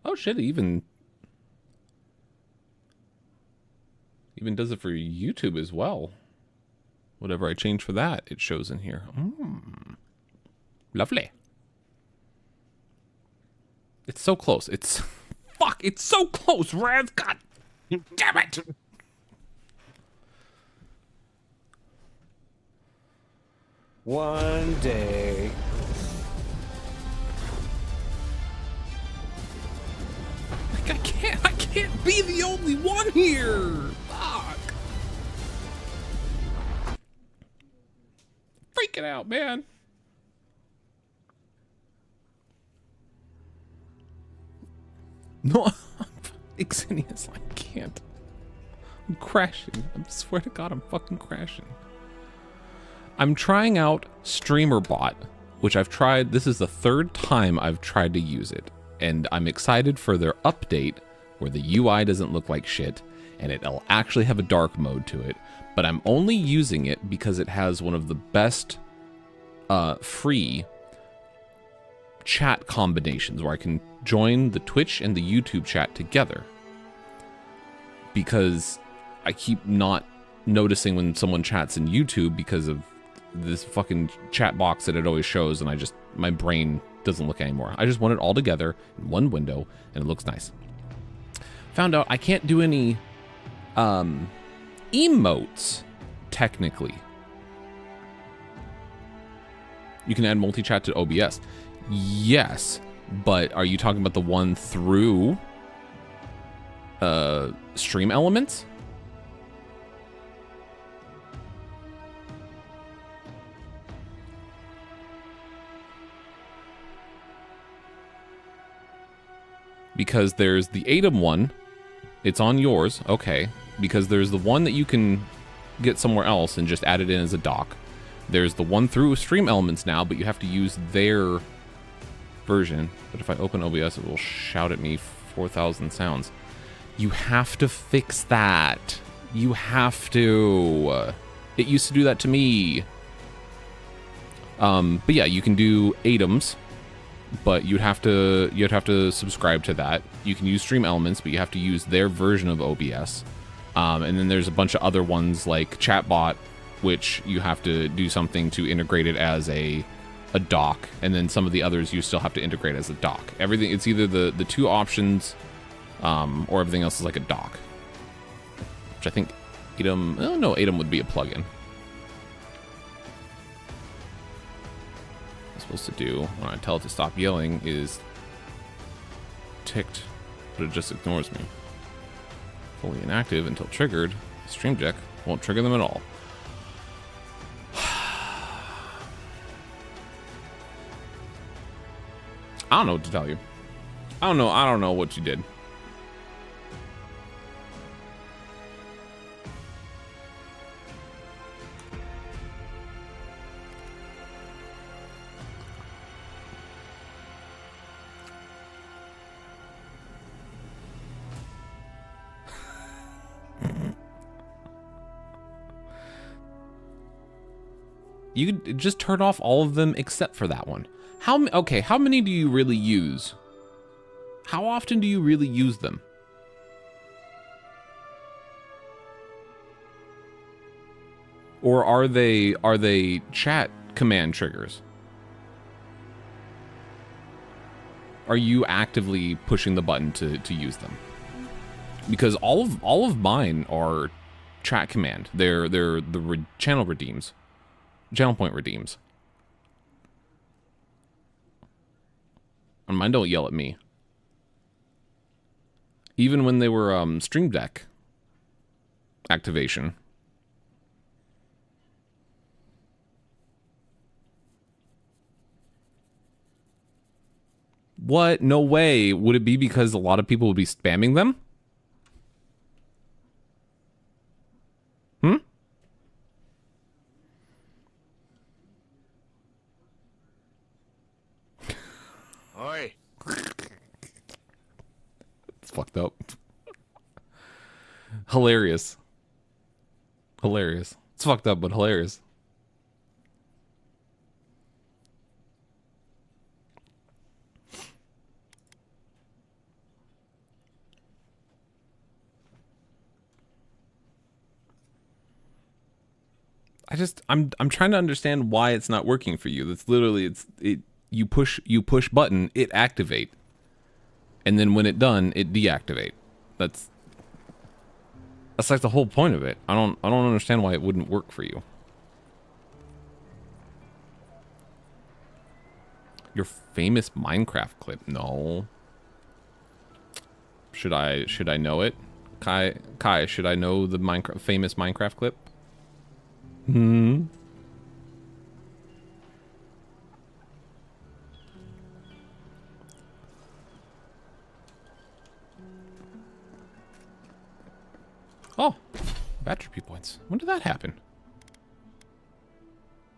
Oh shit, it even does it for YouTube as well. Whatever I change for that, it shows in here. Lovely. It's so close. It's fuck, it's so close, Raz. God damn it. One day. Like I can't be the only one here. Fuck. Freaking out, man. No, Exinius, I can't. I'm crashing. I swear to God, I'm fucking crashing. I'm trying out StreamerBot, which I've tried. This is the third time I've tried to use it. And I'm excited for their update where the UI doesn't look like shit and it'll actually have a dark mode to it. But I'm only using it because it has one of the best free chat combinations where I can join the Twitch and the YouTube chat together. Because I keep not noticing when someone chats in YouTube because of this fucking chat box that it always shows, and my brain doesn't look anymore. I just want it all together in one window and it looks nice. Found out I can't do any emotes technically. You can add multi-chat to OBS. Yes, but are you talking about the one through Stream Elements? Because there's the ATOM one. It's on yours, okay. Because there's the one that you can get somewhere else and just add it in as a dock. There's the one through Stream Elements now, but you have to use their version. But if I open OBS, it will shout at me 4,000 sounds. You have to fix that. You have to. It used to do that to me. But yeah, you can do ATOMs, but you'd have to subscribe to that. You can use Stream Elements, but you have to use their version of OBS. And then there's a bunch of other ones like Chatbot, which you have to do something to integrate it as a dock, and then some of the others you still have to integrate as a dock. Everything, it's either the two options, or everything else is like a dock. Which I think ATOM, oh no, ATOM would be a plugin. What I'm supposed to do when I tell it to stop yelling is ticked, but it just ignores me. Fully inactive until triggered. Stream Deck won't trigger them at all. I don't know what to tell you. I don't know what you did. You could just turn off all of them except for that one. How many do you really use? How often do you really use them? Or are they chat command triggers? Are you actively pushing the button to use them? Because all of mine are chat command. They're the channel redeems. Channel point redeems. And mine don't yell at me. Even when they were Stream Deck activation. What? No way. Would it be because a lot of people would be spamming them? Hmm? Oi. It's fucked up. Hilarious. Hilarious. It's fucked up, but hilarious. I'm trying to understand why it's not working for you. That's literally you push button, it activate. And then when it done, it deactivate. That's like the whole point of it. I don't understand why it wouldn't work for you. Your famous Minecraft clip? No. Should I know it? Kai, should I know the famous Minecraft clip? Hmm. Oh, battery points. When did that happen?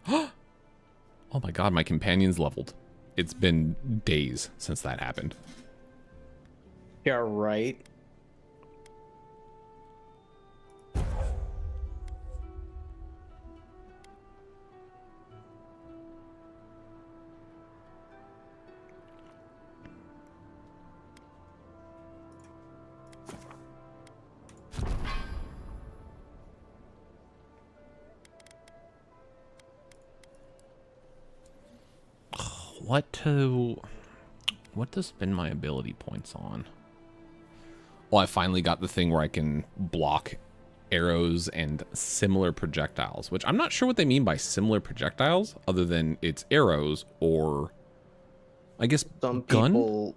Oh my god, my companion's leveled. It's been days since that happened. Yeah, right. What to spend my ability points on? Well, I finally got the thing where I can block arrows and similar projectiles, which I'm not sure what they mean by similar projectiles, other than it's arrows or, I guess, Some gun? people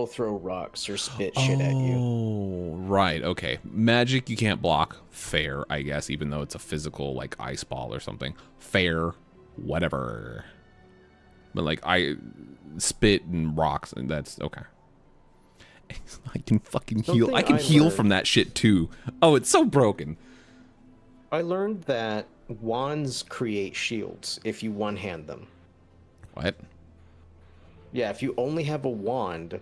throw rocks or spit shit at you. Oh, right. Okay. Magic you can't block. Fair, I guess, even though it's a physical, like, ice ball or something. Fair. Whatever. But, like, I spit and rocks, and that's okay. I can fucking heal. Something I can I heal learned- from that shit, too. Oh, it's so broken. I learned that wands create shields if you one-hand them. What? Yeah, if you only have a wand,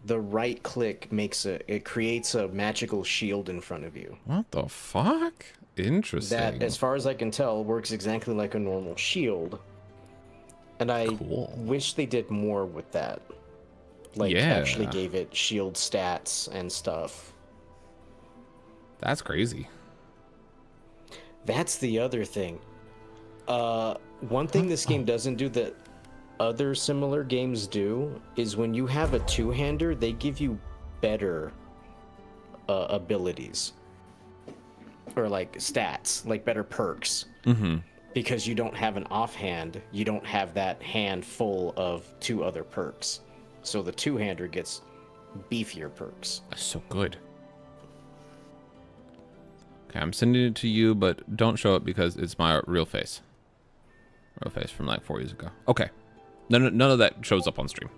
the right click it creates a magical shield in front of you. What the fuck? Interesting. That, as far as I can tell, works exactly like a normal shield. And I wish they did more with that. Like, actually gave it shield stats and stuff. That's crazy. That's the other thing. One thing this game doesn't do that other similar games do is when you have a two-hander, they give you better abilities. Or, like, stats. Like, better perks. Mm-hmm. Because you don't have an offhand, you don't have that hand full of two other perks. So the two-hander gets beefier perks. That's so good. Okay, I'm sending it to you, but don't show it because it's my real face. Real face from like 4 years ago. Okay. None of that shows up on stream.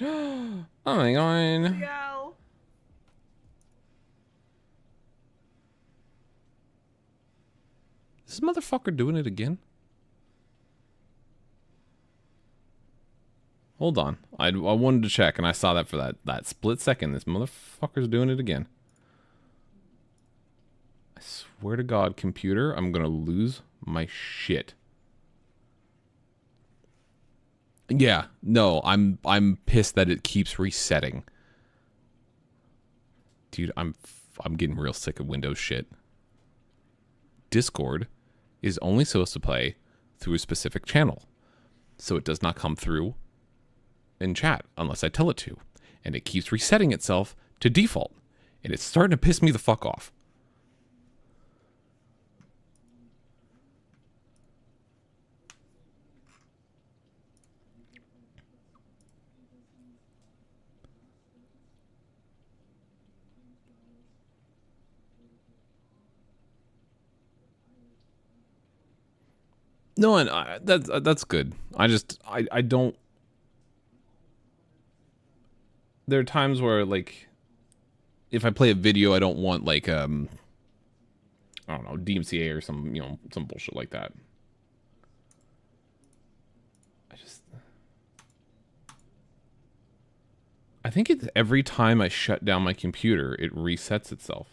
Oh my god. Go. Is this motherfucker doing it again? Hold on. I wanted to check, and I saw that for that split second. This motherfucker's doing it again. I swear to God, computer, I'm gonna lose my shit. Yeah, no, I'm pissed that it keeps resetting. Dude, I'm getting real sick of Windows shit. Discord is only supposed to play through a specific channel. So it does not come through in chat unless I tell it to. And it keeps resetting itself to default. And it's starting to piss me the fuck off. No, and that's good. I don't. There are times where, like, if I play a video, I don't want, like, I don't know, DMCA or some, some bullshit like that. I think it's every time I shut down my computer, it resets itself.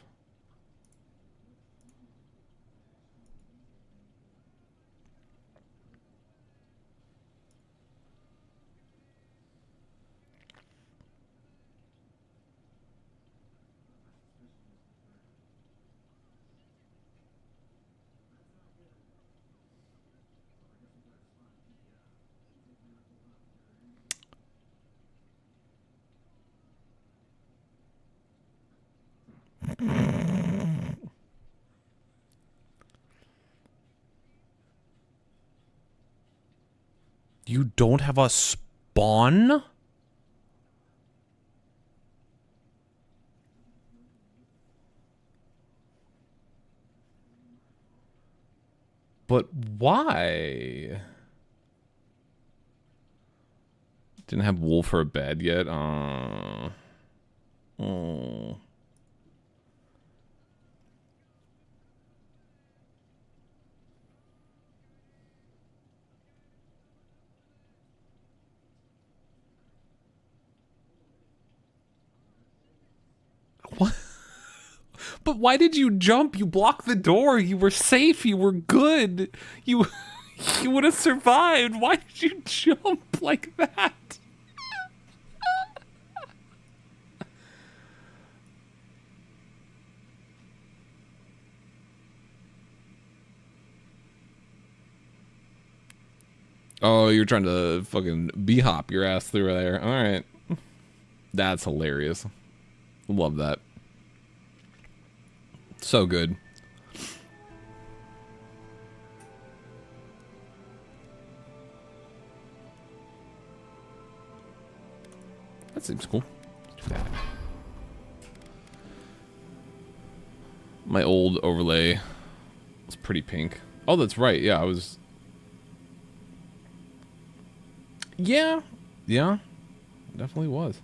You don't have a spawn? But why? Didn't have wool for a bed yet. Oh. What? But why did you jump? You blocked the door. You were safe. You were good. You would have survived. Why did you jump like that? Oh, you're trying to fucking b-hop your ass through there. All right. That's hilarious. Love that. So good. That seems cool. Let's do that. My old overlay was pretty pink. Oh, that's right. Yeah, I was... Yeah. Yeah. Definitely was.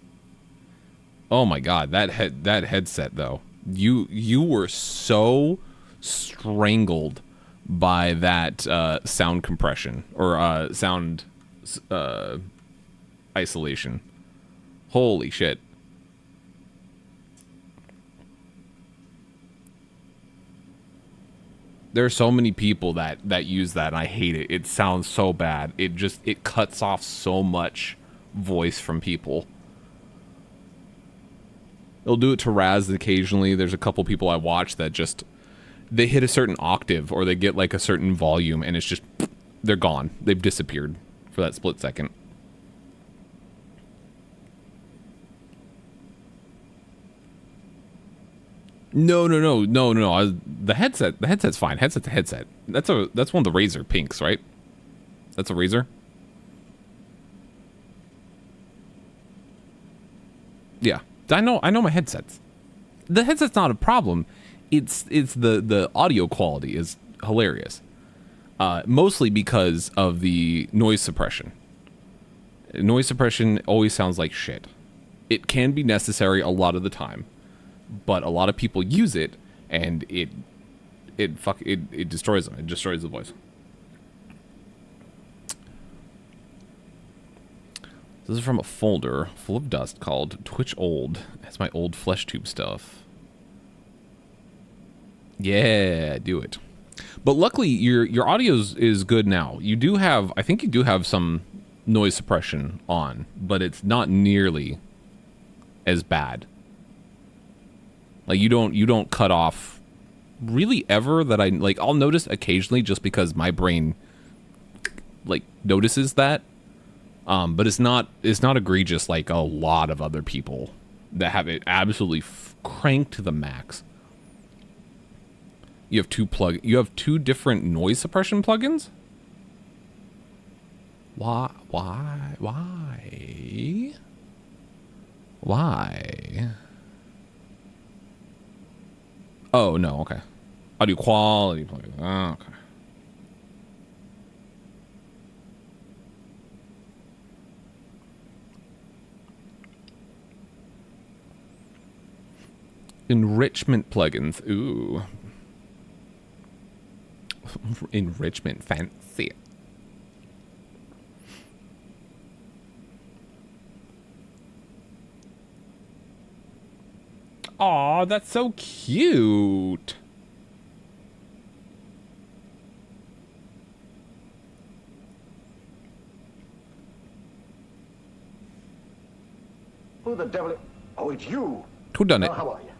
Oh my god, that headset though. You were so strangled by that sound compression or sound isolation. Holy shit. There are so many people that use that, and I hate it. It sounds so bad. It cuts off so much voice from people. It'll do it to Raz occasionally. There's a couple people I watch that just, they hit a certain octave or they get like a certain volume and it's just, they're gone. They've disappeared for that split second. No. The headset's fine. Headset's a headset. That's one of the Razer pinks, right? That's a Razer? Yeah. I know my headsets. The headset's not a problem. It's the audio quality is hilarious. Mostly because of the noise suppression. Noise suppression always sounds like shit. It can be necessary a lot of the time, but a lot of people use it and it destroys them. It destroys the voice. This is from a folder full of dust called Twitch Old. That's my old flesh tube stuff. Yeah, do it. But luckily, your audio is good now. You do have, I think you do have some noise suppression on, but it's not nearly as bad. Like you don't cut off really ever that I like. I'll notice occasionally just because my brain like notices that. But it's not egregious like a lot of other people that have it absolutely cranked to the max. You have two different noise suppression plugins? Why? Oh, no, okay. Audio quality plugin. Oh, okay. Enrichment plugins. Ooh. Enrichment. Fancy. Aw, that's so cute. Who the devil? Oh, it's you. Who done it? How are you?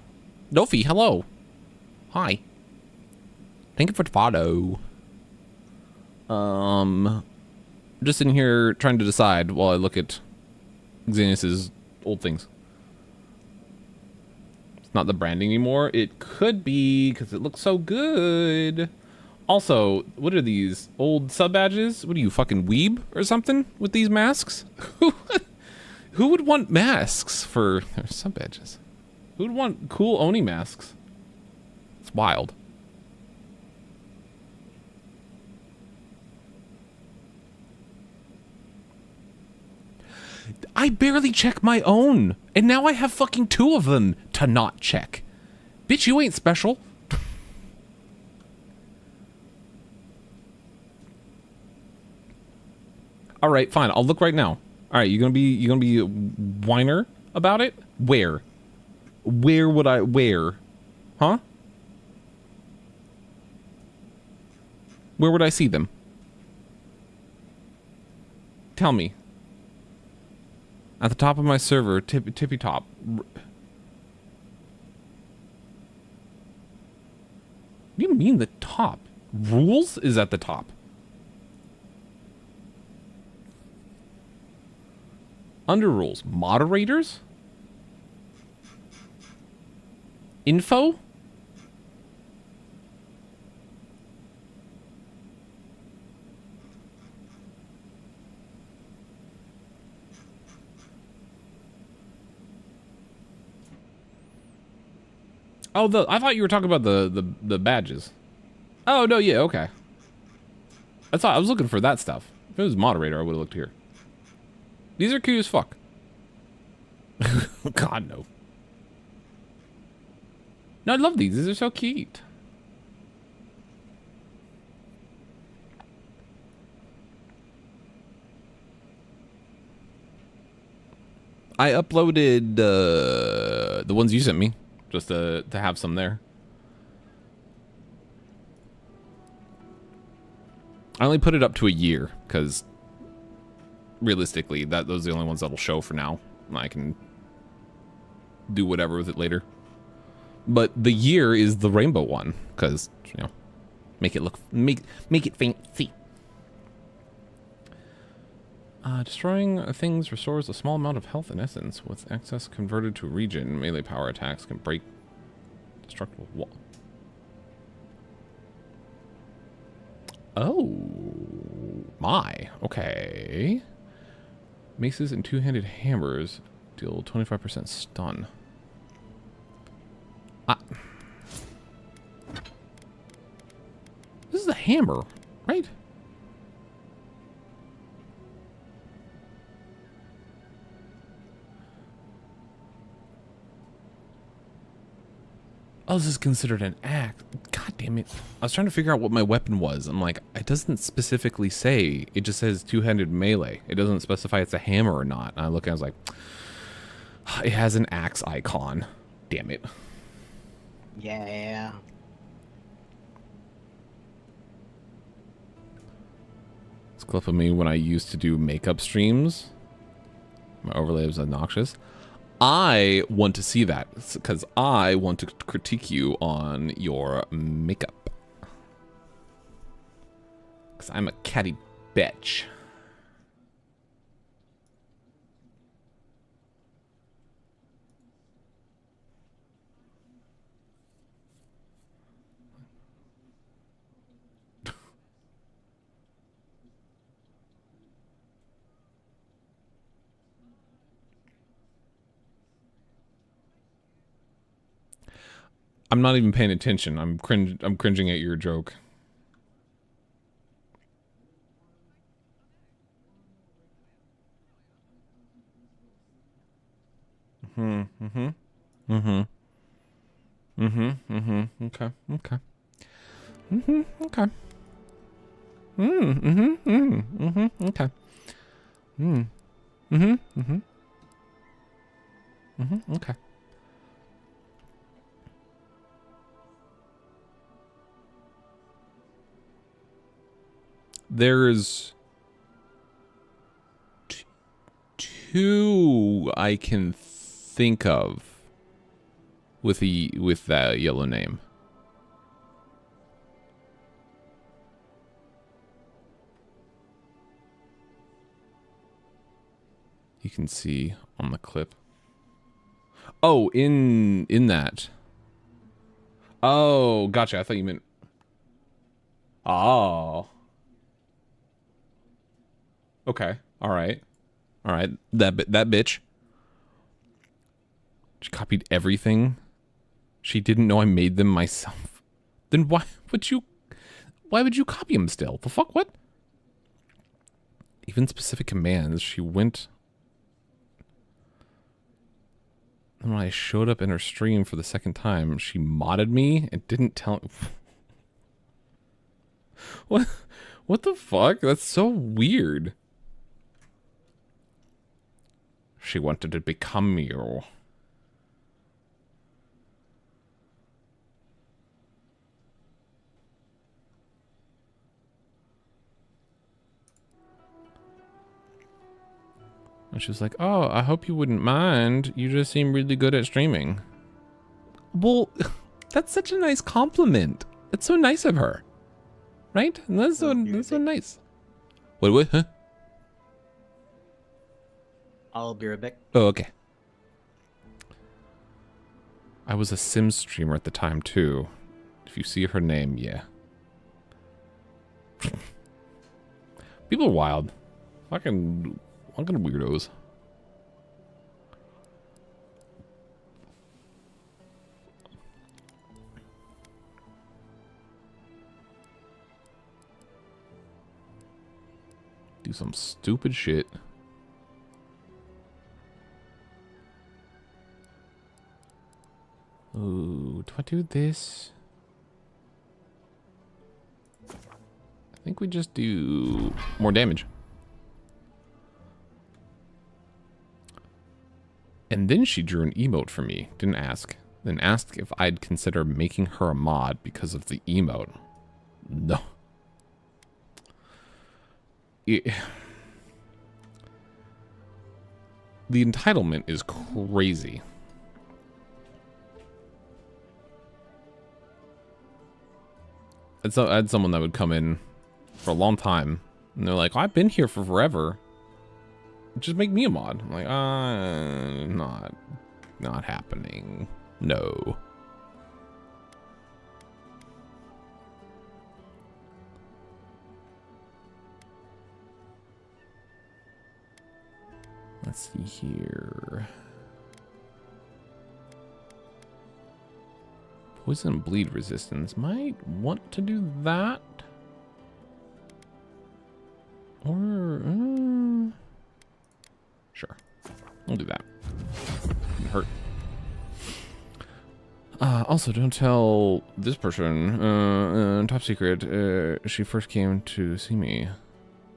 Dofi, hello. Hi. Thank you for the follow. Just sitting here trying to decide while I look at Xenius's old things. It's not the branding anymore. It could be because it looks so good. Also, what are these old sub badges? What are you, fucking weeb or something with these masks? Who would want masks for their sub badges? Who would want cool Oni masks? It's wild. I barely check my own, and now I have fucking 2 of them to not check. Bitch, you ain't special. All right, fine. I'll look right now. All right, you gonna be a whiner about it? Where? Where would I? Where? Huh? Where would I see them? Tell me. At the top of my server, tippy top. What do you mean the top? Rules is at the top. Under rules, moderators? Info? Oh, I thought you were talking about the badges. Oh, no, yeah, okay. I was looking for that stuff. If it was moderator, I would have looked here. These are cute as fuck. God, no. No, I love these. These are so cute. I uploaded the ones you sent me. Just to have some there. I only put it up to a year, because realistically, those are the only ones that'll show for now. I can do whatever with it later. But the year is the rainbow one, because, you know, make it look, make it fancy. Destroying things restores a small amount of health and essence. With excess converted to regen, melee power attacks can break destructible wall. Oh my, okay. Maces and two-handed hammers deal 25% stun. This is a hammer, right? Oh, this is considered an axe. God damn it. I was trying to figure out what my weapon was. I'm like, it doesn't specifically say. It just says two-handed melee. It doesn't specify it's a hammer or not. And I look and I was like, it has an axe icon. Damn it. Yeah. It's a clip of me when I used to do makeup streams. My overlay was obnoxious. I want to see that because I want to critique you on your makeup. Because I'm a catty bitch. I'm not even paying attention. I'm cringing at your joke. Okay. Okay. Okay. Okay. Okay. There's two I can think of with that yellow name. You can see on the clip. Oh, in that. Oh, gotcha. I thought you meant. Oh. Okay. All right. All right. That bitch. She copied everything. She didn't know I made them myself. Then why would you copy them still? The fuck, what? Even specific commands, she went. And when I showed up in her stream for the second time, she modded me and didn't tell. What the fuck? That's so weird. She wanted to become you. And she was like, oh, I hope you wouldn't mind. You just seem really good at streaming. Well, that's such a nice compliment. That's so nice of her. Right? That's so nice. What, huh? I'll be right back. Oh, okay. I was a Sims streamer at the time, too. If you see her name, yeah. People are wild. Fucking weirdos. Do some stupid shit. Ooh, do I do this? I think we just do more damage. And then she drew an emote for me. Didn't ask. Then asked if I'd consider making her a mod because of the emote. No. The entitlement is crazy. I had someone that would come in for a long time, and they're like, I've been here for forever. Just make me a mod. I'm like, not happening. No. Let's see here. Poison and bleed resistance. Might want to do that. Or, sure. I'll do that. It hurt. Also, don't tell this person, top secret, she first came to see me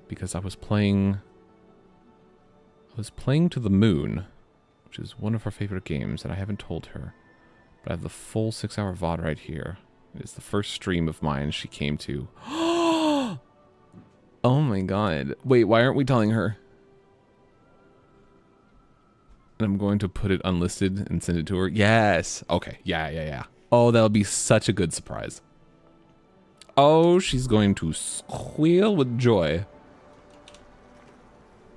because I was playing To the Moon, which is one of her favorite games, and I haven't told her. But I have the full 6-hour VOD right here. It's the first stream of mine she came to. Oh my god. Wait, why aren't we telling her? And I'm going to put it unlisted and send it to her. Yes. Okay. Yeah. Oh, that'll be such a good surprise. Oh, she's going to squeal with joy.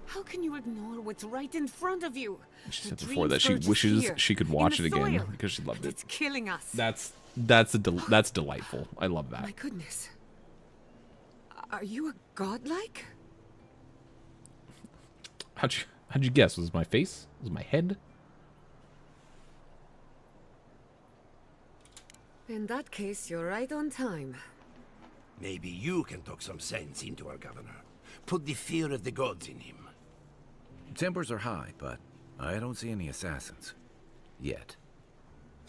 How can you ignore what's right in front of you? She said before that she wishes she could watch it again because she loved it. It's killing us. That's delightful. I love that. My goodness. Are you a godlike? How'd you guess? Was it my face? Was it my head? In that case, you're right on time. Maybe you can talk some sense into our governor. Put the fear of the gods in him. Tempers are high, but I don't see any assassins. Yet.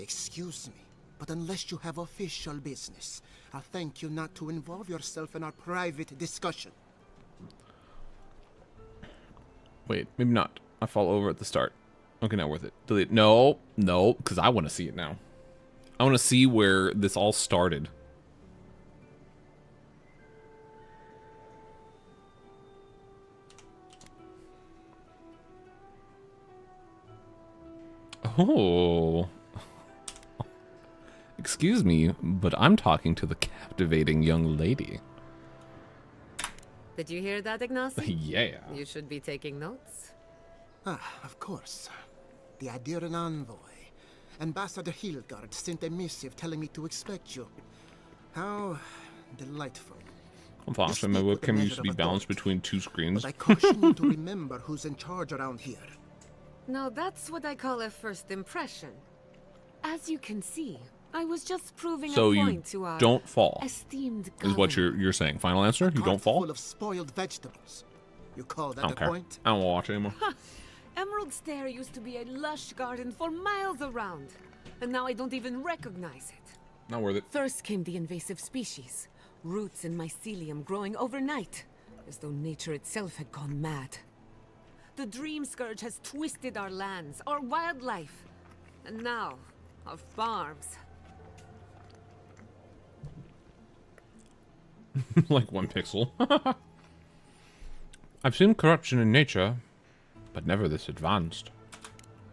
Excuse me, but unless you have official business, I'll thank you not to involve yourself in our private discussion. Wait, maybe not. I fall over at the start. Okay, not worth it. Delete. No, because I want to see it now. I want to see where this all started. Oh. Excuse me, but I'm talking to the captivating young lady. Did you hear that, Ignacy? Yeah. You should be taking notes. Ah, of course. The Adiran envoy. Ambassador Hildgard sent a missive telling me to expect you. How delightful. Unfortunately, my webcam used to be balanced between two screens. But I caution you to remember who's in charge around here. Now that's what I call a first impression. As you can see, I was just proving a point to our don't fall. esteemed Is what governor. you're saying. Final answer? You don't fall? Full of spoiled vegetables. You call I that don't a care. point? I don't watch anymore. Emerald Stair used to be a lush garden for miles around, and now I don't even recognize it. Not worth it. First came the invasive species, roots and mycelium growing overnight, as though nature itself had gone mad. The Dream Scourge has twisted our lands, our wildlife, and now our farms. Like 1 pixel. I've seen corruption in nature, but never this advanced.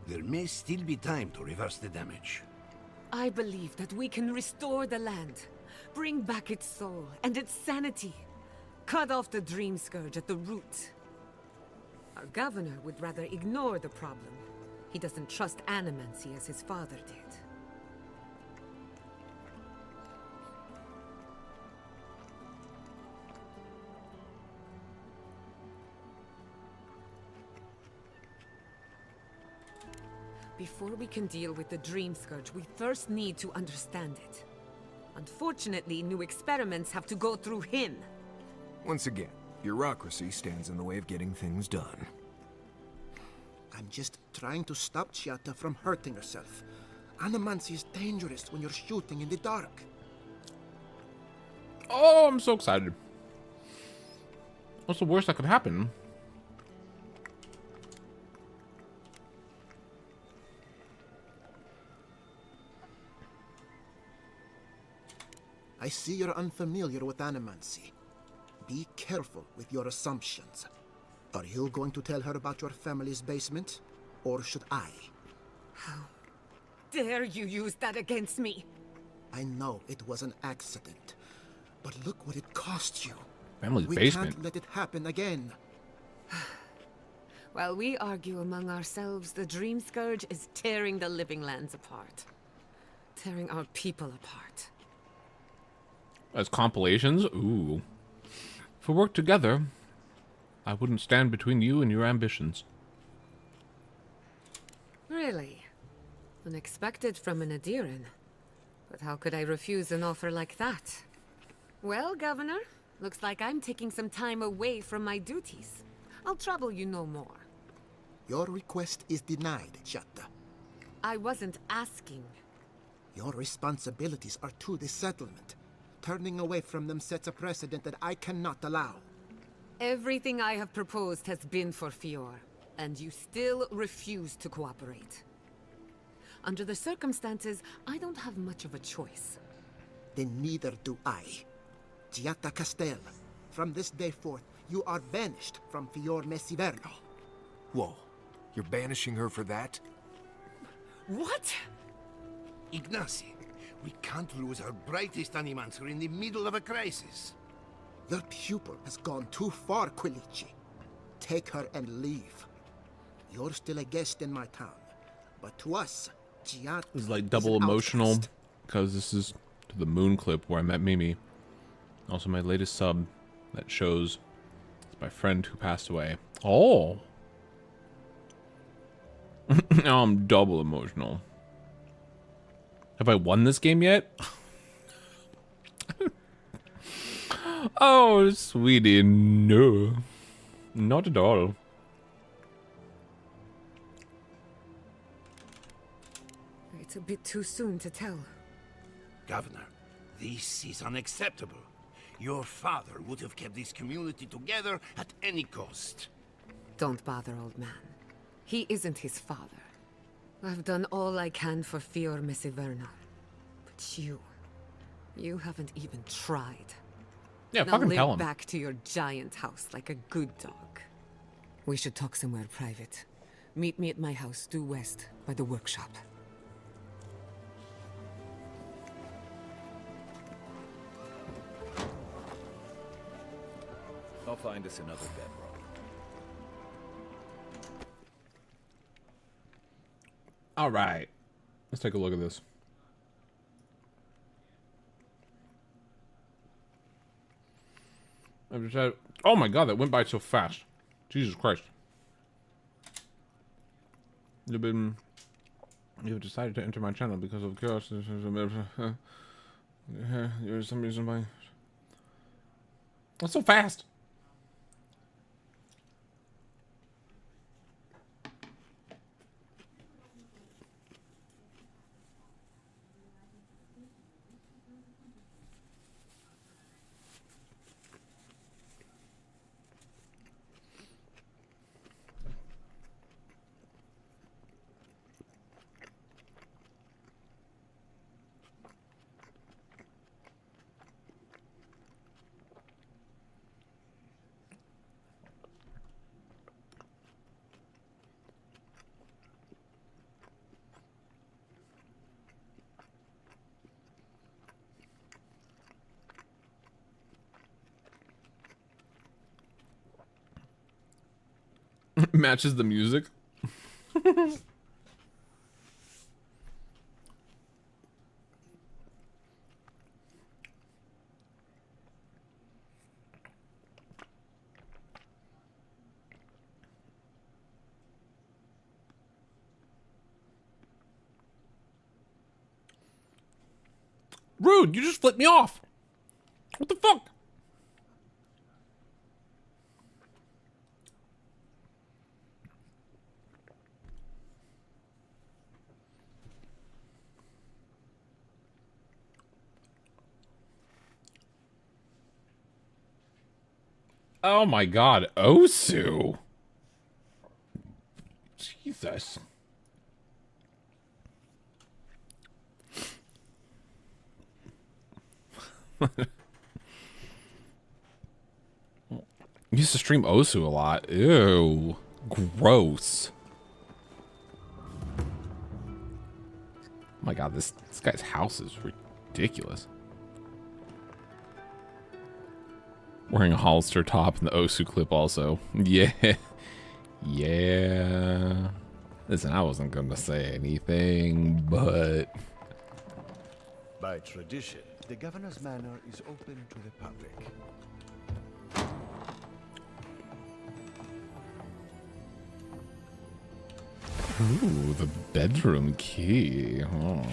There may still be time to reverse the damage. I believe that we can restore the land, bring back its soul and its sanity, cut off the Dream Scourge at the root. Our governor would rather ignore the problem. He doesn't trust animancy as his father did. Before we can deal with the Dream Scourge, we first need to understand it. Unfortunately, new experiments have to go through him. Once again, bureaucracy stands in the way of getting things done. I'm just trying to stop Chiata from hurting herself. Animancy is dangerous when you're shooting in the dark. Oh, I'm so excited. What's the worst that could happen? I see you're unfamiliar with animancy. Be careful with your assumptions. Are you going to tell her about your family's basement? Or should I? How dare you use that against me? I know it was an accident. But look what it cost you. Family's We basement. can't let it happen again. While we argue among ourselves, the Dream Scourge is tearing the living lands apart. Tearing our people apart. As compilations? Ooh. If we worked together, I wouldn't stand between you and your ambitions. Really? Unexpected from an Adiran. But how could I refuse an offer like that? Well, Governor, looks like I'm taking some time away from my duties. I'll trouble you no more. Your request is denied, Chiata. I wasn't asking. Your responsibilities are to the settlement. Turning away from them sets a precedent that I cannot allow. Everything I have proposed has been for Fior, and you still refuse to cooperate. Under the circumstances, I don't have much of a choice. Then neither do I. Giatta Castel, from this day forth, you are banished from Fior Messiverno. Whoa, you're banishing her for that? What? Ignacy, we can't lose our brightest animancer in the middle of a crisis. Your pupil has gone too far, Quilici. Take her and leave. You're still a guest in my town, but to us, Giatta This is like is double an emotional outcast. because this is the moon clip where I met Mimi. Also my latest sub that shows it's my friend who passed away. Oh. Now I'm double emotional. Have I won this game yet? Oh, sweetie, no. Not at all. It's a bit too soon to tell. Governor, this is unacceptable. Your father would have kept this community together at any cost. Don't bother, old man. He isn't his father. I've done all I can for Fior Messiverno. But you haven't even tried. Yeah, Now fucking live tell him. back to your giant house like a good dog. We should talk somewhere private. Meet me at my house due west by the workshop. I'll find us another bedrock. All right. Let's take a look at this. I've just had, oh my god, that went by so fast. Jesus Christ. You've decided to enter my channel because of chaos. There's some reason why. That's so fast. Matches the music. Rude, you just flipped me off. What the fuck? Oh my god, Osu. Jesus. Used to stream Osu a lot. Ew. Gross. Oh my god, this guy's house is ridiculous. Wearing a Hollister top in the Osu clip also. Yeah. Yeah. Listen, I wasn't gonna say anything, but... By tradition, the governor's manor is open to the public. Ooh, the bedroom key. Oh.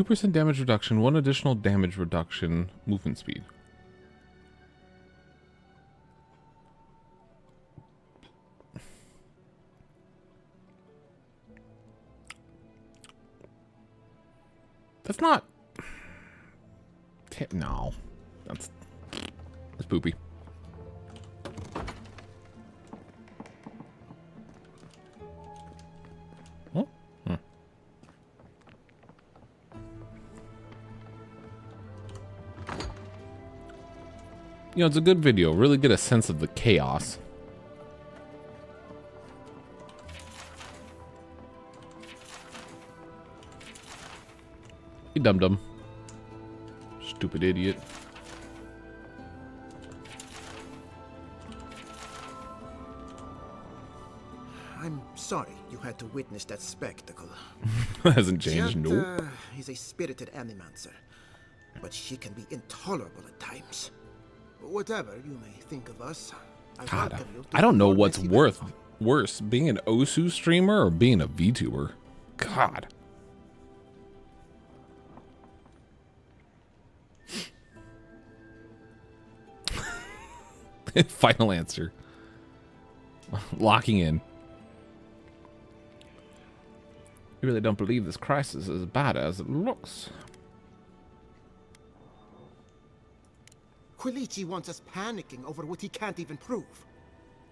% damage reduction, 1 additional damage reduction, movement speed. That's not... No. That's poopy. Oh? Hmm. You know, it's a good video. Really get a sense of the chaos. You dum-dum. Stupid idiot. I'm sorry you had to witness that spectacle. Hasn't changed, no. He's a spirited animancer, but she can be intolerable at times. Whatever you may think of us, God, I don't know what's worse, being an Osu streamer or being a VTuber. God. Final answer. Locking in. You really don't believe this crisis is as bad as it looks. Quilici wants us panicking over what he can't even prove.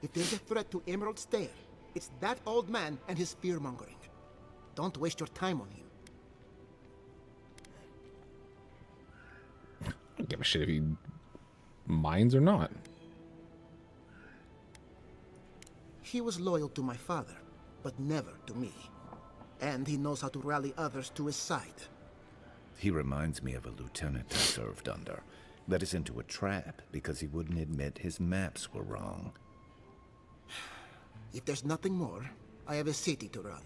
If there's a threat to Emerald's Stair, it's that old man and his fear-mongering. Don't waste your time on him. I don't give a shit if he minds or not. He was loyal to my father, but never to me. And he knows how to rally others to his side. He reminds me of a lieutenant I served under. Led us into a trap because he wouldn't admit his maps were wrong. If there's nothing more, I have a city to run.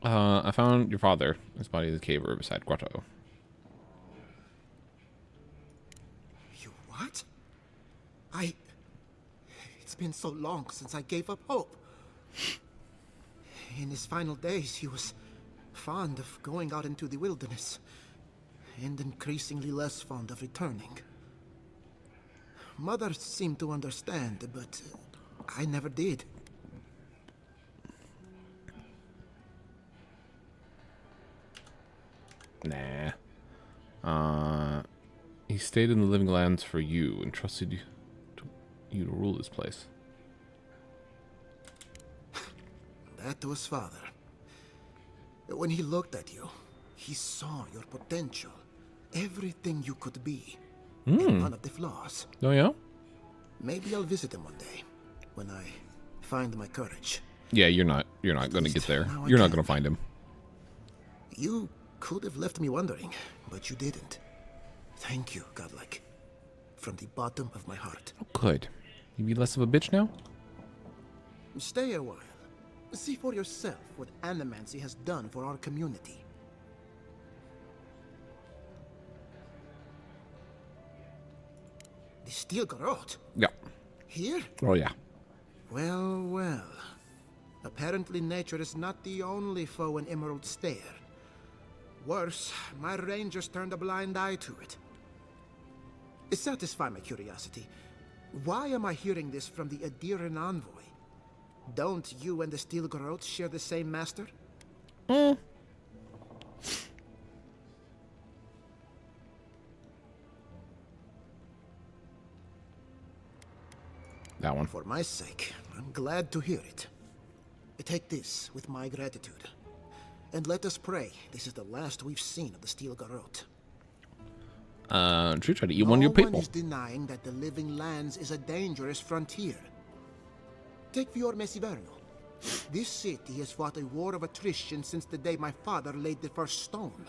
I found your father. His body in the cave room beside Grotto. You what? It's been so long since I gave up hope. In his final days, he was fond of going out into the wilderness, and increasingly less fond of returning. Mother seemed to understand, but I never did. Nah. He stayed in the Living Lands for you and trusted you to rule this place. That was father. When he looked at you, he saw your potential. Everything you could be. And none of the flaws. Oh, yeah? Maybe I'll visit him one day. When I find my courage. Yeah, you're not going to get there. You're not going to find him. You could have left me wondering, but you didn't. Thank you, Godlike. From the bottom of my heart. Oh, good. You be less of a bitch now? Stay a while. See for yourself what animancy has done for our community. The Steel Garrote? Yeah. Here? Oh, yeah. Well, well. Apparently nature is not the only foe in Emerald Stair. Worse, my rangers turned a blind eye to it. Satisfy my curiosity. Why am I hearing this from the Adiran envoy? Don't you and the Steel Garrote share the same master? That one. For my sake, I'm glad to hear it. Take this with my gratitude. And let us pray this is the last we've seen of the Steel Garrote. She tried to eat one of your people. No one is denying that the Living Lands is a dangerous frontier. Take Fior Mesiverno. This city has fought a war of attrition since the day my father laid the first stone.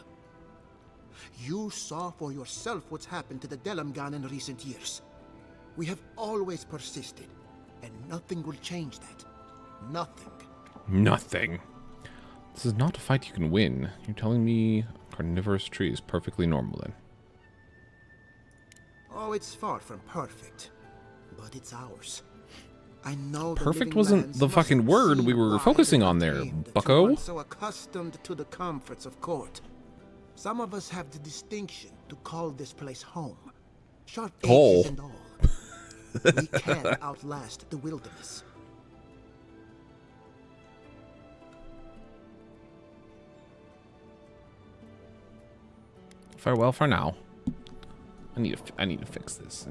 You saw for yourself what's happened to the Delamgan in recent years. We have always persisted, and nothing will change that. Nothing. Nothing. This is not a fight you can win. You're telling me a carnivorous tree is perfectly normal then? Oh, it's far from perfect, but it's ours. I know perfect wasn't the fucking word we were focusing on there, bucko. So accustomed to the comforts of court. Some of us have the distinction to call this place home. Sharp edges and all. We can outlast the wilderness. Farewell for now. I need to fix this.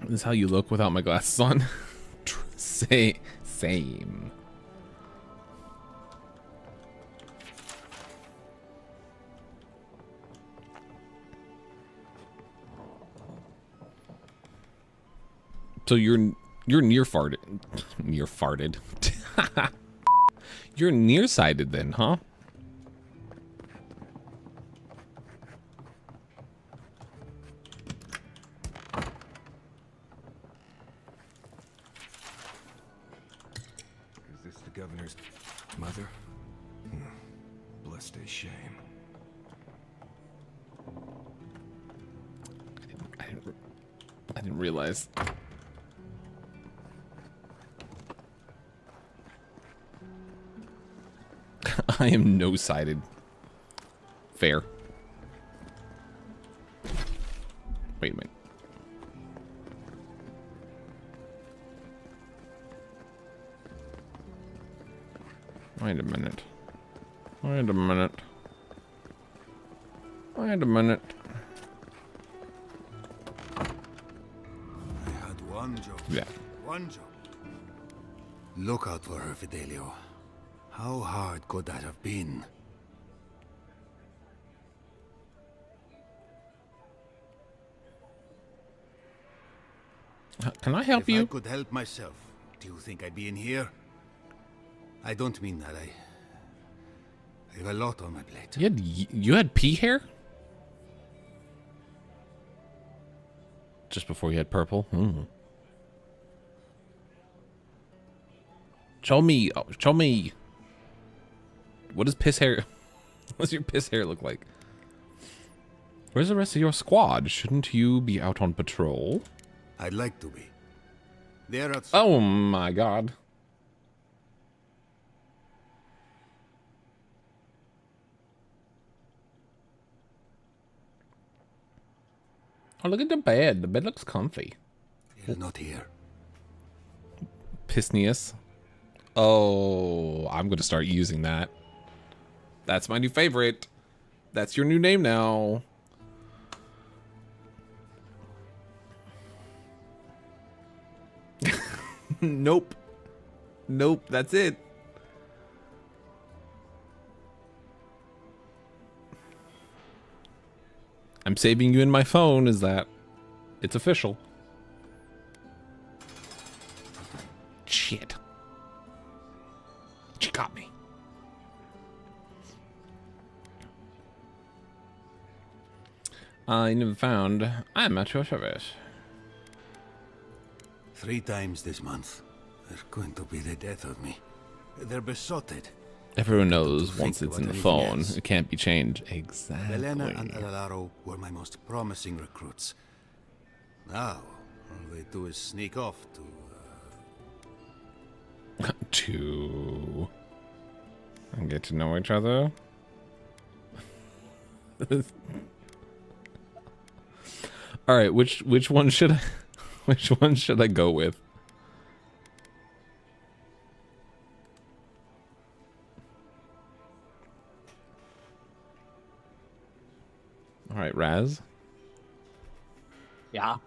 This is how you look without my glasses on. Same. So you're nearsighted. You're nearsighted then, huh? Is this the governor's mother? Blessed a shame. I didn't realize. I am no-sided. Fair. Wait a minute. Wait a minute. Wait a minute. Wait a minute. I had one job. Yeah. One job. Look out for her, Fidelio. How hard could that have been? Can I help you? If I could help myself, do you think I'd be in here? I don't mean that. I have a lot on my plate. You had pea hair? Just before you had purple? Show me. Oh, show me. What does piss hair... What does your piss hair look like? Where's the rest of your squad? Shouldn't you be out on patrol? I'd like to be. They're at... Oh my god. Oh, look at the bed. The bed looks comfy. You're not here. Pisneus. Oh, I'm going to start using that. That's my new favorite. That's your new name now. Nope. Nope, that's it. I'm saving you in my phone, is that it's official. Shit. She got me. I never found. I'm at your service. 3 times this month. They're going to be the death of me. They're besotted. Everyone knows once it's in the phone, it can't be changed. Exactly. Elena and Adelaro were my most promising recruits. Now, all they do is sneak off to... to... and get to know each other. All right, which one should I... Which one should I go with? All right, Raz. Yeah.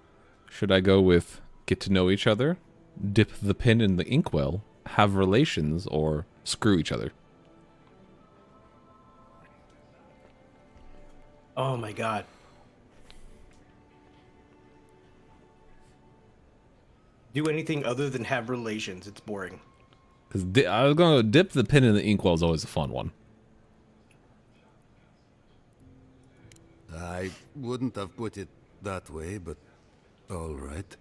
Should I go with get to know each other, dip the pen in the inkwell, have relations, or screw each other? Oh my god. Do anything other than have relations. It's boring. Because I was going to dip the pen in the inkwell is always a fun one. I wouldn't have put it that way, but all right.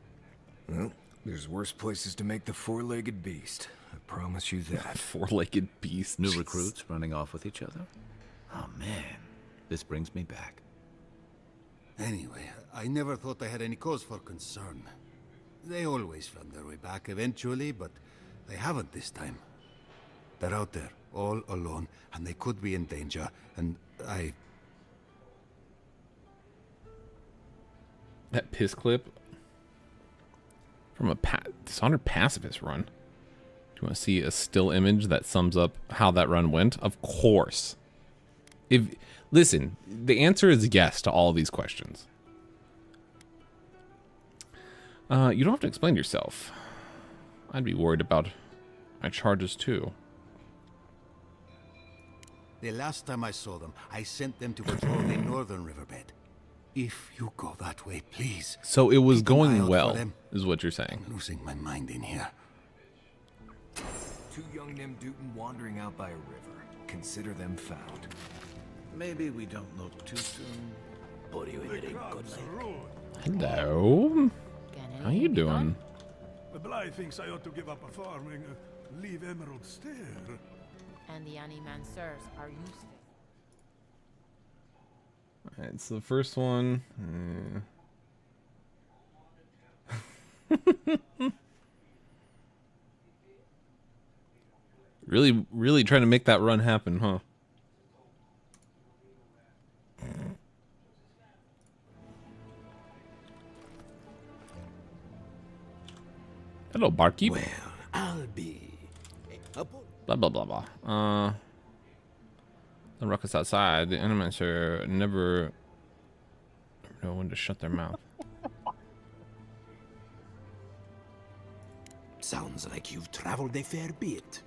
Well, there's worse places to make the four-legged beast. I promise you that. Four-legged beast. New recruits running off with each other? Oh man, this brings me back. Anyway, I never thought I had any cause for concern. They always found their way back eventually, but they haven't this time. They're out there, all alone, and they could be in danger, and I... That piss clip from a Dishonored pacifist run. Do you want to see a still image that sums up how that run went? Of course. Listen, the answer is yes to all of these questions. You don't have to explain yourself. I'd be worried about my charges too. The last time I saw them, I sent them to patrol the northern riverbed. If you go that way, please. So it was going well, is what you're saying. I'm losing my mind in here. 2 young Nemdutin wandering out by a river. Consider them found. Maybe we don't look too soon. Hello. How you doing? The Bly thinks I ought to give up a farming, leave Emerald Stair. And the Animancers are useless. Alright, so the first one. Really trying to make that run happen, huh? Hello, barkeep. Well, I'll be... Blah, blah, blah, blah. The ruckus outside. The elements are never know when to shut their mouth. Sounds like you've traveled a fair bit.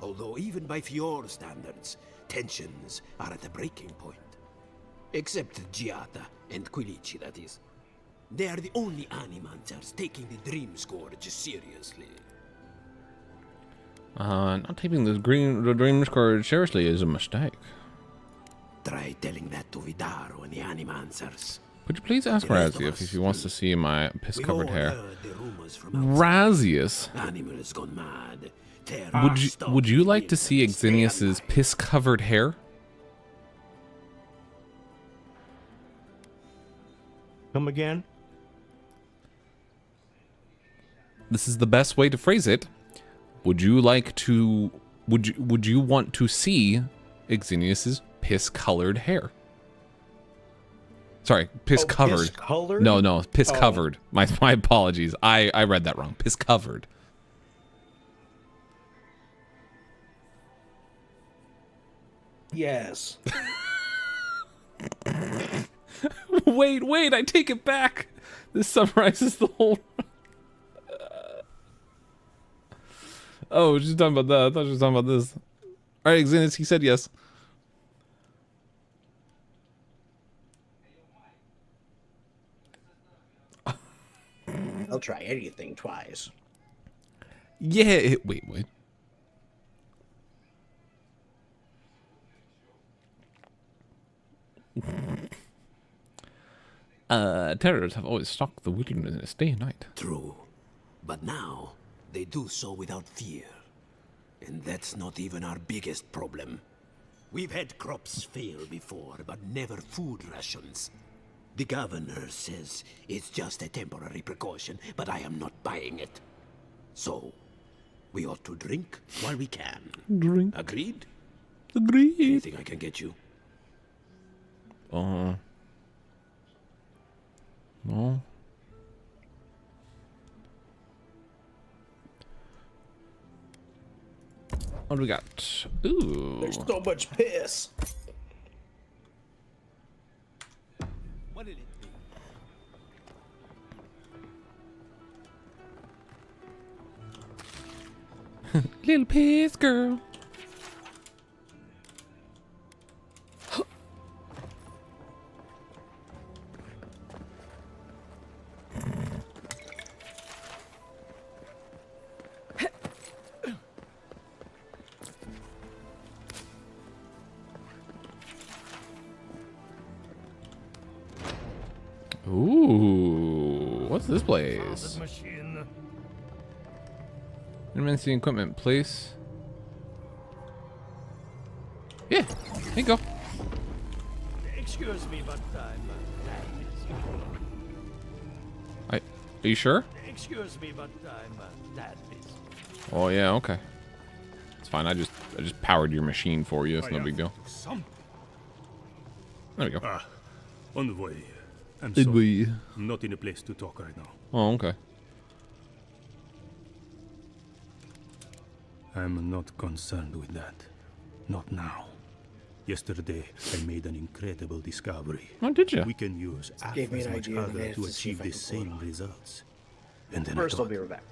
Although even by Fjord standards, tensions are at a breaking point. Except Giata and Quilici, that is. They are the only Animancers taking the Dream Scourge seriously. Not taking the Dream Scourge seriously is a mistake. Try telling that to Vidaro and the Animancers. Would you please ask Razius if he wants to see my piss-covered hair? Razius? Animals gone mad. Would you like to see Exinius's piss-covered hair? Come again? This is the best way to phrase it. Would you like to? Would you want to see Exinius's piss-colored hair? Sorry, piss-covered. Piss-colored? No, piss-covered. My apologies. I read that wrong. Piss-covered. Yes. Wait, I take it back. This summarizes the whole... Oh, she's talking about that. I thought she was talking about this. Alright, Xenis, he said yes. I'll try anything twice. Yeah, wait. Terrors have always stalked the wilderness day and night. True. But now, they do so without fear. And that's not even our biggest problem. We've had crops fail before, but never food rations. The governor says it's just a temporary precaution, but I am not buying it. So, we ought to drink while we can. Drink. Agreed? Agreed. Anything I can get you? No. What do we got? Ooh. There's so much piss. What did it be? Little piss girl. Ooh, what's this place? Inventing equipment, place. Yeah, here you go. Excuse me, but Are you sure? Excuse me, but I'm that busy. Oh yeah, okay. It's fine. I just powered your machine for you. It's no big deal. There we go. Envoy. I'm Did sorry. we? I'm not in a place to talk right now. Oh, okay. I'm not concerned with that. Not now. Yesterday, I made an incredible discovery. Oh, did you? We can use half Gave me as an much idea, other man, to to see if achieve I the can same pull it off. results. And then First, I I'll thought, be right back.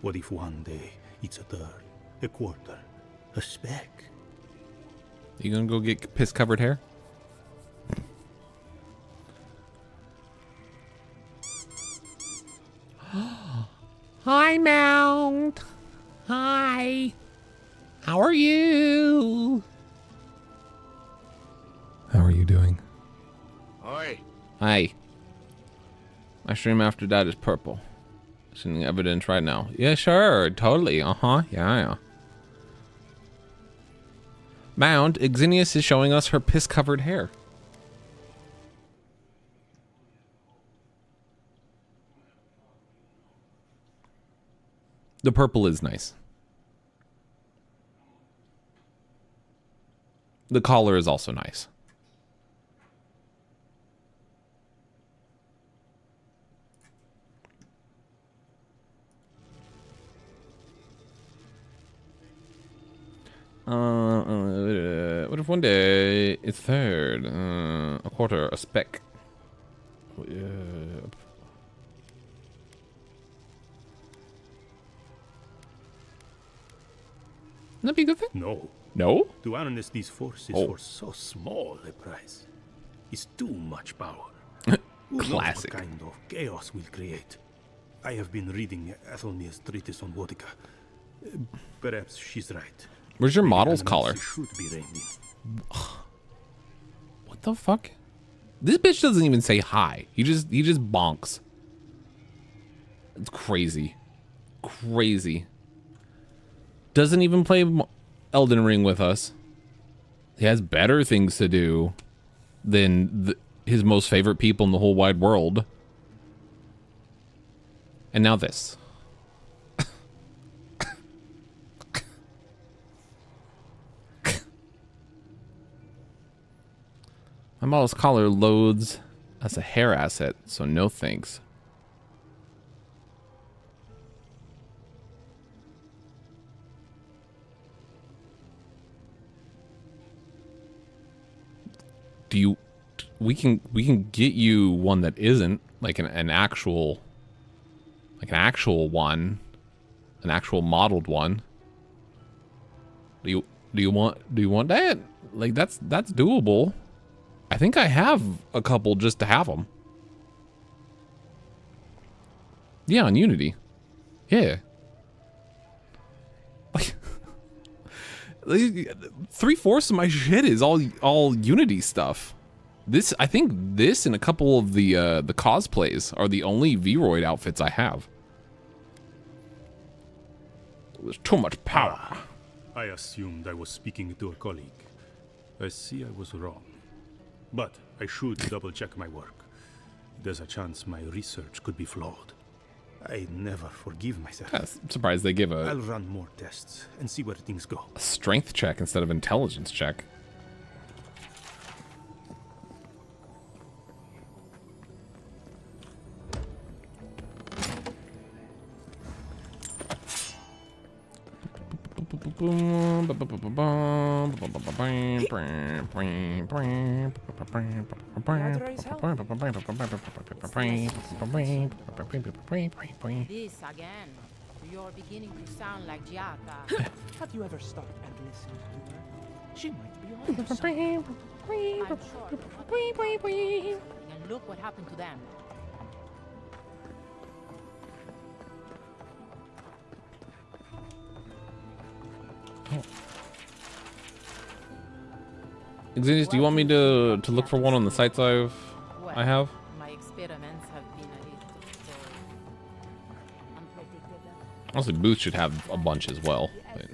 what if one day it's a third, a quarter, a speck? You gonna go get piss-covered hair? Hi, Mount. Hi. How are you? How are you doing? Oi. Hi. My stream after that is purple. Sending evidence right now. Yeah, sure. Totally. Yeah. Mount, Exinius is showing us her piss-covered hair. The purple is nice. The collar is also nice. What if one day it's third? A quarter, a speck. Wouldn't that be a good thing? No. No? To harness these forces for so small a price is too much power. Who knows Classic. what kind of chaos we'll create. I have been reading Ethelmir's treatise on Wodica. Perhaps she's right. Where's your Maybe model's Animancy collar? should be reined in. What the fuck? This bitch doesn't even say hi. He just bonks. It's crazy. Crazy. Doesn't even play Elden Ring with us. He has better things to do than his most favorite people in the whole wide world. And now this. My model's collar loads as a hair asset, so no thanks. Do you... We can get you one that isn't like an actual one, an actual modeled one. Do you want that? Like that's doable. I think I have a couple just to have them. Yeah, on Unity. Yeah. Like 3/4 of my shit is all Unity stuff. I think this and a couple of the cosplays are the only Vroid outfits I have. There's too much power. I assumed I was speaking to a colleague. I see I was wrong. But I should double-check my work. There's a chance my research could be flawed. I never forgive myself. I'm surprised they give I'll run more tests and see where things go. a strength check instead of intelligence check. This again. You're beginning to sound like Giata. Have you ever stopped and listened to her? She might be on your side. I'm sure. And look what happened to them. Exenius, do you want me to look for one on the sites I have? My experiments have been a little unpredictable. Honestly, Booth should have a bunch as well. But...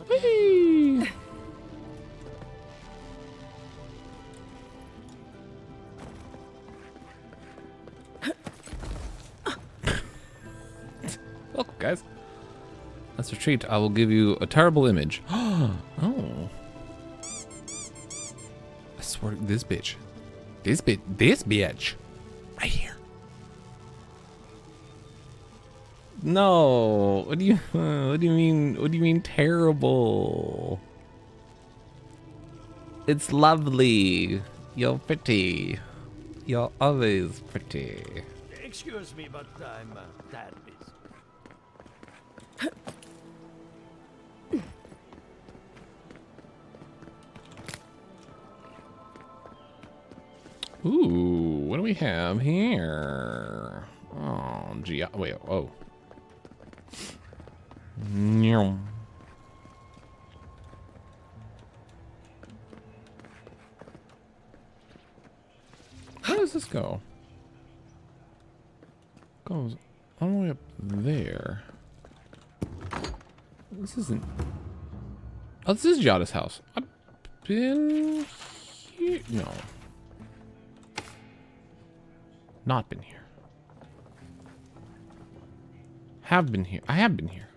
Whee! Welcome, guys. Let's retreat. I will give you a terrible image. Oh. I swear, this bitch. This bitch. Right here. No. What do you mean? What do you mean terrible? It's lovely. You're pretty. You're always pretty. Excuse me, but I'm tad busy. Ooh, what do we have here? Oh, gee, wait, oh. Nyum. How does this go? Goes all the way up there. This isn't. Oh, this is Yada's house. I've been here. No. Not been here. Have been here. I have been here.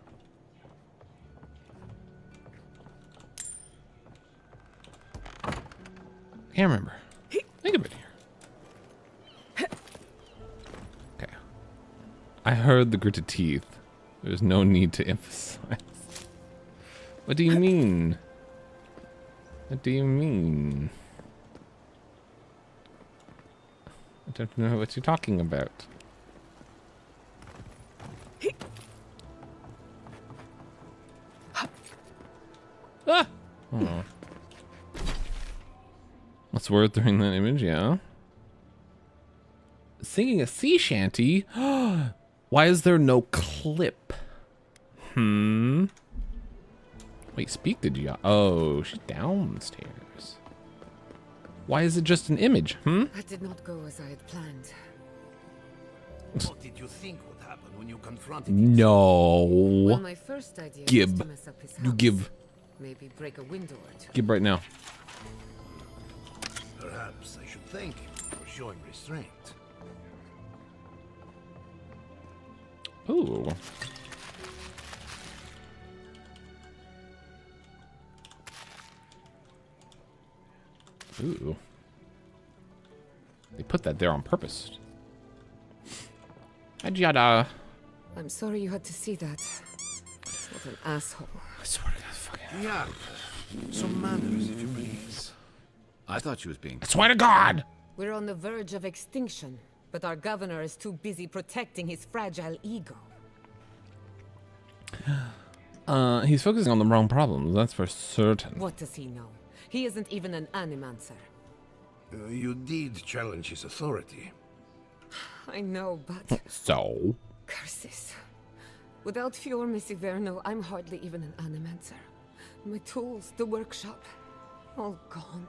Can't remember. I think I've been here. Okay. I heard the gritted teeth. There's no need to emphasize. What do you mean? What do you mean? I don't know what you're talking about. Ah! Oh. What's worth during that image, yeah? Singing a sea shanty? Why is there no clip? Wait, speak to Gia. Oh, she's downstairs. Why is it just an image? That did not go as I had planned. What did you think would happen when you confronted No. Well, my first idea was Gib. to mess up his You house. give. Maybe break a window or two. Gib right now. Perhaps I should thank him for showing restraint. Ooh. Ooh. They put that there on purpose. Ajada. I'm sorry you had to see that. What an asshole. I swear to God, fucking. Yeah. Some manners, if you please. I thought she was being. I swear to God! We're on the verge of extinction, but our governor is too busy protecting his fragile ego. He's focusing on the wrong problems, that's for certain. What does he know? He isn't even an animancer. You did challenge his authority. I know, but... So? Curses. Without Fior Messiverno, I'm hardly even an animancer. My tools, the workshop, all gone.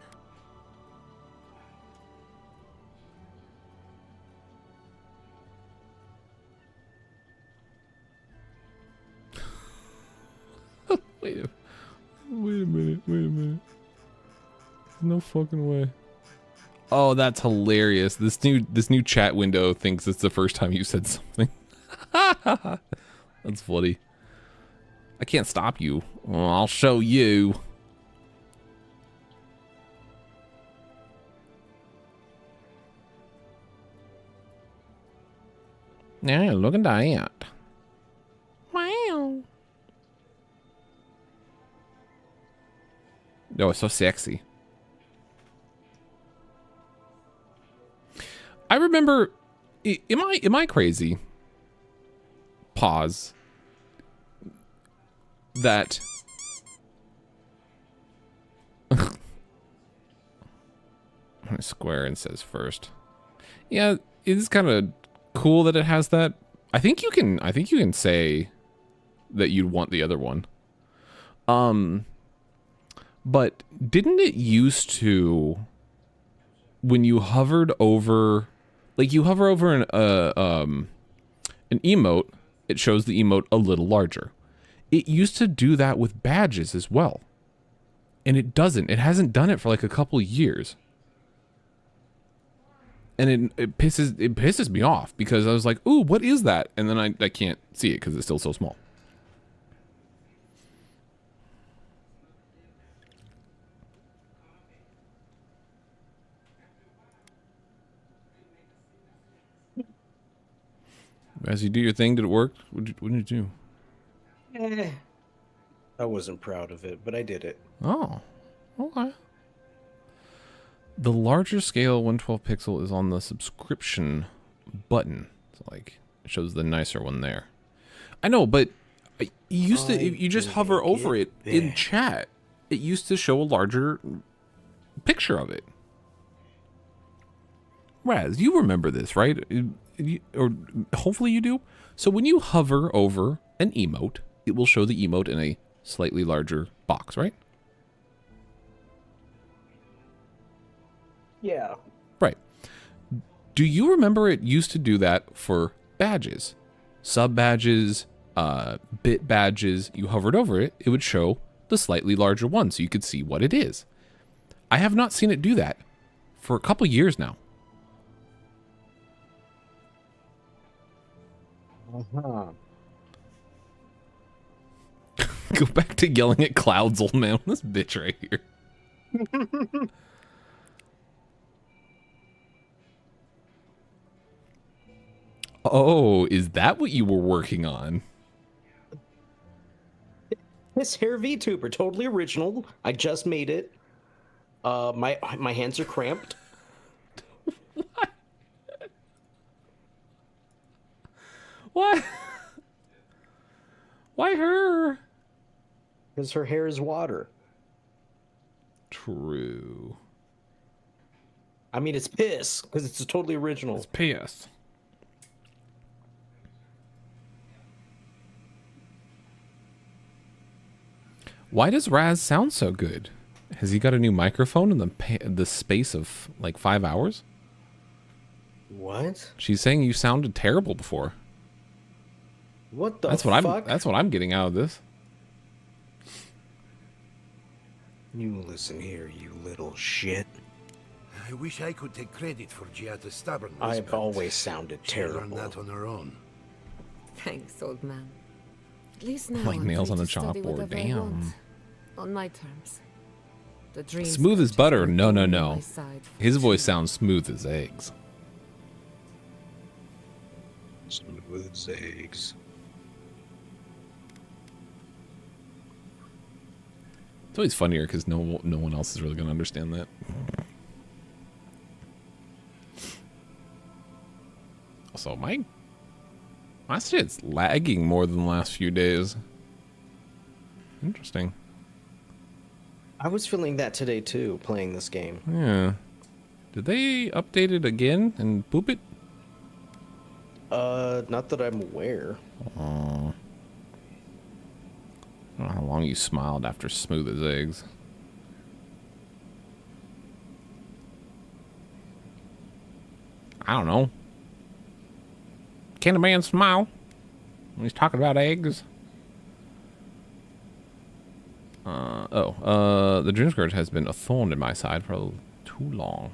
Wait a minute. No fucking way. Oh, that's hilarious. This new chat window thinks it's the first time you said something. That's funny. I can't stop you. Well, I'll show you. Now look at that. Wow. Oh, it's so sexy. I remember, am I crazy? Pause. That. Square and says first. Yeah, it's kind of cool that it has that. I think you can say that you'd want the other one. But didn't it used to, when you hovered over, like you hover over an emote, it shows the emote a little larger. It used to do that with badges as well. And it doesn't. It hasn't done it for like a couple of years. And it pisses me off because I was like, ooh, what is that? And then I can't see it because it's still so small. As you do your thing, did it work? What did you do? I wasn't proud of it, but I did it. Oh, okay. The larger scale 112 pixel is on the subscription button. So like, it shows the nicer one there. I know, but you used to, if you just hover over it in chat, it used to show a larger picture of it. Raz, you remember this, right? Or hopefully you do. So when you hover over an emote, it will show the emote in a slightly larger box, right? Yeah. Right. Do you remember it used to do that for badges? Sub badges, bit badges. You hovered over it, it would show the slightly larger one so you could see what it is. I have not seen it do that for a couple years now. Uh-huh. Go back to yelling at clouds, old man. This bitch right here. Oh, is that what you were working on? This hair VTuber, totally original. I just made it. My hands are cramped. What? Why her? Because her hair is water. True. I mean, it's piss, because it's totally original. It's piss. Why does Raz sound so good? Has he got a new microphone in the space of like 5 hours? What? She's saying you sounded terrible before. What the That's what I'm getting out of this. You listen here, you little shit. I wish I could take credit for Giada's stubbornness. I've always sounded she terrible. learned that on her own. Thanks, old man. At least now Like I'm nails free on a to study chalkboard, whatever I damn. want, on my terms. The dream Smooth as butter. No, no, no. my side for His voice two. sounds smooth as eggs. Smooth as eggs. It's always funnier because no one else is really going to understand that. Also, my shit's lagging more than the last few days. Interesting. I was feeling that today too, playing this game. Yeah. Did they update it again and boop it? Not that I'm aware. I don't know how long you smiled after Smooth as Eggs. I don't know. Can a man smile when he's talking about eggs? The dream scourge has been a thorn in my side for too long.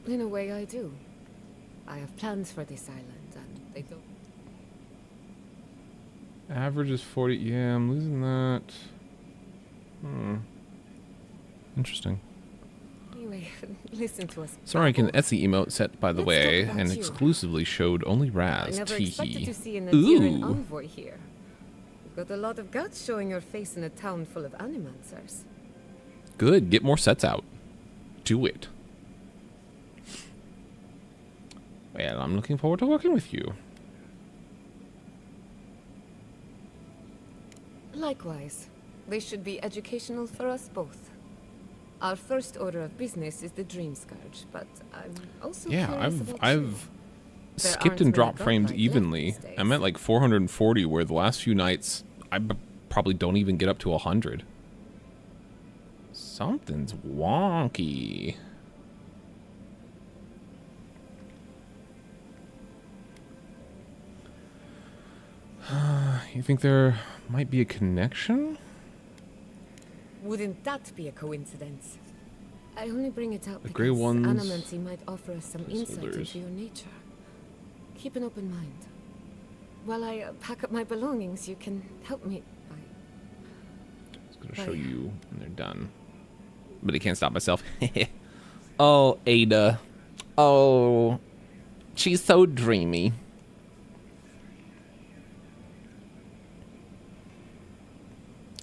In a way, I do. I have plans for this island, and they don't. Average is 40. Yeah, I'm losing that. Interesting. Anyway, listen to us. Sorry, an Etsy emote set, by the Let's way, talk about and you. exclusively showed only I Raz. never Tee expected hee. to see an Nigerian Ooh. envoy here. You've got a lot of guts showing your face in a town full of animancers. Good. Get more sets out. Do it. Well, I'm looking forward to working with you. Likewise, they should be educational for us both. Our first order of business is the Dream Scourge, but I'm also Yeah, curious about you. I've There skipped aren't and many dropped frames godlike left evenly. these days. I'm at like 440, where the last few nights I probably don't even get up to 100. Something's wonky. You think there might be a connection? Wouldn't that be a coincidence? I only bring it up The because grey ones, Animancy might offer us some insight placeholders. into your nature. Keep an open mind. While I pack up my belongings, you can help me. It's gonna show you when they're done. But I can't stop myself. Oh, Ada. Oh, she's so dreamy.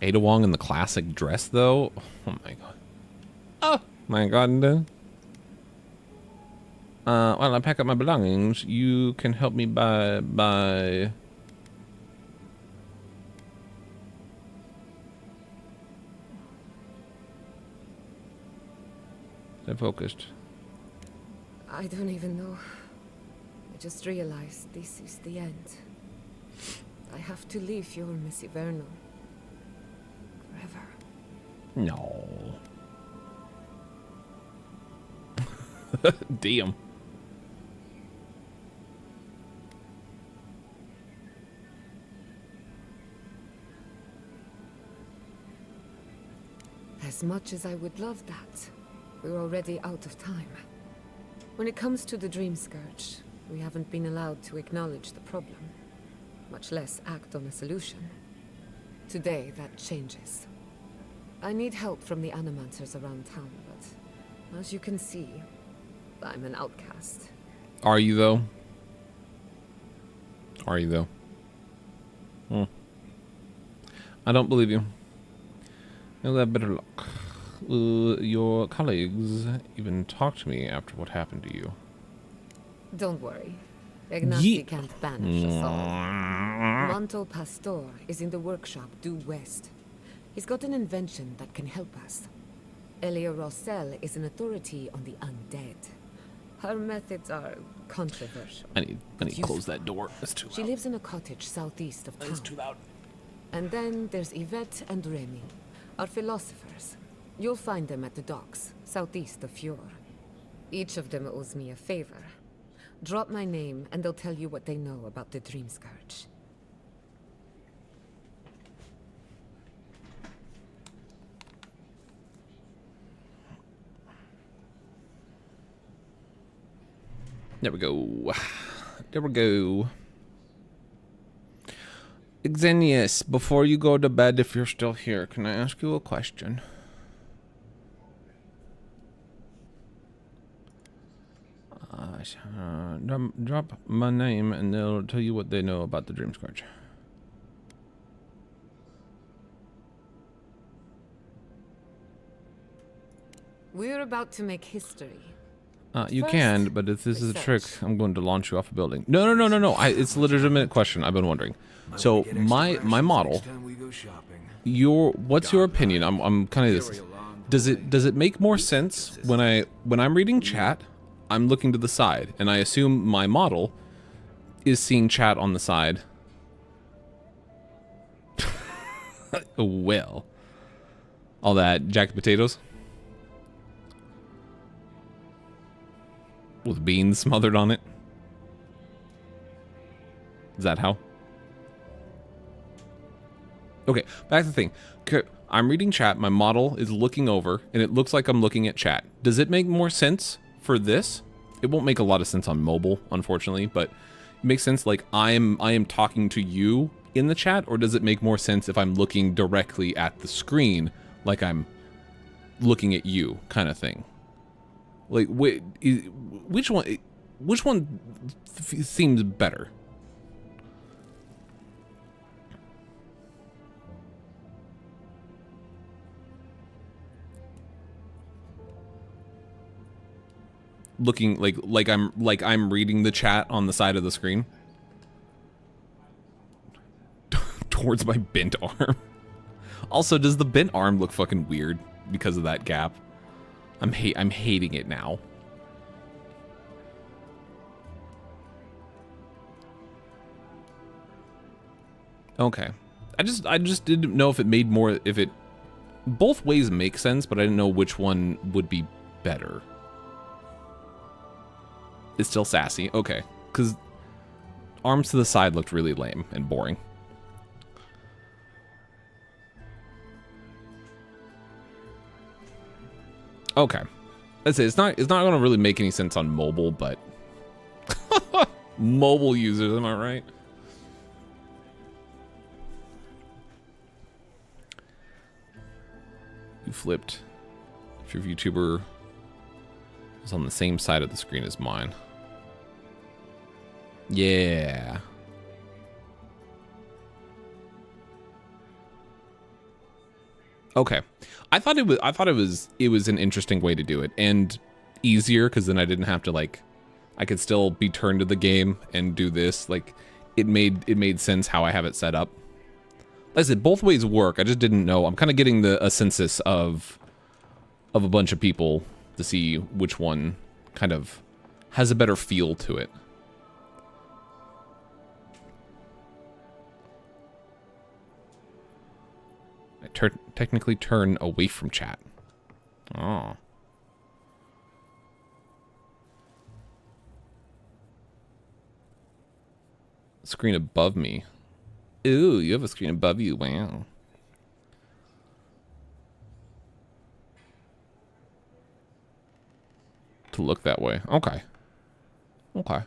Ada Wong in the classic dress, though. Oh my god. Oh my god. While I pack up my belongings, you can help me buy. Stay focused. I don't even know. I just realized this is the end. I have to leave Fjord, Miss Iverno. Forever. No. Damn. As much as I would love that, we're already out of time. When it comes to the Dream Scourge, we haven't been allowed to acknowledge the problem, much less act on a solution. Today, that changes. I need help from the animancers around town, but as you can see, I'm an outcast. Are you though? Are you though? I don't believe you. You'll have better luck. Your colleagues even talked to me after what happened to you. Don't worry. Ignacy can't banish us all. Manto Pastor is in the workshop due west. He's got an invention that can help us. Elia Rossell is an authority on the undead. Her methods are controversial. I need to close that door. That's too loud. She lives in a cottage southeast of town. That's too loud. And then there's Yvette and Remy, our philosophers. You'll find them at the docks, southeast of Fjord. Each of them owes me a favor. Drop my name, and they'll tell you what they know about the Dream Scourge. There we go. There we go. Xenius, before you go to bed, if you're still here, can I ask you a question? Drop my name and they'll tell you what they know about the Dream Scourge. We're about to make history. You First, can, but if this is a trick, I'm going to launch you off a building. No. It's a legitimate question. I've been wondering. So my model. What's your opinion? I'm kind of this. Does it make more sense when I'm reading chat, I'm looking to the side, and I assume my model is seeing chat on the side. Well, all that jacket potatoes with beans smothered on it. Is that how? Okay, back to the thing. Okay, I'm reading chat, my model is looking over, and it looks like I'm looking at chat. Does it make more sense for this? It won't make a lot of sense on mobile, unfortunately, but it makes sense like I am talking to you in the chat, or does it make more sense if I'm looking directly at the screen, like I'm looking at you, kind of thing? Like, which one seems better? Looking like I'm reading the chat on the side of the screen towards my bent arm. Also, does the bent arm look fucking weird because of that gap? I'm hating it now. Okay. I just didn't know if it made more, if it, both ways make sense, but I didn't know which one would be better. It's still sassy. Okay. Because arms to the side looked really lame and boring. Okay. Let's say it's not going to really make any sense on mobile, but mobile users, am I right? You flipped. If your VTuber is on the same side of the screen as mine. Yeah. Okay. I thought it was an interesting way to do it, and easier, because then I didn't have to, like, I could still be turned to the game and do this. Like, it made sense how I have it set up. Like I said, both ways work. I just didn't know. I'm kind of getting a census of a bunch of people to see which one kind of has a better feel to it. I technically turn away from chat. Oh. Screen above me. Ooh, you have a screen above you. Wow. To look that way. Okay. Okay.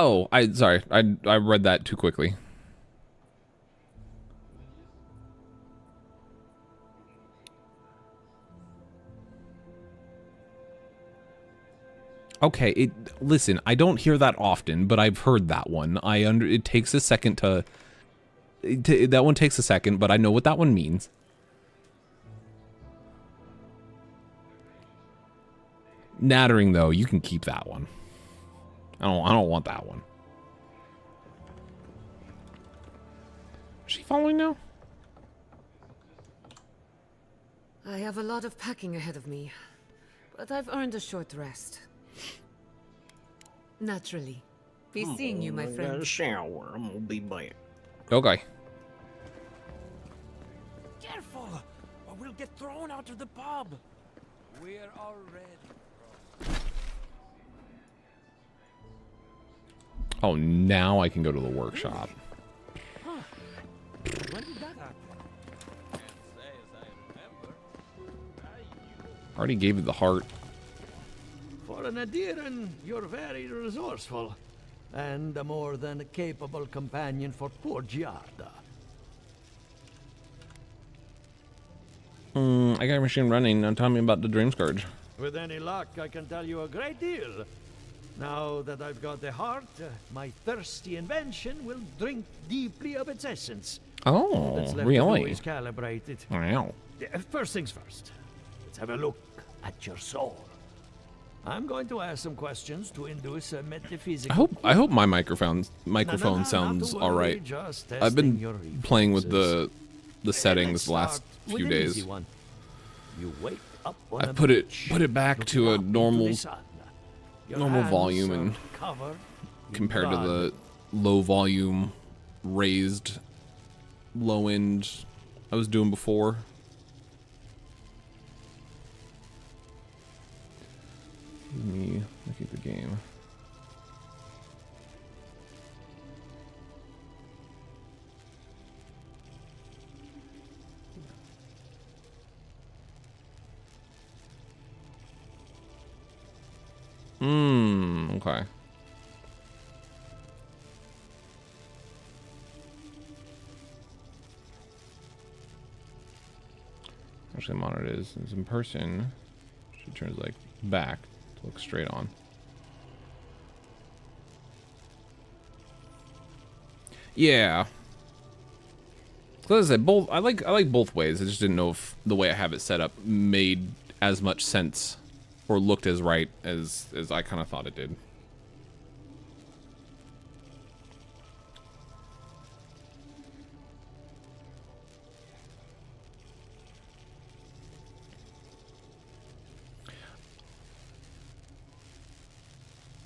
Oh, sorry. I read that too quickly. Okay, listen, I don't hear that often, but I've heard that one. It takes a second that one takes a second, but I know what that one means. Nattering though, you can keep that one. I don't want that one. Is she following now? I have a lot of packing ahead of me, but I've earned a short rest. Naturally. Be seeing you, my friend. I got a shower. I'm gonna be back. Okay. Careful, or we'll get thrown out of the pub. We're already. Oh, now I can go to the workshop. Huh. When did that happen? Can't say as I remember. Already gave you the heart. For an Adiran, you're very resourceful, and a more than capable companion for poor Giarda. I got a machine running. Now tell me about the Dream Scourge. With any luck, I can tell you a great deal. Now that I've got the heart, my thirsty invention will drink deeply of its essence. Oh, What's left really? To do is calibrate it. Wow. First things first. Let's have a look at your soul. I'm going to ask some questions to induce a metaphysical. I hope my microphone No, sounds not to all worry, right. just I've been testing your playing with reflexes. the settings Let's the last start few with an days. easy one. You wake up on I a put it beach, back to a looking up into normal the sun. Your normal hands volume are and covered in compared to blood. the low volume raised low end I was doing before. Me look at the game. Okay. Actually, the monitor is in person. She turns like back to look straight on. Yeah. So as I said, both I like both ways. I just didn't know if the way I have it set up made as much sense or looked as right as I kind of thought it did.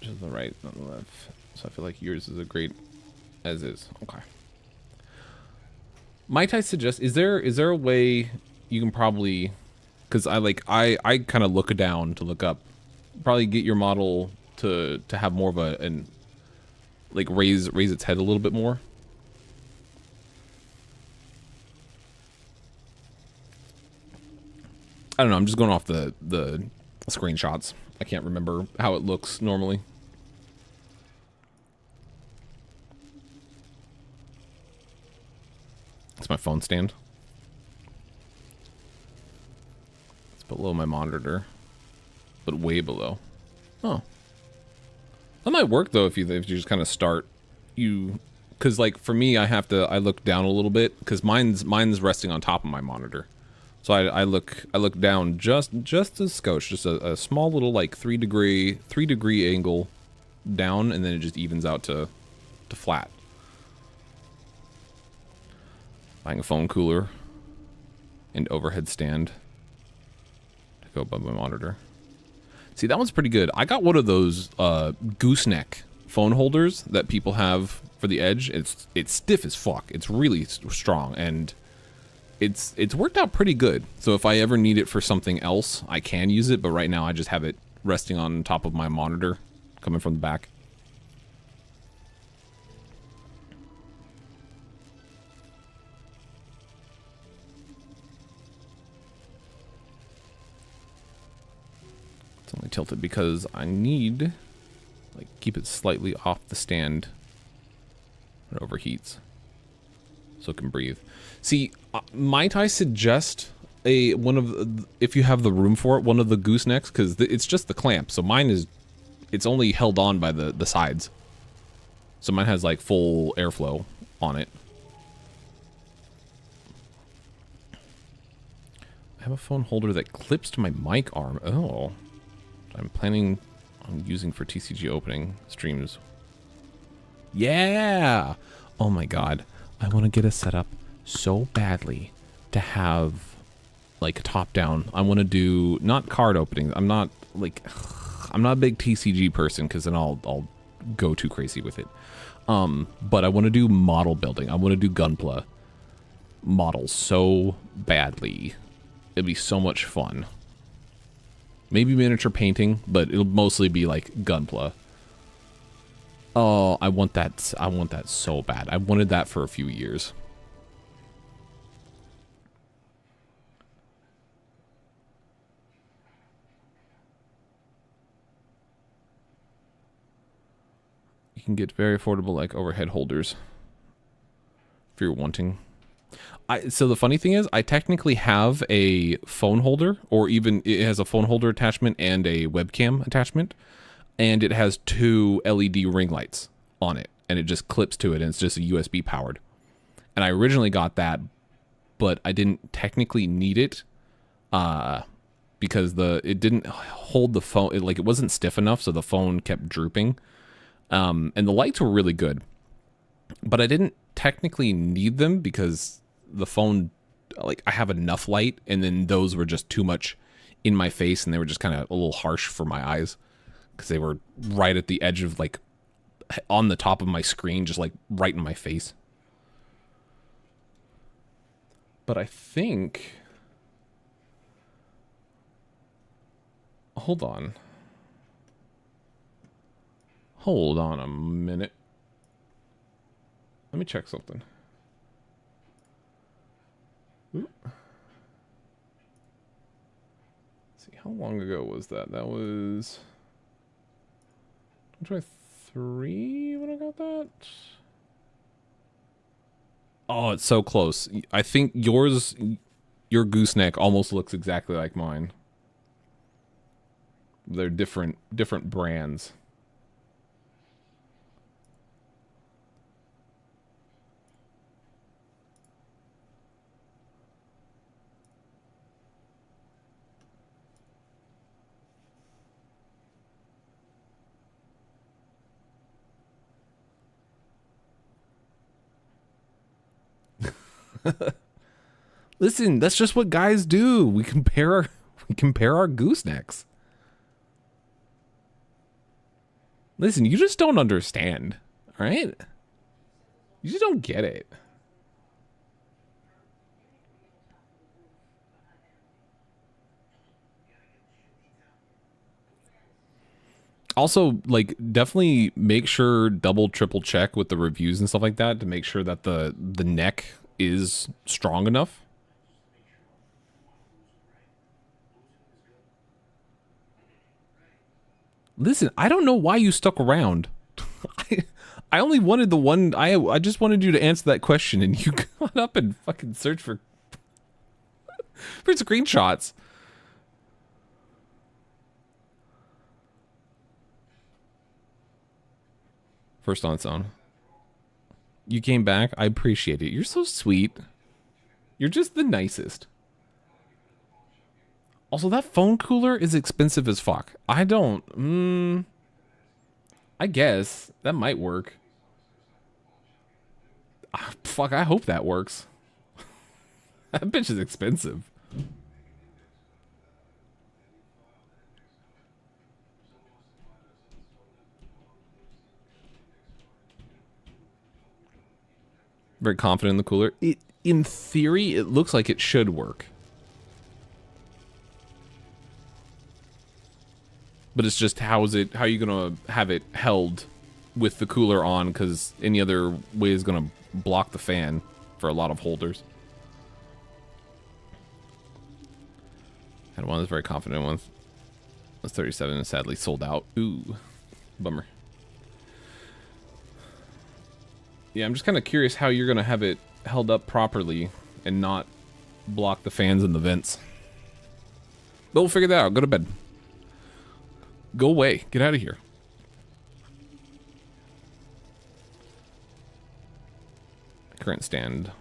Just the right, not the left. So I feel like yours is a great as is. Okay. Might I suggest, is there a way you can probably, because I kind of look down to look up, probably get your model to have more of an like raise its head a little bit more. I don't know, I'm just going off the screenshots. I can't remember how it looks normally. It's my phone stand. It's below my monitor, but way below. Oh, that might work though if you just kind of start because like for me I look down a little bit because mine's resting on top of my monitor, so I look down just a scotch, just a small little like 3 degree angle down, and then it just evens out to flat. Buying a phone cooler and overhead stand to go above my monitor. See, that one's pretty good. I got one of those gooseneck phone holders that people have for the Edge. It's stiff as fuck. It's really strong, and it's worked out pretty good. So if I ever need it for something else, I can use it. But right now, I just have it resting on top of my monitor, coming from the back. Only tilted because I need Like, keep it slightly off the stand. It overheats. So it can breathe. See, might I suggest if you have the room for it, one of the goosenecks, because it's just the clamp. So mine is, it's only held on by the sides. So mine has like full airflow on it. I have a phone holder that clips to my mic arm. Oh. I'm planning on using for TCG opening streams. Yeah! Oh my god. I want to get a setup so badly to have like top down. I want to do not card openings. I'm not a big TCG person because then I'll go too crazy with it. But I want to do model building. I want to do Gunpla models so badly. It'd be so much fun. Maybe miniature painting, but it'll mostly be like Gunpla. Oh, I want that so bad. I wanted that for a few years. You can get very affordable like overhead holders if you're wanting. So the funny thing is, I technically have a phone holder, or even it has a phone holder attachment and a webcam attachment, and it has 2 LED ring lights on it, and it just clips to it, and it's just a USB powered. And I originally got that, but I didn't technically need it, because it didn't hold the phone, it wasn't stiff enough, so the phone kept drooping. And the lights were really good, but I didn't technically need them because the phone, I have enough light, and then those were just too much in my face, and they were just kind of a little harsh for my eyes because they were right at the edge of on the top of my screen, just right in my face. But I think, hold on a minute. Let me check something. Ooh. Let's see, how long ago was that? That was 2023 when I got that. Oh, it's so close. I think your gooseneck almost looks exactly like mine. They're different brands. Listen, that's just what guys do. We compare our goosenecks. Listen, you just don't understand, all right? You just don't get it. Also, definitely make sure double, triple check with the reviews and stuff like that to make sure that the neck is strong enough. Listen, I don't know why you stuck around. I only wanted the one. I just wanted you to answer that question, and you got up and fucking searched for screenshots. First on its own. You came back. I appreciate it. You're so sweet. You're just the nicest. Also, that phone cooler is expensive as fuck. I don't... I guess. That might work. Fuck, I hope that works. That bitch is expensive. Very confident in the cooler. In theory, it looks like it should work. But it's just how are you gonna have it held with the cooler on, because any other way is gonna block the fan for a lot of holders. Had one that's very confident one. Was 37 and sadly sold out. Ooh, bummer. Yeah, I'm just kind of curious how you're going to have it held up properly and not block the fans and the vents. But we'll figure that out. Go to bed. Go away. Get out of here. Current stand.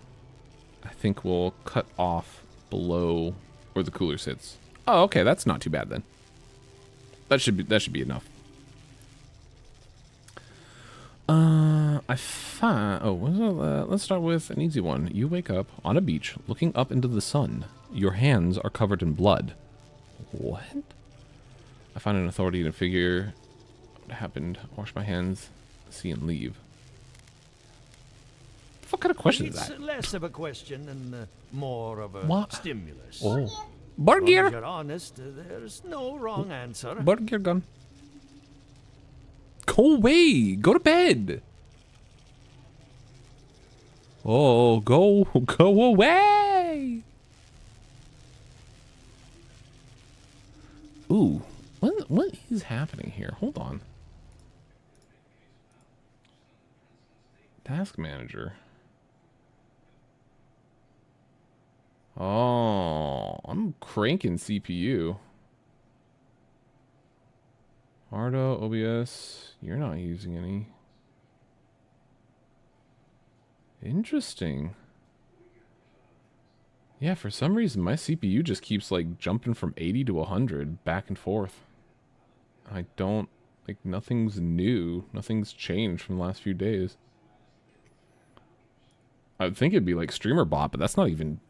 I think we'll cut off below where the cooler sits. Oh, okay. That's not too bad then. That should be enough. Let's start with an easy one. You wake up on a beach, looking up into the sun. Your hands are covered in blood. What? I find an authority to figure what happened. Wash my hands, see and leave. What kind of question is that? It's less of a question and more of a stimulus. Oh. Burger! If you're honest, there's no wrong answer. Burger gun. Go away! Go to bed! Oh, go away! Ooh, what is happening here? Hold on. Task manager. Oh, I'm cranking CPU. Ardo, OBS, you're not using any. Interesting. Yeah, for some reason my CPU just keeps like jumping from 80 to 100 back and forth. I don't, like, nothing's new. Nothing's changed from the last few days. I would think it'd be like streamer bot, but that's not even,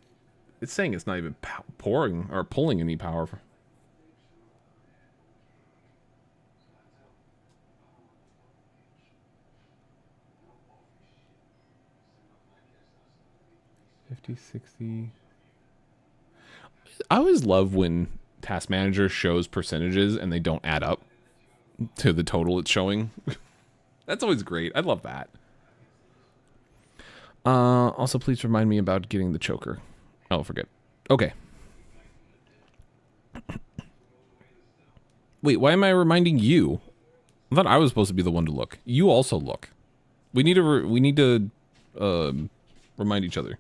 it's saying it's not even pouring or pulling any power. $50, $60. I always love when Task Manager shows percentages and they don't add up to the total it's showing. That's always great. I love that. Also, please remind me about getting the choker. I'll forget. Okay. Wait, why am I reminding you? I thought I was supposed to be the one to look. You also look. We need to remind each other.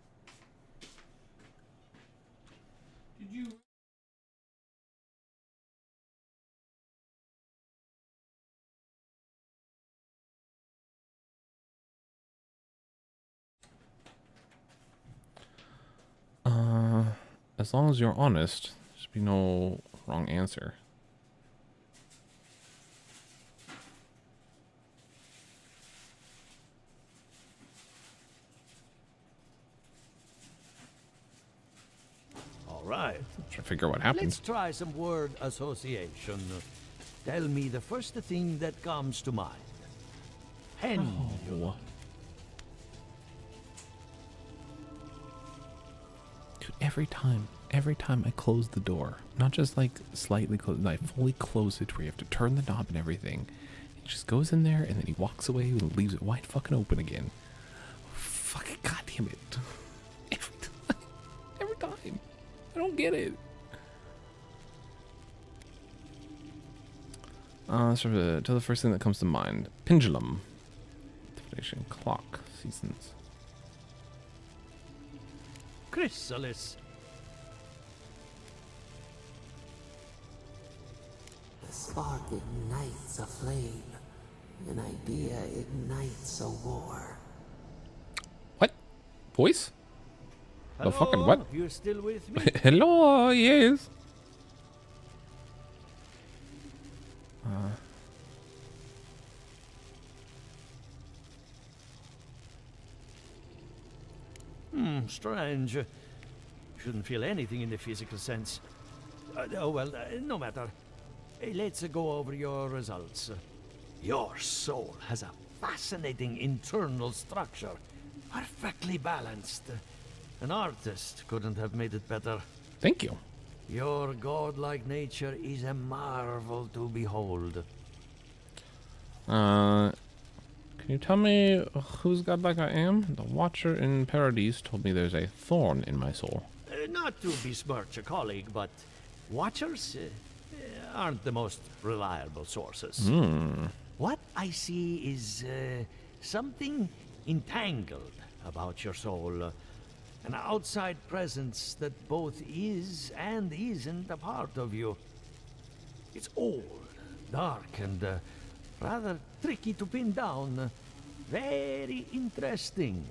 As long as you're honest, there should be no wrong answer. All right. Try to figure out what happened. Let's try some word association. Tell me the first thing that comes to mind. Pendulum. Oh. Dude, every time I close the door, not just like slightly close, I fully close it where you have to turn the knob and everything. He just goes in there and then he walks away and leaves it wide fucking open again. Fucking goddamn it. Every time. I don't get it. So tell the first thing that comes to mind. Pendulum. Definition. Clock. Seasons. Chrysalis. The spark ignites a flame. An idea ignites a war. What? Voice? Hello? The fucking what? You're still with me? Hello, yes. Strange. Shouldn't feel anything in the physical sense. No matter. Let's go over your results. Your soul has a fascinating internal structure. Perfectly balanced. An artist couldn't have made it better. Thank you. Your godlike nature is a marvel to behold. Can you tell me whose godlike I am? The Watcher in Paradise told me there's a thorn in my soul. Not to besmirch a colleague, but Watchers aren't the most reliable sources. What I see is something entangled about your soul. An outside presence that both is and isn't a part of you. It's old, dark, and rather tricky to pin down. Very interesting.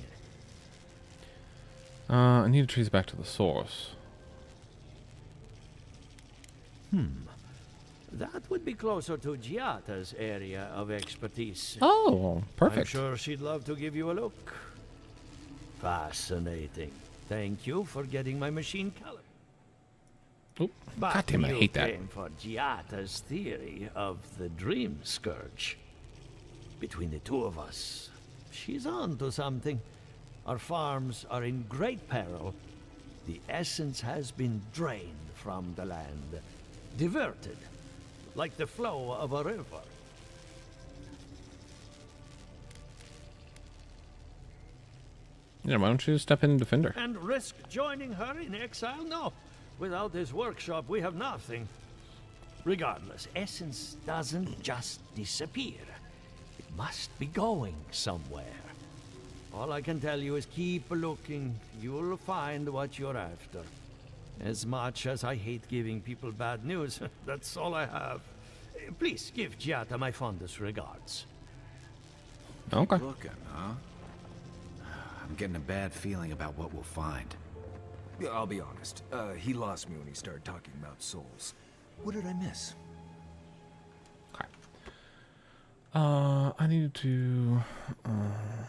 I need to trace back to the source. That would be closer to Giata's area of expertise. Oh, perfect. I'm sure she'd love to give you a look. Fascinating. Thank you for getting my machine calibrated. Oh, But God damn it, I you hate that. came for Giata's theory of the dream scourge. Between the two of us, she's on to something. Our farms are in great peril. The essence has been drained from the land, diverted, like the flow of a river. Yeah, why don't you step in and defend her? And risk joining her in exile? No. Without this workshop, we have nothing. Regardless, essence doesn't just disappear. It must be going somewhere. All I can tell you is keep looking. You'll find what you're after. As much as I hate giving people bad news, that's all I have. Please give Giata my fondest regards. Okay. Looking, huh? I'm getting a bad feeling about what we'll find. Yeah, I'll be honest. He lost me when he started talking about souls. What did I miss? Okay. I need to. All right.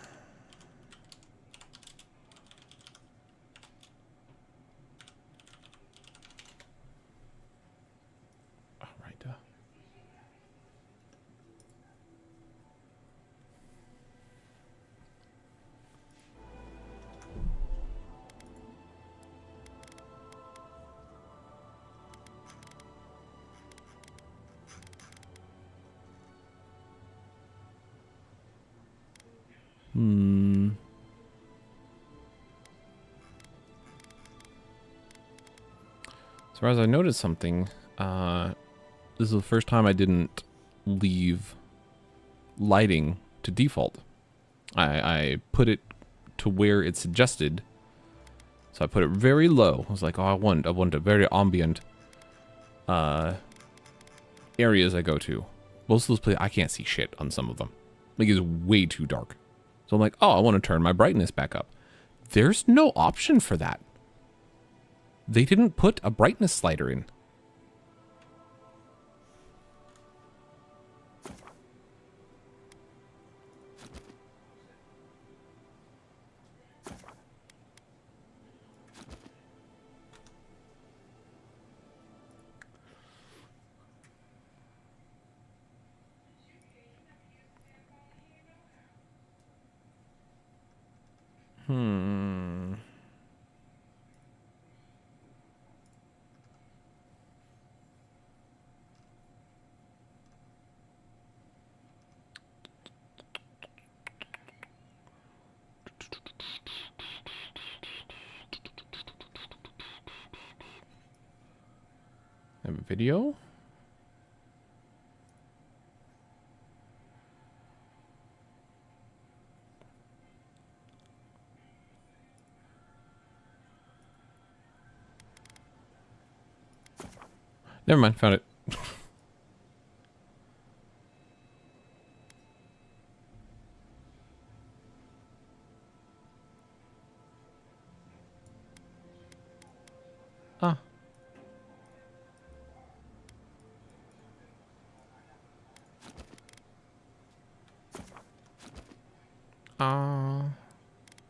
So as I noticed something, this is the first time I didn't leave lighting to default. I put it to where it suggested. So I put it very low. I was like, oh, I want a very ambient areas I go to. Most of those places, I can't see shit on some of them. Like, it's way too dark. So I'm like, oh, I want to turn my brightness back up. There's no option for that. They didn't put a brightness slider in. Have a video? Never mind, found it. Ah.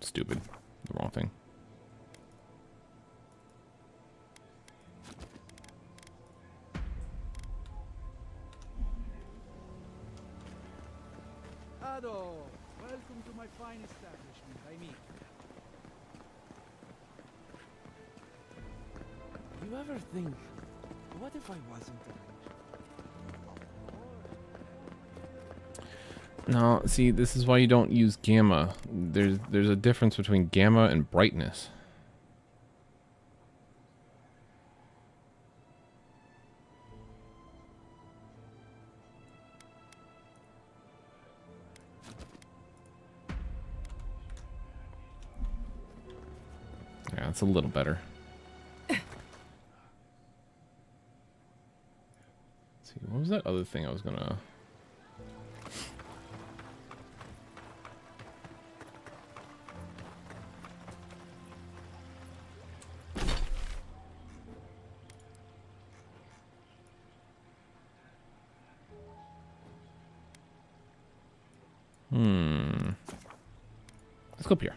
Stupid. The wrong thing. Ado, welcome to my fine establishment. I mean, you ever think, what if I wasn't No, see, this is why you don't use gamma. There's a difference between gamma and brightness. it's a little better. Let's see, what was that other thing I was gonna... Let's go up here.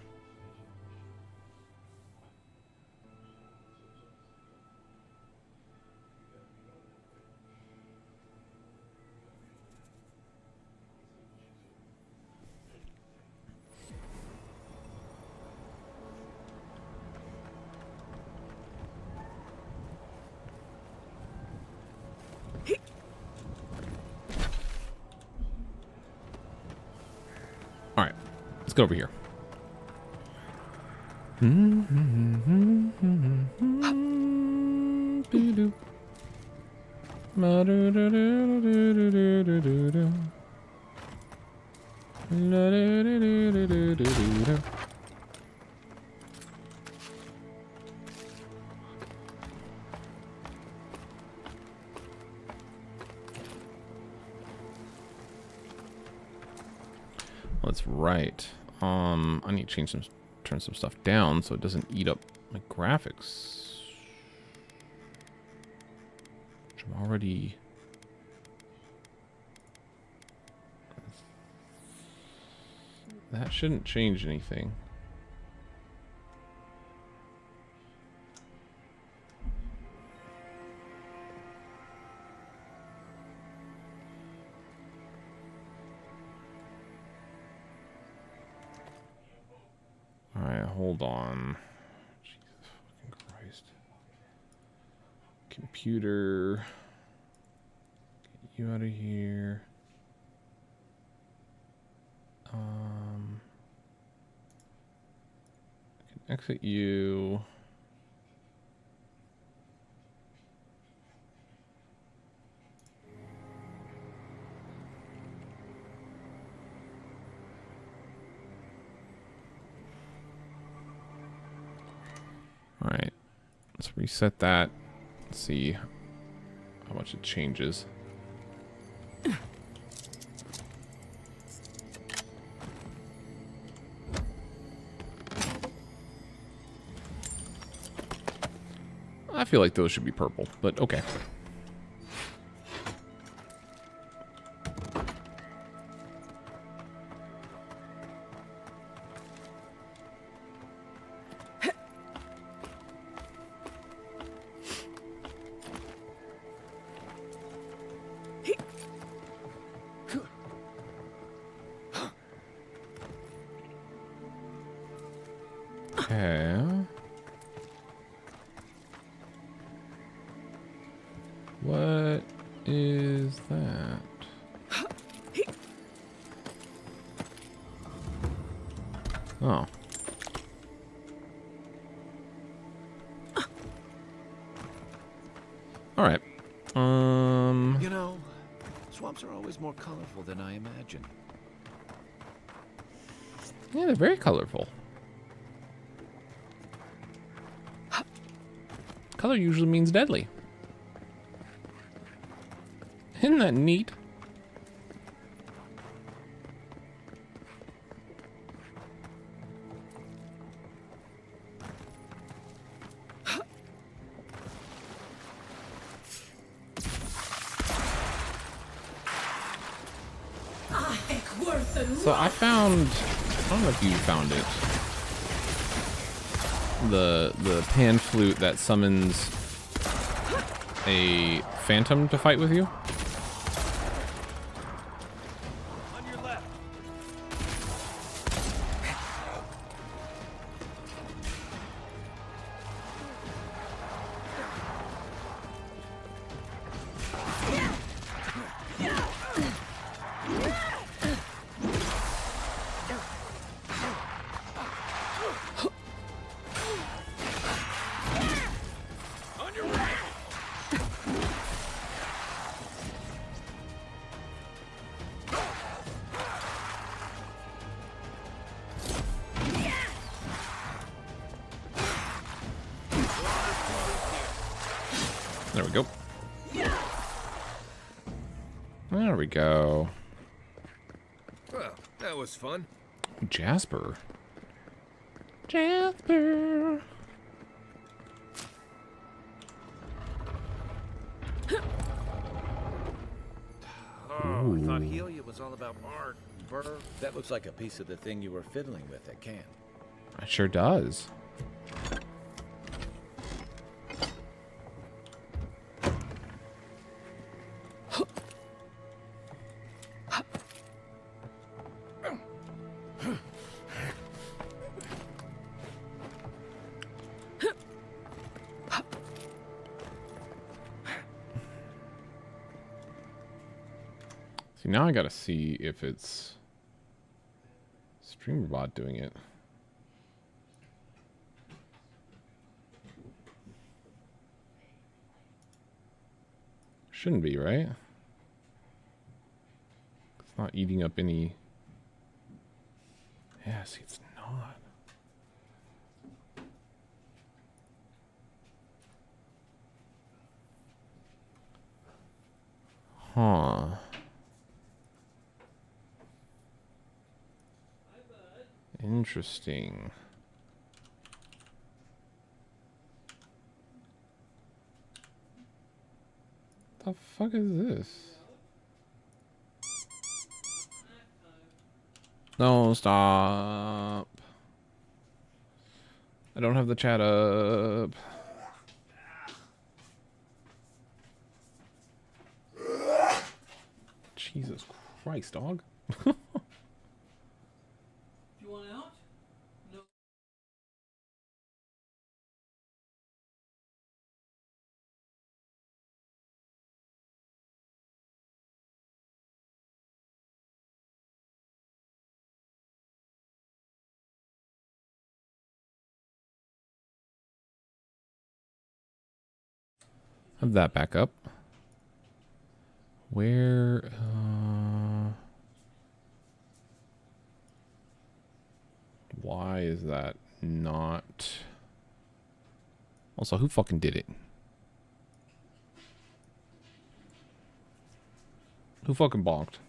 All right, let's go over here. That's right. I need to change some, turn some stuff down so it doesn't eat up my graphics. Which I'm already... That shouldn't change anything. Alright, hold on. Jesus fucking Christ. Computer. Get you out of here. I can exit you. All right, let's reset that. Let's see how much it changes. I feel like those should be purple, but okay. Okay. What is that? Oh. All right. You know, swamps are always more colorful than I imagined. Yeah, they're very colorful. Color usually means deadly. Isn't that neat? So I found, I don't know if you found it, the pan flute that summons a phantom to fight with you. On your left. There we go. Well, that was fun. Jasper. Jasper. Oh, I thought Helia was all about art. Burr. That looks like a piece of the thing you were fiddling with at camp. It sure does. See, now I gotta see if it's StreamerBot doing it. Shouldn't be, right? It's not eating up any. Yeah, see, it's not. Huh. Interesting. The fuck is this? No, stop. I don't have the chat up. Jesus Christ, dog. You want out? No. Have that back up. Where, why is that not? Also, who fucking did it? Who fucking bonked?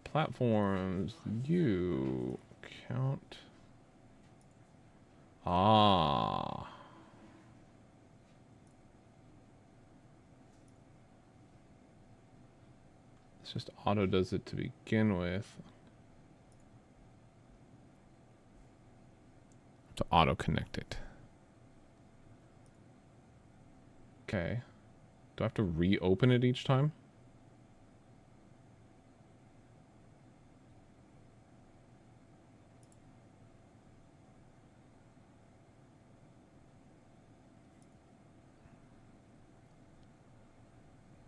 Platforms, you count. Ah. It's just auto does it to begin with. To auto connect it. Okay. Do I have to reopen it each time?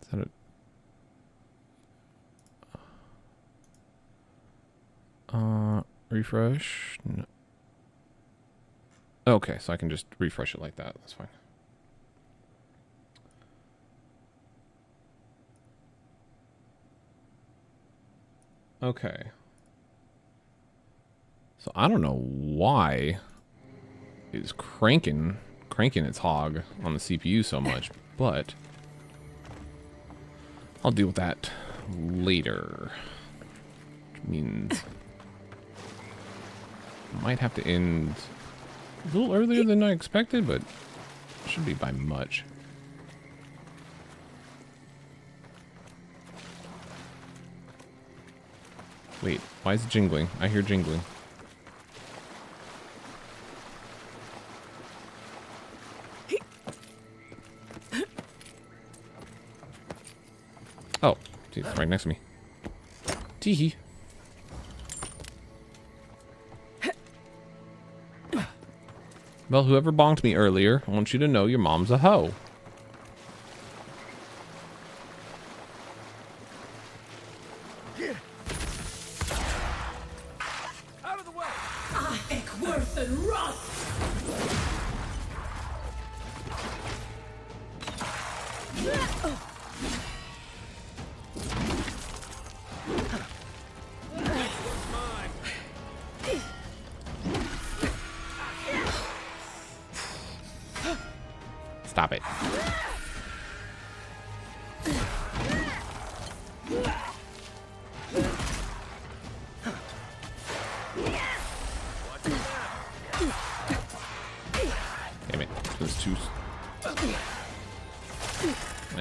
Is that a refresh? No. Okay, so I can just refresh it like that. That's fine. Okay. So I don't know why it's cranking its hog on the CPU so much, but I'll deal with that later. Which means I might have to end a little earlier than I expected, but it should be by much. Wait, why is it jingling? I hear jingling. Oh, dude, right next to me. Teehee. Well, whoever bonked me earlier, I want you to know your mom's a hoe. Out of the way! Worth and rot! Stop it.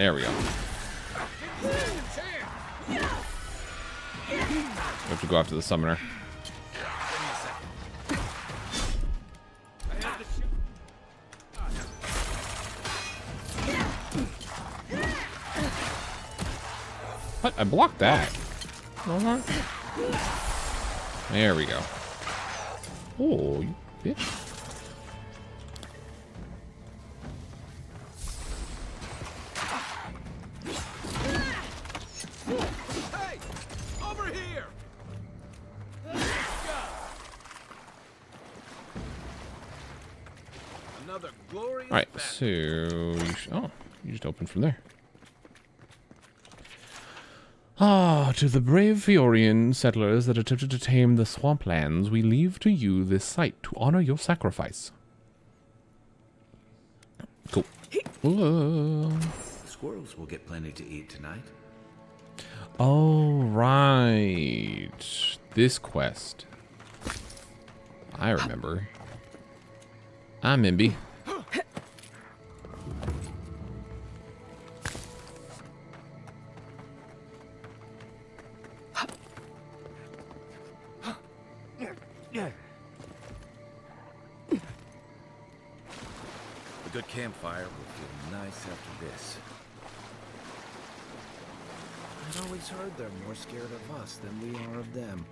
There we go. We have to go after the summoner. What? I blocked that. There we go. Oh, you bitch. Hey! Over here! Another glorious All right, so you just open from there. Ah, to the brave Fiorian settlers that attempted to tame the swamplands, we leave to you this site to honor your sacrifice. Cool. Squirrels will get plenty to eat tonight. Oh, right. This quest. I remember. I'm Imby. A good campfire will feel nice after this. I've always heard they're more scared of us than we are of them.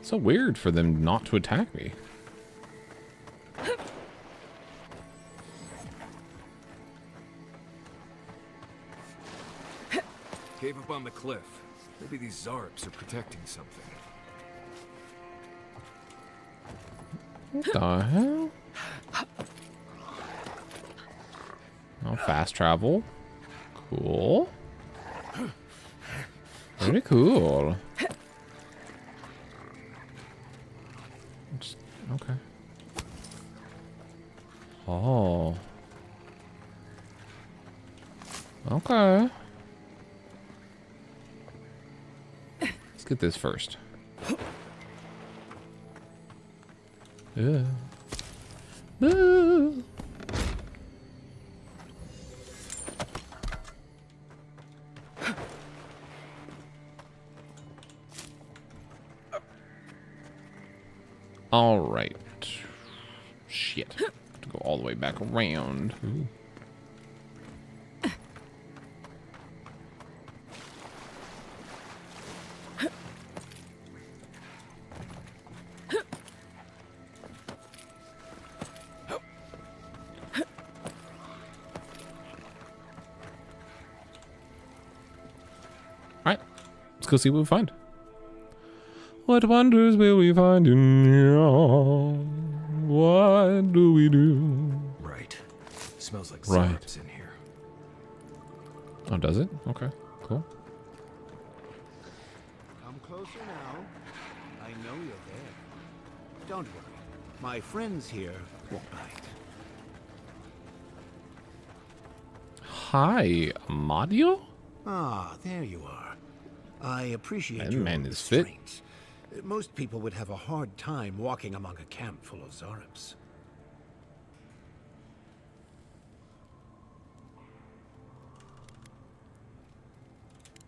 So weird for them not to attack me. Cave up on the cliff. Maybe these Zarps are protecting something. What the hell? Oh, fast travel. Cool. Very cool. Okay. Oh. Okay. Let's get this first. Yeah. Boo. All right. Shit. Have to go all the way back around. Ooh. Alright, let's go see what we find. What wonders will we find in here? What do we do? Right. Smells like Right. Zarps in here. Oh, does it? Okay, cool. Come closer now. I know you're there. Don't worry. My friends here won't bite. Hi, Amadio? Ah, there you are. I appreciate That your man is fit. restraint. Most people would have a hard time walking among a camp full of Zarps.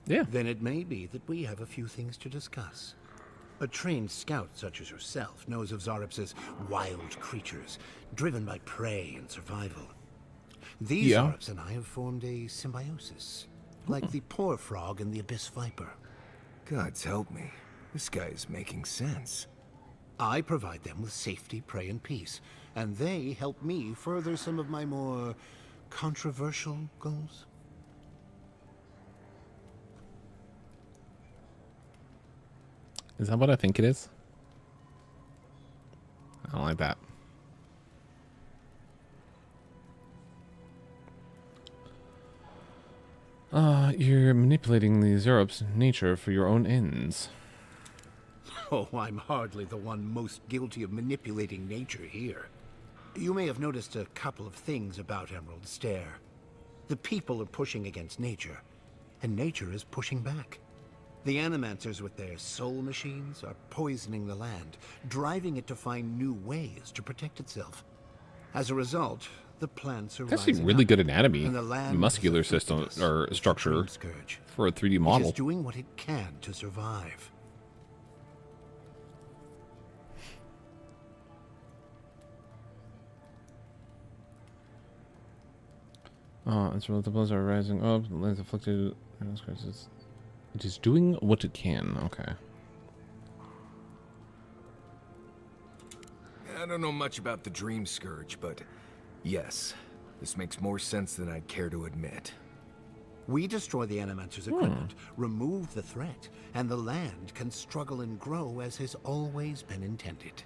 Yeah. Then it may be that we have a few things to discuss. A trained scout such as yourself knows of Zarps as wild creatures, driven by prey and survival. These Zarps and I have formed a symbiosis, like the poor frog and the abyss viper. Gods help me. This guy is making sense. I provide them with safety, prey, and peace, and they help me further some of my more controversial goals. Is that what I think it is? I don't like that. You're manipulating the Zarp's nature for your own ends. Oh, I'm hardly the one most guilty of manipulating nature here. You may have noticed a couple of things about Emerald Stair. The people are pushing against nature, and nature is pushing back. The Animancers with their soul machines are poisoning the land, driving it to find new ways to protect itself. As a result, the plants are That's actually rising really up, good anatomy, and the land muscular has afflicted system us or with the structure dream scourge. for a 3D It model. is doing what it can to survive. It's relative bloods are rising up. The lands afflicted. It is doing what it can. Okay. I don't know much about the Dream Scourge, but yes, this makes more sense than I'd care to admit. We destroy the Animancer's equipment, remove the threat, and the land can struggle and grow as has always been intended.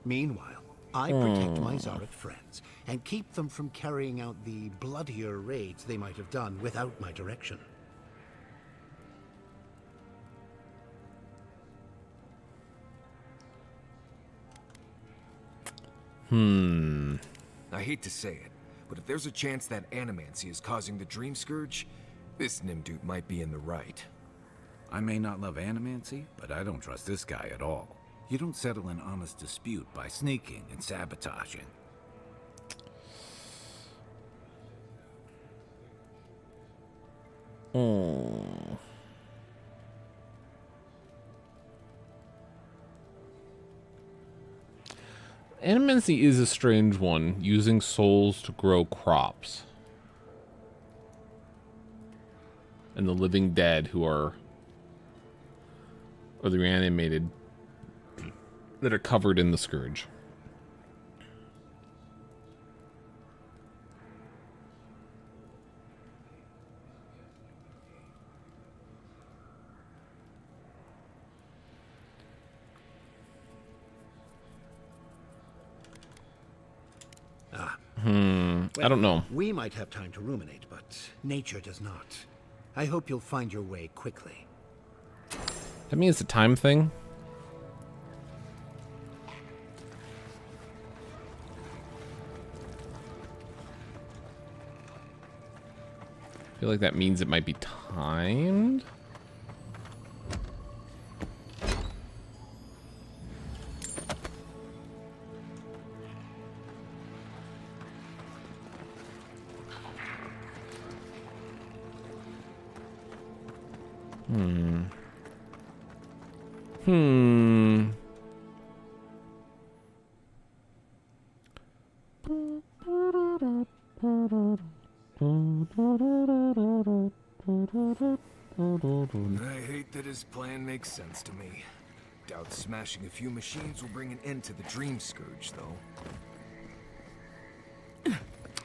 Meanwhile, I protect my Zarek friends and keep them from carrying out the bloodier raids they might have done without my direction. I hate to say it, but if there's a chance that animancy is causing the Dream Scourge, this Nimdude might be in the right. I may not love animancy, but I don't trust this guy at all. You don't settle an honest dispute by sneaking and sabotaging. Animancy is a strange one, using souls to grow crops. And the living dead who are... or the reanimated that are covered in the scourge. I don't know. We might have time to ruminate, but nature does not. I hope you'll find your way quickly. That means it's a time thing. I feel like that means it might be timed. I hate that his plan makes sense to me. Doubt smashing a few machines will bring an end to the Dream Scourge, though.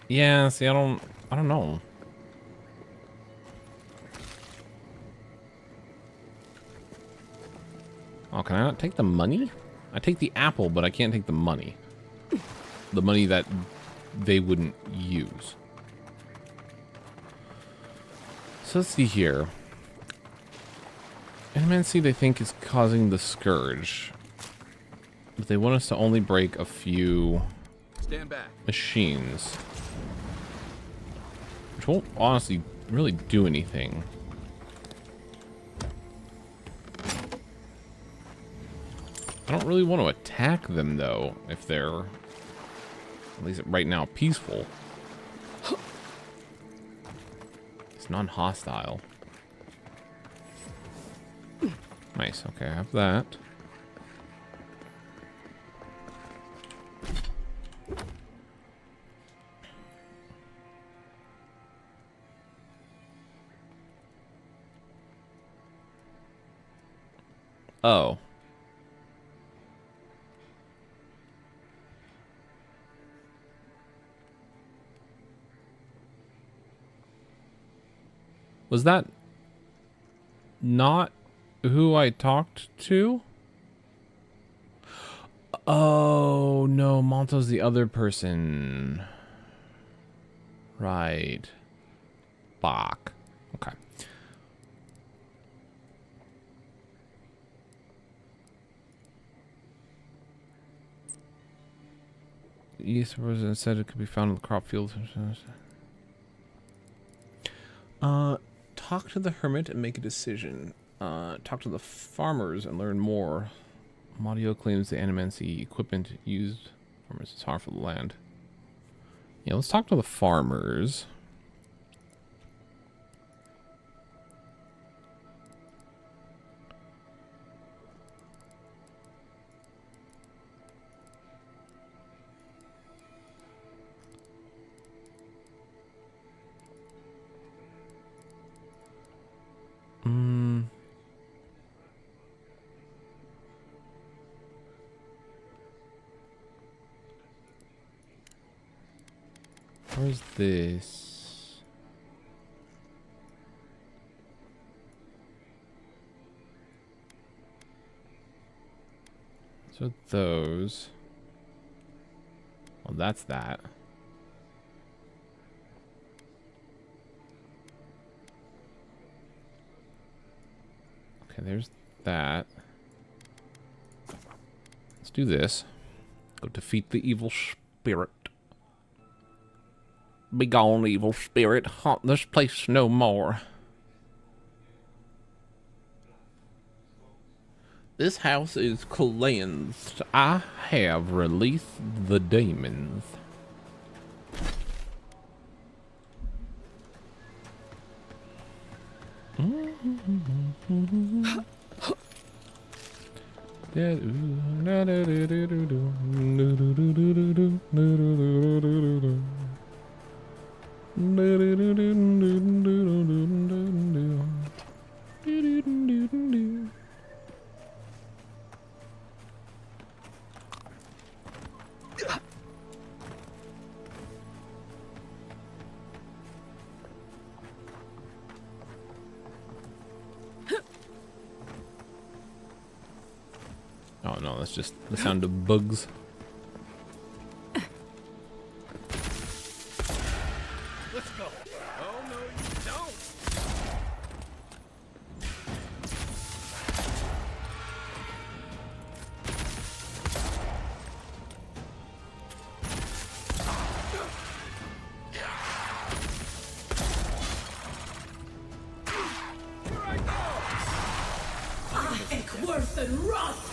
Yeah, see, I don't know. Oh, can I not take the money? I take the apple, but I can't take the money. The money that they wouldn't use. So let's see here. Animancy, they think, is causing the scourge. But they want us to only break a few machines. Which won't honestly really do anything. I don't really want to attack them, though, if they're, at least right now, peaceful. It's non-hostile. Nice, okay, I have that. Oh. Was that not who I talked to? Oh, no, Monto's the other person. Right. Bach. Okay. East was said it could be found in the crop fields. Talk to the hermit and make a decision. Talk to the farmers and learn more. Mario claims the animancy equipment used farmers is harmful to the land. Yeah, let's talk to the farmers. Where's this? So those. Well, that's that. Okay, there's that. Let's do this. Go defeat the evil spirit. Be gone, evil spirit. Haunt this place no more. This house is cleansed. I have released the demons. Oh no, that's just the sound of bugs. Let's go. Oh no, you don't. Worth and wrath.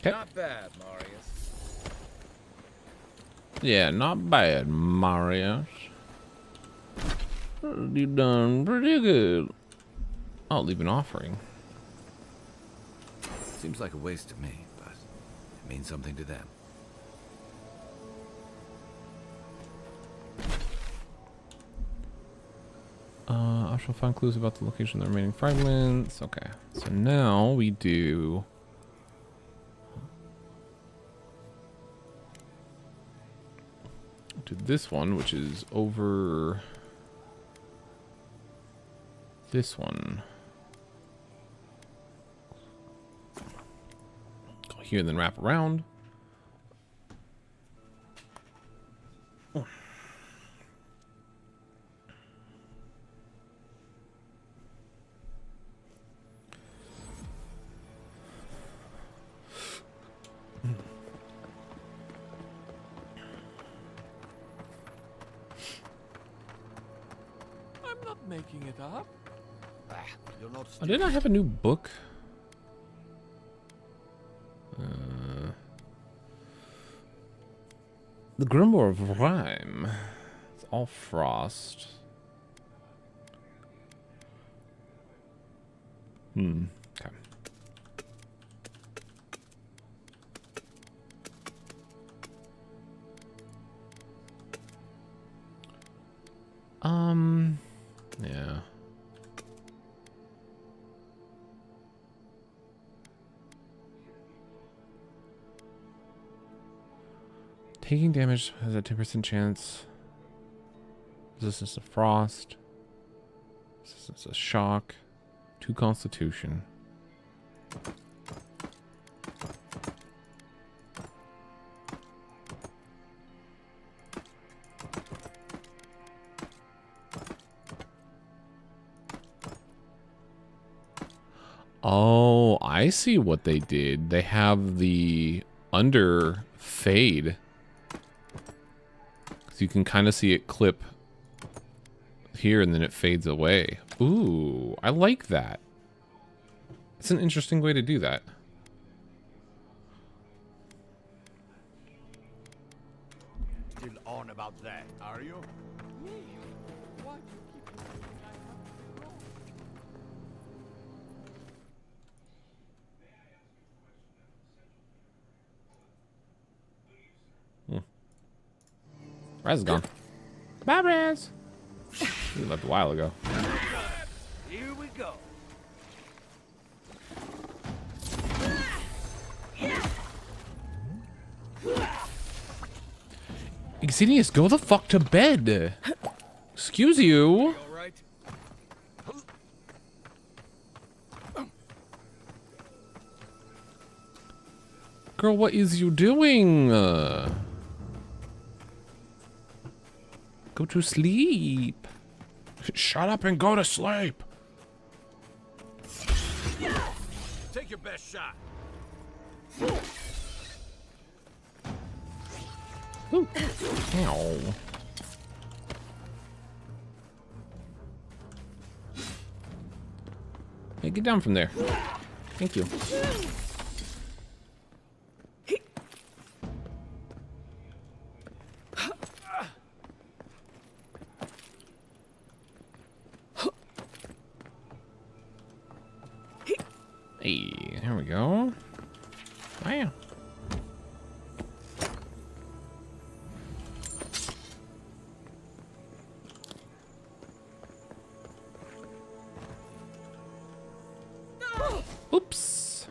Not bad, Marius. Yeah, not bad, Marius. You done pretty good. I'll leave an offering. Seems like a waste to me, but it means something to them. I shall find clues about the location of the remaining fragments. Okay, so now we do... to this one, which is over this one. Go here and then wrap around. Oh. Making it up. You're not Oh, didn't I have a new book? The Grimoire of Rhyme. It's all frost. Okay. Yeah. Taking damage has a 10% chance. Resistance to frost. Resistance to shock. 2 constitution. Oh, I see what they did. They have the under fade. So you can kind of see it clip here and then it fades away. Ooh, I like that. It's an interesting way to do that. Still on about that, are you? Raz is gone. Bye, Raz. He left a while ago. Here we go. Exenius, go the fuck to bed. Excuse you. Girl, what is you doing? Go to sleep. Shut up and go to sleep. Take your best shot. Ooh. Ow. Hey, get down from there. Thank you. Hey, there we go. Wow. Oops.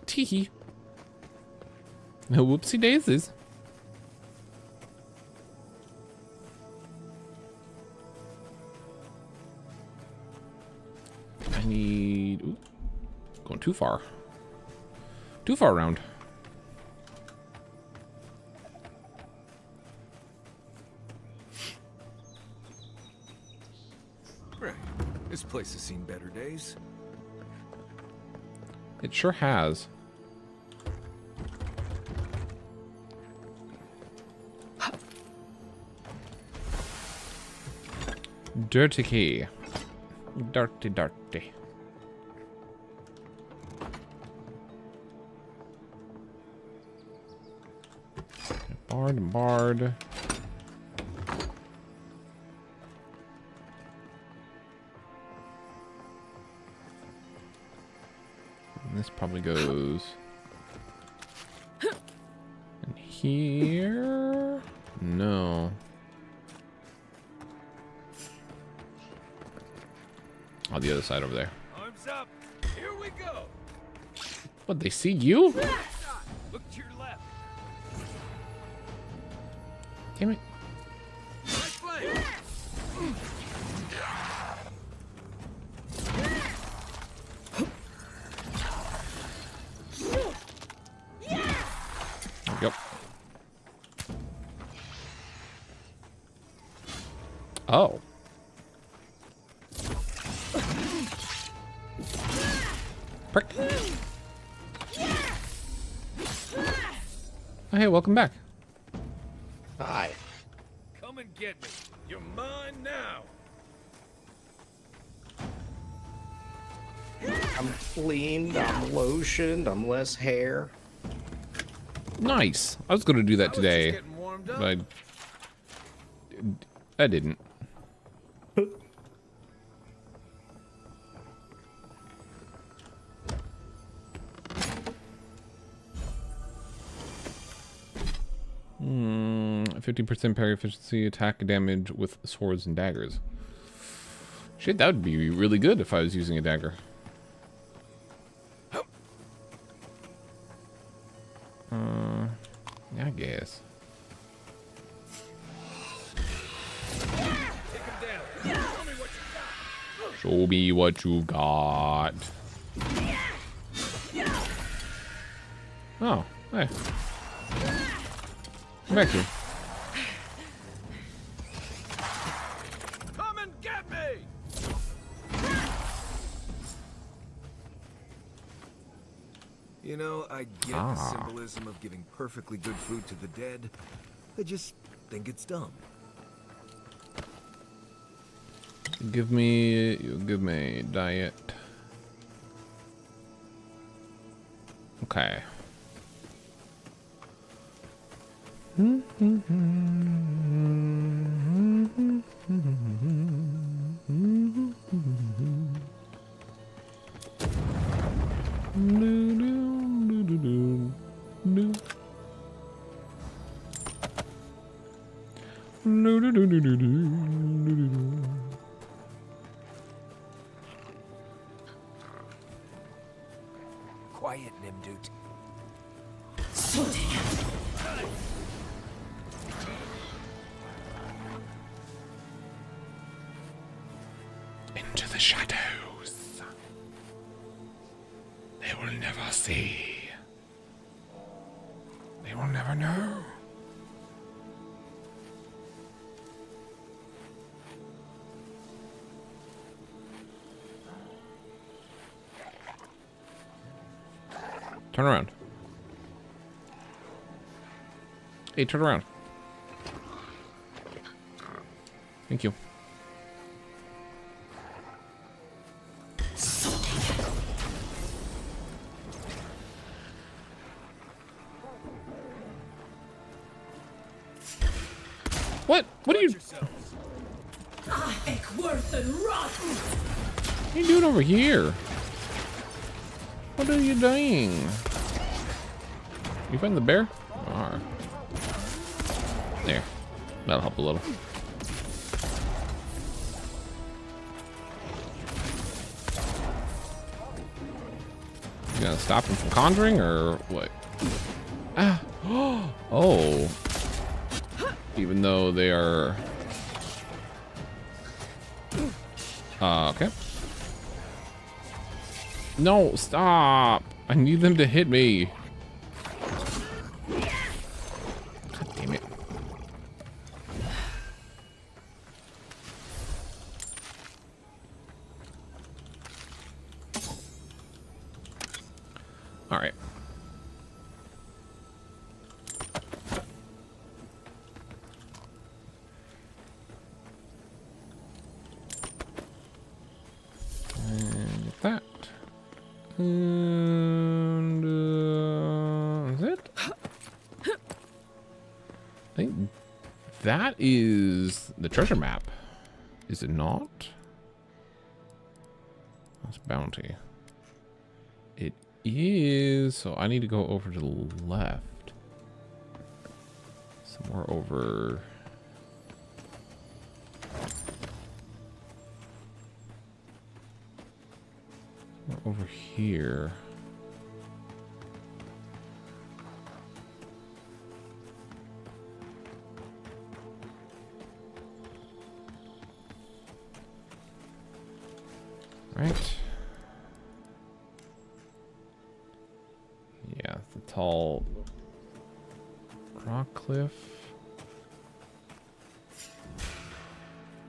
Teehee. Whoopsie daisies. I need... Ooh, going too far. Too far around. Right. This place has seen better days. It sure has. Dirty key. Dirty, dirty. Bard, bard. And this probably goes in here. No. Oh, the other side over there. Arms up. Here we go. What, they see you? Look to your left. Damn it. Right flank. Yep. Oh. Prick. Oh, hey, welcome back. Hi. Come and get me. You're mine now. I'm cleaned, I'm lotioned, I'm less hair. Nice. I was going to do that today, but I didn't. Hmm, 15% parry efficiency, attack damage with swords and daggers. Shit, that would be really good if I was using a dagger. I guess. Show me what you got. Oh, hey. Come back here. Come and get me. You know, I get the symbolism of giving perfectly good food to the dead. I just think it's dumb. Give me diet. Okay. Quiet, Nimdut. Into the shadows. They will never see. They will never know. Turn around. Hey, turn around. Thank you. What? What are you? What are you doing over here? What are you doing? You find the bear? Alright. There. That'll help a little. You gonna stop him from conjuring or what? Ah. Oh. Even though they are... okay. No, stop. I need them to hit me. God damn it. All right. And get that. And is it? I think that is the treasure map. Is it not? That's bounty. It is. So I need to go over to the left. Somewhere over. Over here. Right. Yeah, the tall rock cliff.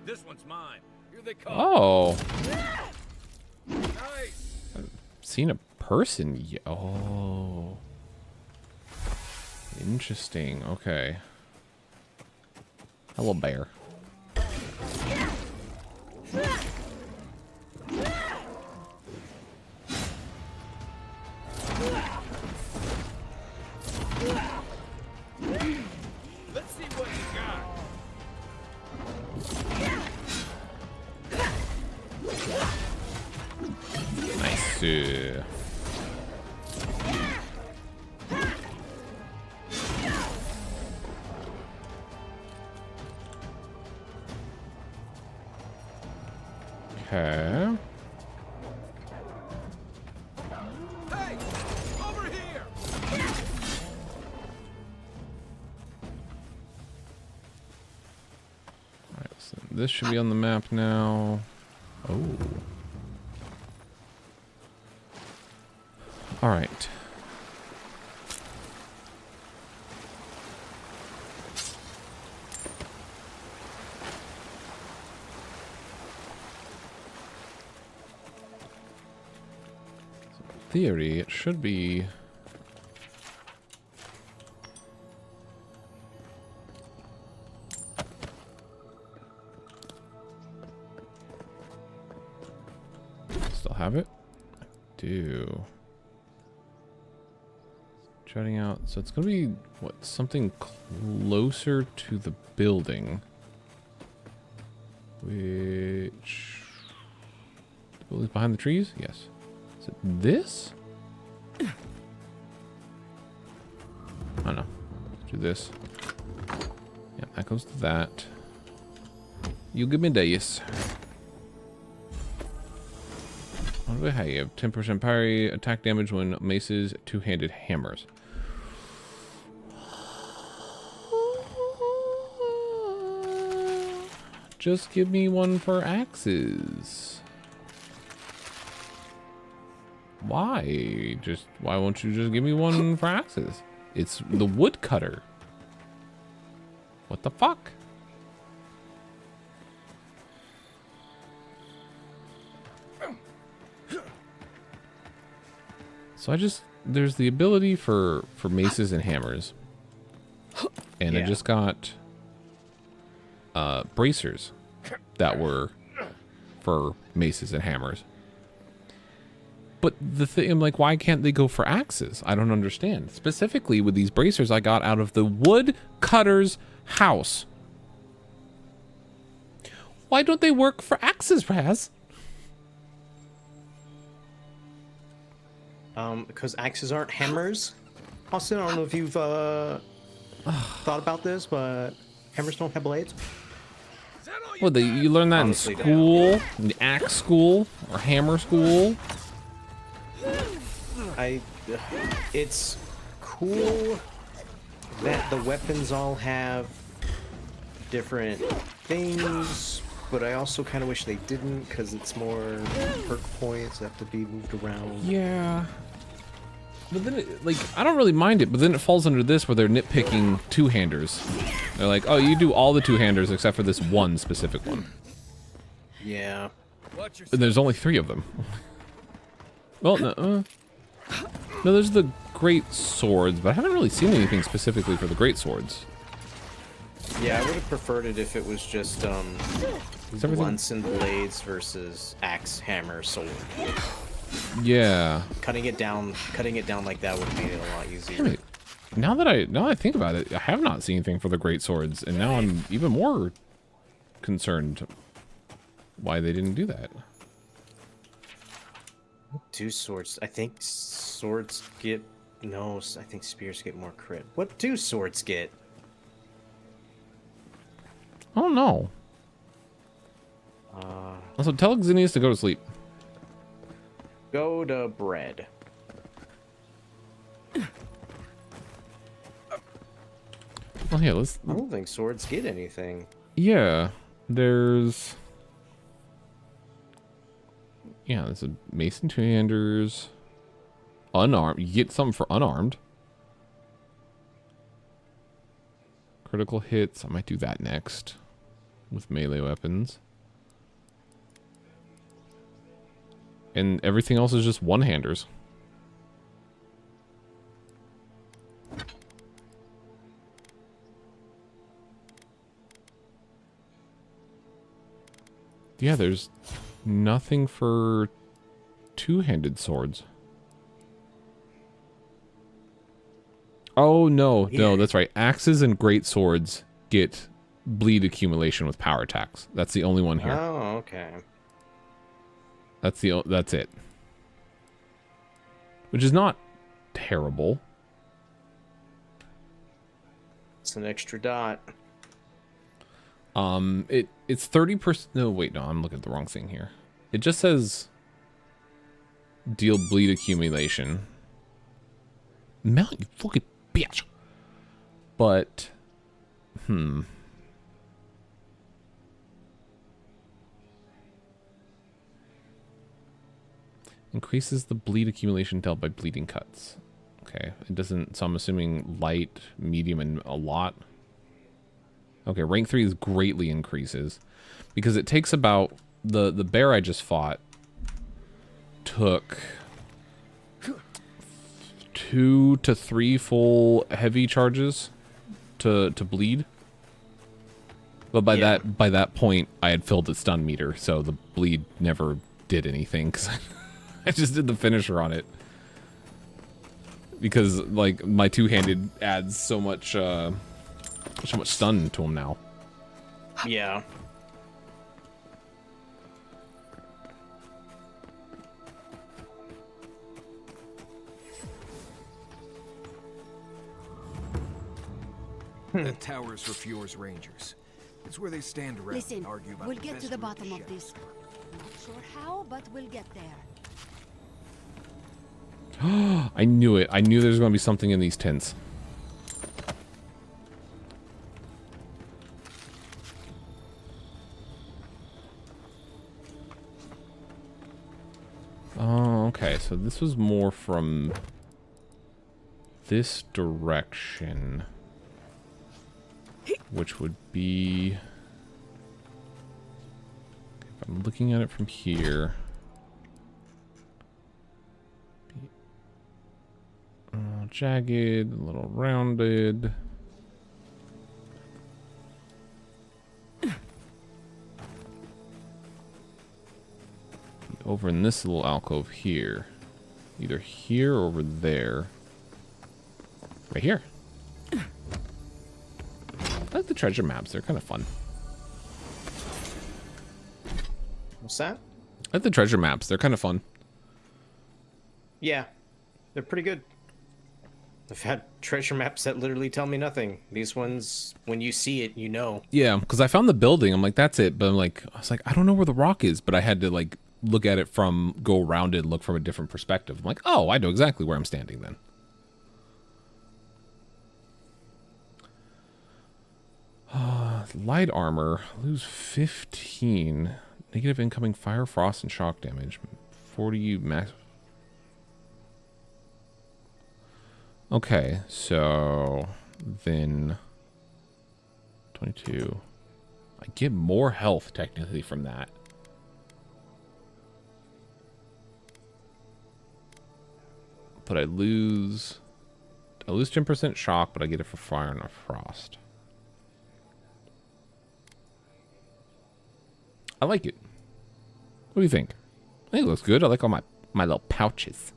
This one's mine. Here they come. Oh. Nice. I've seen a person. Oh. Interesting. Okay. Hello, bear. Let's see what you got. Nice. Okay. Hey, over here. Alright, so this should be on the map now. Oh. Alright. Theory, it should be have it? I do. Jutting out. So it's gonna be what? Something closer to the building. Which the building's behind the trees? Yes. Is it this? I don't know. Let's do this. Yeah, that goes to that. You give me this. What do I have? 10% parry, attack damage when maces, two-handed hammers. Just give me one for axes. Why? Why won't you just give me one for axes? It's the woodcutter. What the fuck? So there's the ability for maces and hammers. And I just got bracers that were for maces and hammers. But the thing, I'm like, why can't they go for axes? I don't understand. Specifically with these bracers I got out of the woodcutter's house. Why don't they work for axes, Raz? Because axes aren't hammers. Austin, I don't know if you've thought about this, but hammers don't have blades. Well, you learn that honestly in school, in axe school, or hammer school. It's cool that the weapons all have different things, but I also kind of wish they didn't, because it's more perk points that have to be moved around. Yeah. But then, I don't really mind it, but then it falls under this where they're nitpicking two-handers. They're like, oh, you do all the two-handers except for this one specific one. Yeah. And there's only 3 of them. Well, no, no, there's the great swords, but I haven't really seen anything specifically for the great swords. Yeah, I would have preferred it if it was just blunts and blades versus axe, hammer, sword. Yeah. Cutting it down like that would have made it a lot easier. Wait, now that I think about it, I have not seen anything for the great swords, and now I'm even more concerned why they didn't do that. Do swords? I think swords get no. I think spears get more crit. What do swords get? I don't know. Also, tell Xenius to go to sleep. Go to bread. Well, yeah, let's. I don't think swords get anything. Yeah, there's. Yeah, there's a mason two-handers. Unarmed. You get something for unarmed. Critical hits. I might do that next. With melee weapons. And everything else is just one-handers. Yeah, there's nothing for two-handed swords. Oh, no. Yeah. No, that's right. Axes and great swords get bleed accumulation with power attacks. That's the only one here. Oh, okay. That's it. Which is not terrible. It's an extra dot. It's 30%. No, wait, no, I'm looking at the wrong thing here. It just says deal bleed accumulation. Mount, you fucking bitch. But, increases the bleed accumulation dealt by bleeding cuts. Okay, it doesn't, so I'm assuming light, medium, and a lot. Okay, rank 3 is greatly increases. Because it takes about, the bear I just fought took 2 to 3 full heavy charges to bleed. But by that point, I had filled its stun meter, so the bleed never did anything. 'Cause I just did the finisher on it. Because, like, my two-handed adds so much stun to him now. Yeah. That tower's for Fjord's Rangers. It's where they stand around Listen, and argue about we'll the get best to the route bottom of ship. this. Not sure how, but we'll get there. I knew it. I knew there was going to be something in these tents. Oh, okay. So this was more from this direction, which would be, if I'm looking at it from here, jagged, a little rounded. Over in this little alcove here. Either here or over there. Right here. I like the treasure maps. They're kind of fun. What's that? I like the treasure maps. They're kind of fun. Yeah, they're pretty good. I've had treasure maps that literally tell me nothing. These ones, when you see it, you know. Yeah, because I found the building. I'm like, that's it. But I was like, I don't know where the rock is. But I had to, like, look at it from, go around it, look from a different perspective. I'm like, oh, I know exactly where I'm standing then. Light armor, lose 15. Negative incoming fire, frost, and shock damage. 40 max. Okay, so then 22. I get more health technically from that. But I lose 10% shock, but I get it for fire and a frost. I like it. What do you think? I think it looks good. I like all my little pouches.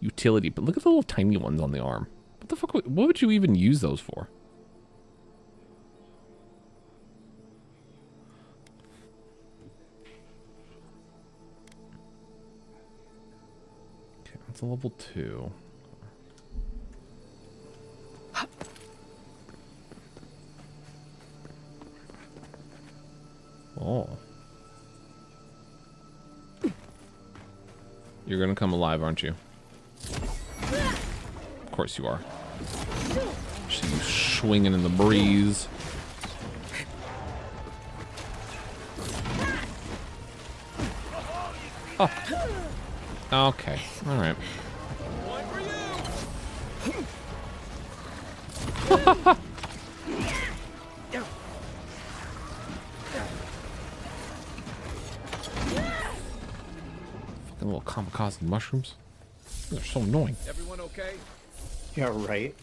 Utility, but look at the little tiny ones on the arm. What the fuck? What would you even use those for? Okay, that's a level 2. Oh. You're gonna come alive, aren't you? Of course you are. See you swinging in the breeze. Oh. Okay. All right. Fucking little kamikaze mushrooms. They're so annoying. Everyone okay? Yeah, right.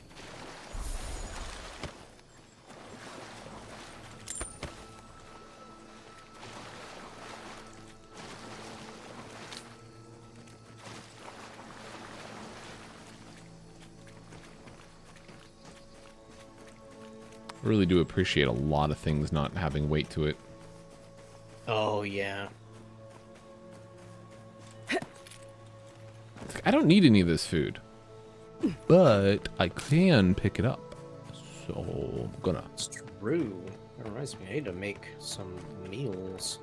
I really do appreciate a lot of things not having weight to it. Oh, yeah. I don't need any of this food, but I can pick it up. So I'm gonna. It's true. That reminds me, I need to make some meals.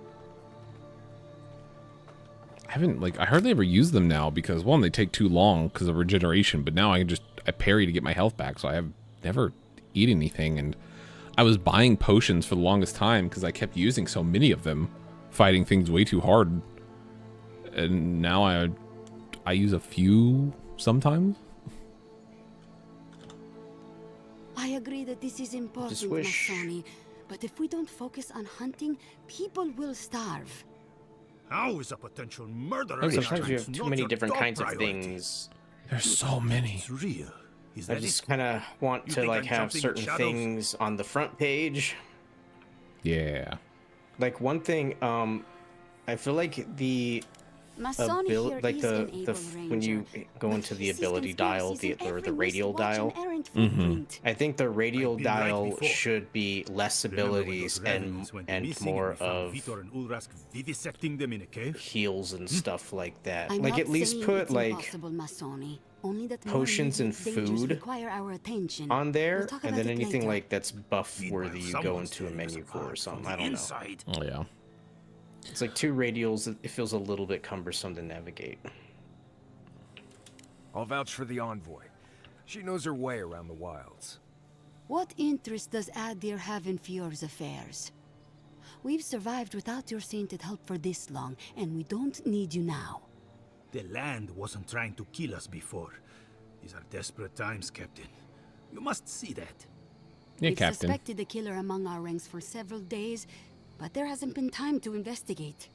I haven't, like, I hardly ever use them now because, one, they take too long because of regeneration, but now I parry to get my health back, so I have never eat anything. And I was buying potions for the longest time because I kept using so many of them, fighting things way too hard. And now I use a few sometimes. I agree that this is important, wish- Masoni, but if we don't focus on hunting, people will starve. How is a potential murderer? Sometimes you have too many different kinds of things. There's so many. It's real. Is I that just it? kind of want You to think like I'm have jumping in certain shadows? things on the front page. Yeah. Like one thing, I feel like the Masoni here like is the an able when you ranger, go but into the he sees ability dial, conspiracies in or the every radial wristwatch and dial. errant footprint. I think the radial I've been right dial before. should be less Remember when abilities those revenants went missing more and we found of Vitor and Ulrask vivisecting them in a cave? heals and stuff like that. I'm Like not at least saying put it's like impossible, Masoni. Only that more potions and immediate dangers food require our attention. on there, We'll talk and about then it anything later. like that's buff worthy you go someone's into a tearing us menu for or apart something. from I the don't inside. Oh yeah. It's like 2 radials. It feels a little bit cumbersome to navigate. I'll vouch for the envoy. She knows her way around the wilds. What interest does Adir have in Fior's affairs? We've survived without your sainted help for this long, and we don't need you now. The land wasn't trying to kill us before. These are desperate times, Captain. You must see that. Yeah, We've Captain. suspected a killer among our ranks for several days, but there hasn't been time to investigate.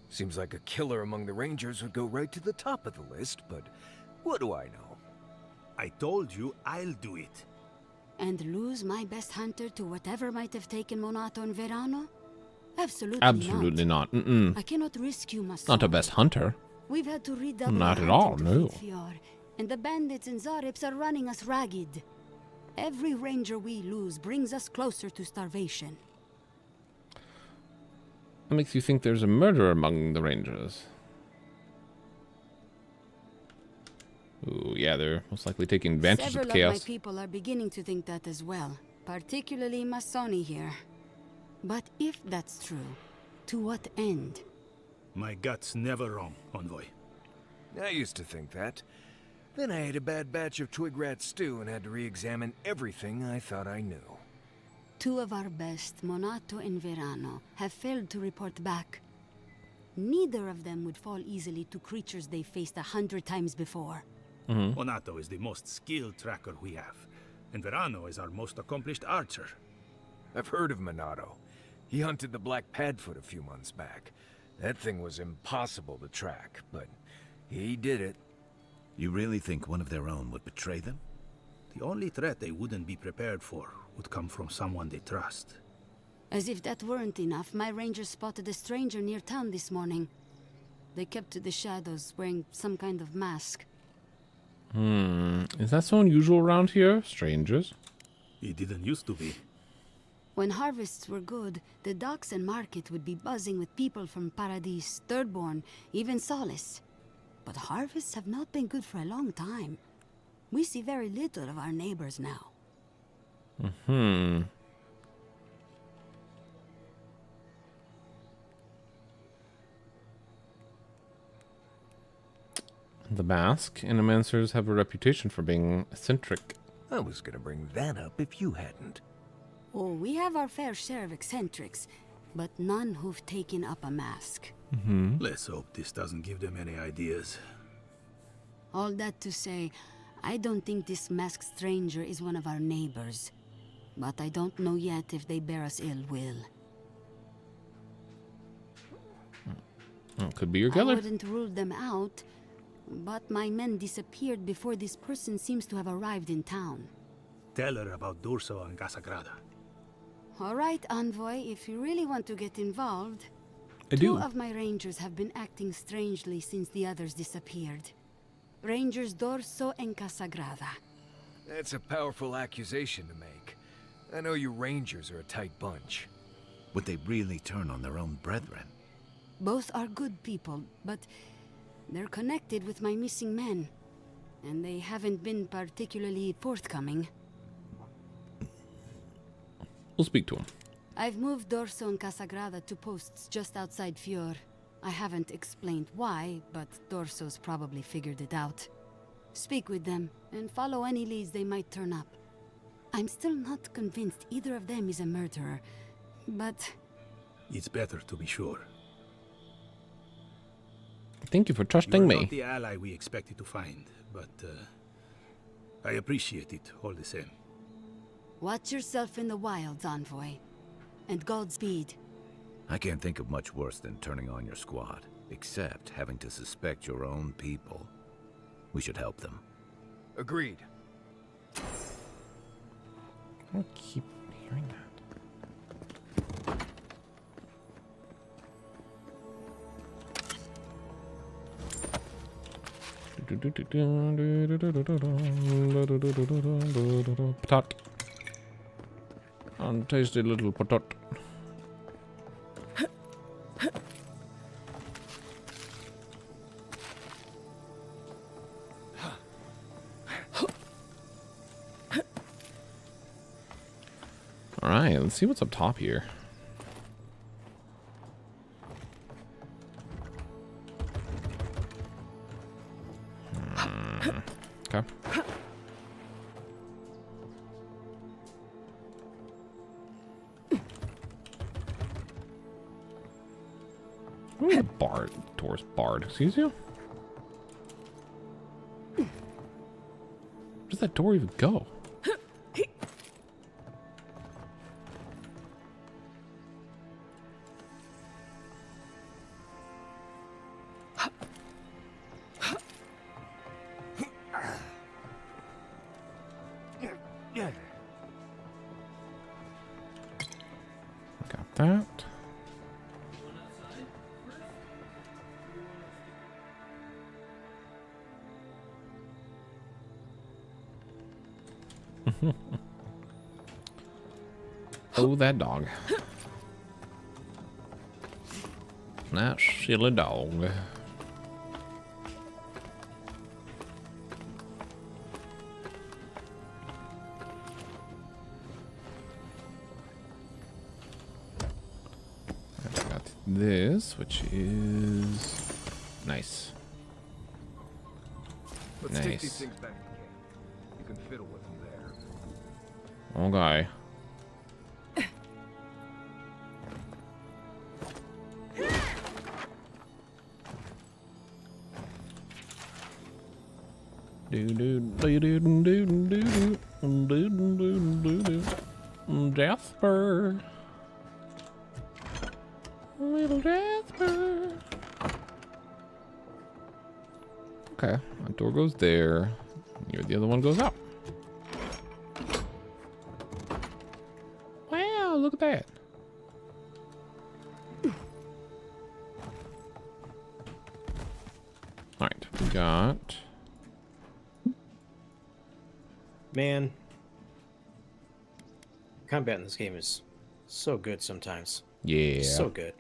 Seems like a killer among the Rangers would go right to the top of the list, but what do I know? I told you I'll do it. And lose my best hunter to whatever might have taken Monato and Verano? Absolutely, Absolutely not. Mm-mm. I cannot risk you, Masoni. Not a best hunter. We've had to redouble Not our at all, hunting to no. feed Fior, and the bandits and Zarips are running us ragged. Every ranger we lose brings us closer to starvation. What makes you think there's a murderer among the rangers? Ooh, yeah, they're most likely taking advantage Several of of chaos. my people are beginning to think that as well, particularly Masoni here. But if that's true, to what end? My gut's never wrong, Envoy. I used to think that. Then I ate a bad batch of twig rat stew and had to re-examine everything I thought I knew. 2 of our best, Monato and Verano, have failed to report back. Neither of them would fall easily to creatures they faced 100 times before. Monato is the most skilled tracker we have, and Verano is our most accomplished archer. I've heard of Monato. He hunted the Black Padfoot a few months back. That thing was impossible to track, but he did it. You really think one of their own would betray them? The only threat they wouldn't be prepared for would come from someone they trust. As if that weren't enough, my rangers spotted a stranger near town this morning. They kept to the shadows, wearing some kind of mask. Is that so unusual around here? Strangers? It didn't used to be. When harvests were good, the docks and market would be buzzing with people from Paradis, Thirdborn, even Solace. But harvests have not been good for a long time. We see very little of our neighbors now. The mask Animancers have a reputation for being eccentric. I was gonna bring that up if you hadn't. Oh, we have our fair share of eccentrics, but none who've taken up a mask. Let's hope this doesn't give them any ideas. All that to say, I don't think this masked stranger is one of our neighbors. But I don't know yet if they bear us ill will. Could be your I killer. wouldn't rule them out, but my men disappeared before this person seems to have arrived in town. Tell her about Durso and Casagrada. All right, Envoy, if you really want to get involved. I do. 2 of my rangers have been acting strangely since the others disappeared. Rangers Dorso and Casagrada. That's a powerful accusation to make. I know you Rangers are a tight bunch. Would they really turn on their own brethren? Both are good people, but they're connected with my missing men. And they haven't been particularly forthcoming. We'll speak to him. I've moved Dorso and Casagrada to posts just outside Fior. I haven't explained why, but Dorso's probably figured it out. Speak with them, and follow any leads they might turn up. I'm still not convinced either of them is a murderer, but... It's better to be sure. Thank you for trusting You're me. not the ally we expected to find, but I appreciate it all the same. Watch yourself in the wilds, Envoy. And Godspeed. I can't think of much worse than turning on your squad, except having to suspect your own people. We should help them. Agreed. I keep hearing that. Potat. Tasty little potat. Alright, let's see what's up top here. Okay. Ooh, barred. Door's barred. Excuse you? Where does that door even go? Got that. Oh, that dog. That silly dog. I got this, which is nice. Let's take these things back to camp. You can fiddle with them there. Okay. Jasper. Little Jasper. Okay, that door goes there. Here, the other one goes out. Wow, look at that. Alright, we got... Man, combat in this game is so good sometimes. Yeah. So good.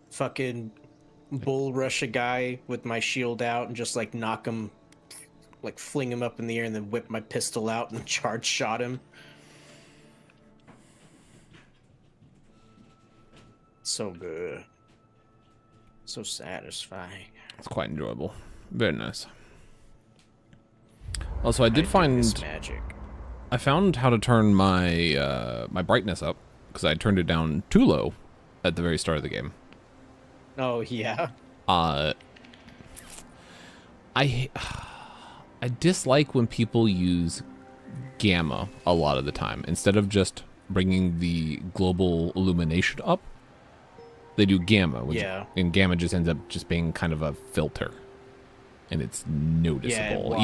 Fucking bull rush a guy with my shield out and just like knock him, like fling him up in the air and then whip my pistol out and charge shot him. So good. So satisfying. It's quite enjoyable. Very nice. Also, I did find magic. I found how to turn my my brightness up because I turned it down too low at the very start of the game. Oh yeah. I dislike when people use gamma a lot of the time instead of just bringing the global illumination up. They do gamma, which and gamma just ends up just being kind of a filter. And it's noticeable. Yeah,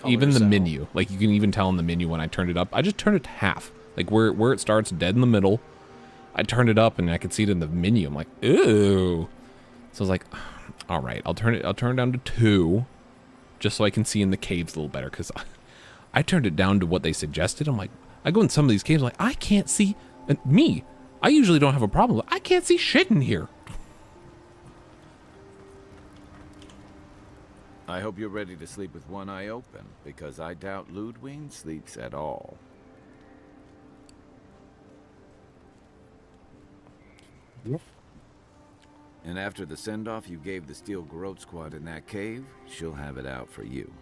even in the menu. Like you can even tell in the menu when I turned it up. I just turned it to half. Like where it starts dead in the middle. I turned it up and I could see it in the menu. I'm like, ooh. So I was like, all right, I'll turn it down to 2 just so I can see in the caves a little better cuz I turned it down to what they suggested. I'm like, I go in some of these caves like I can't see me. I usually don't have a problem. I can't see shit in here. I hope you're ready to sleep with one eye open, because I doubt Ludwig sleeps at all. Yep. And after the send-off you gave the Steel Garrote squad in that cave, she'll have it out for you.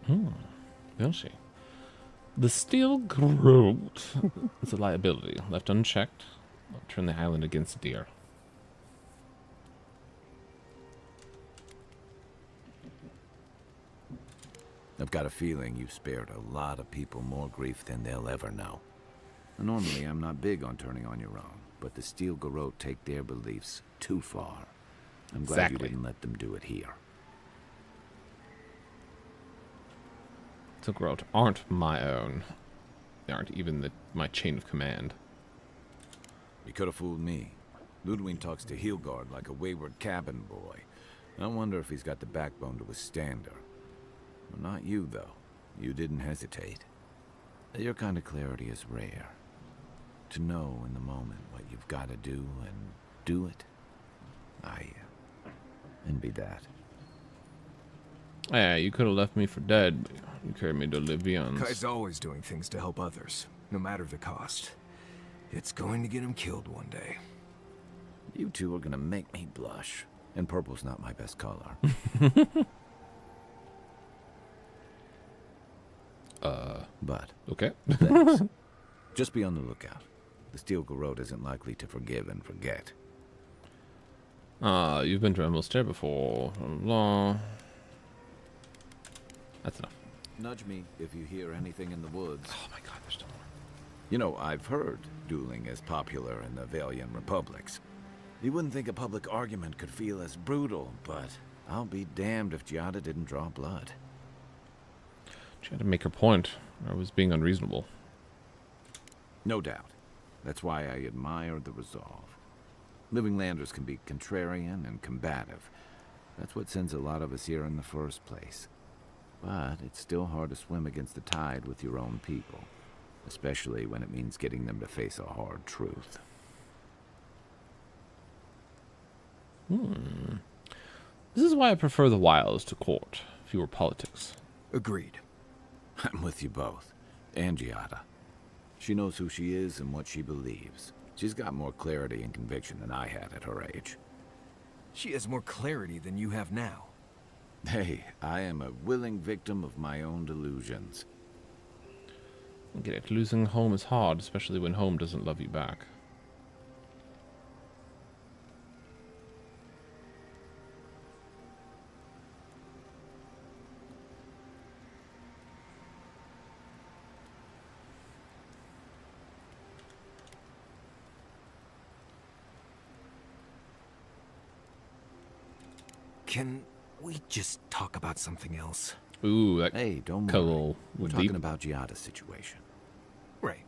Will she? The Steel Garrote is a liability. Left unchecked. I'll turn the island against deer. I've got a feeling you've spared a lot of people more grief than they'll ever know. Normally, I'm not big on turning on your own, but the Steel Garrote take their beliefs too far. I'm glad you didn't let them do it here. Steel Garrote aren't my own. They aren't even my chain of command. You could have fooled me. Ludwig talks to Heelgard like a wayward cabin boy. I wonder if he's got the backbone to withstand her. Well, not you, though. You didn't hesitate. Your kind of clarity is rare. To know in the moment what you've got to do and do it. I envy that. Yeah, you could have left me for dead, but you carried me to Livion's. Kai's always doing things to help others, no matter the cost. It's going to get him killed one day. You two are gonna make me blush. And purple's not my best color. But okay. Thanks. Just be on the lookout. The Steel Garrote isn't likely to forgive and forget. You've been to Emilstair before. Blah. That's enough. Nudge me if you hear anything in the woods. Oh my god, there's still more. You know, I've heard dueling is popular in the Valiant Republics. You wouldn't think a public argument could feel as brutal, but I'll be damned if Giada didn't draw blood. She had to make her point. I was being unreasonable. No doubt. That's why I admire the resolve. Living Landers can be contrarian and combative. That's what sends a lot of us here in the first place. But it's still hard to swim against the tide with your own people. Especially when it means getting them to face a hard truth. This is why I prefer the wilds to court. Fewer politics. Agreed. I'm with you both. And Giada. She knows who she is and what she believes. She's got more clarity and conviction than I had at her age. She has more clarity than you have now. Hey, I am a willing victim of my own delusions. I get it. Losing home is hard, especially when home doesn't love you back. Can we just talk about something else? Ooh, that hey, don't worry. We're talking about Giada's situation. Right.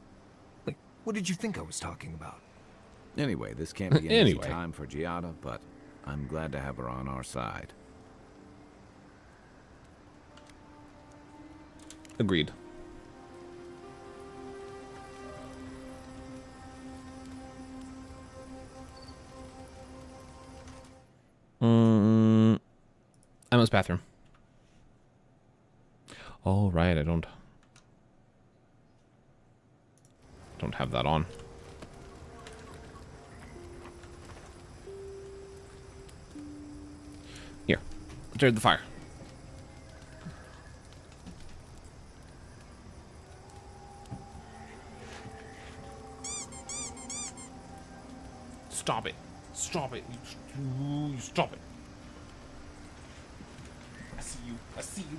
Like, what did you think I was talking about? Anyway, this can't be an easy time for Giada, but I'm glad to have her on our side. Agreed. Emma's bathroom. Oh, right, I don't have that on. Here, start the fire. Stop it. Stop it. You stop it. I see you. I see you.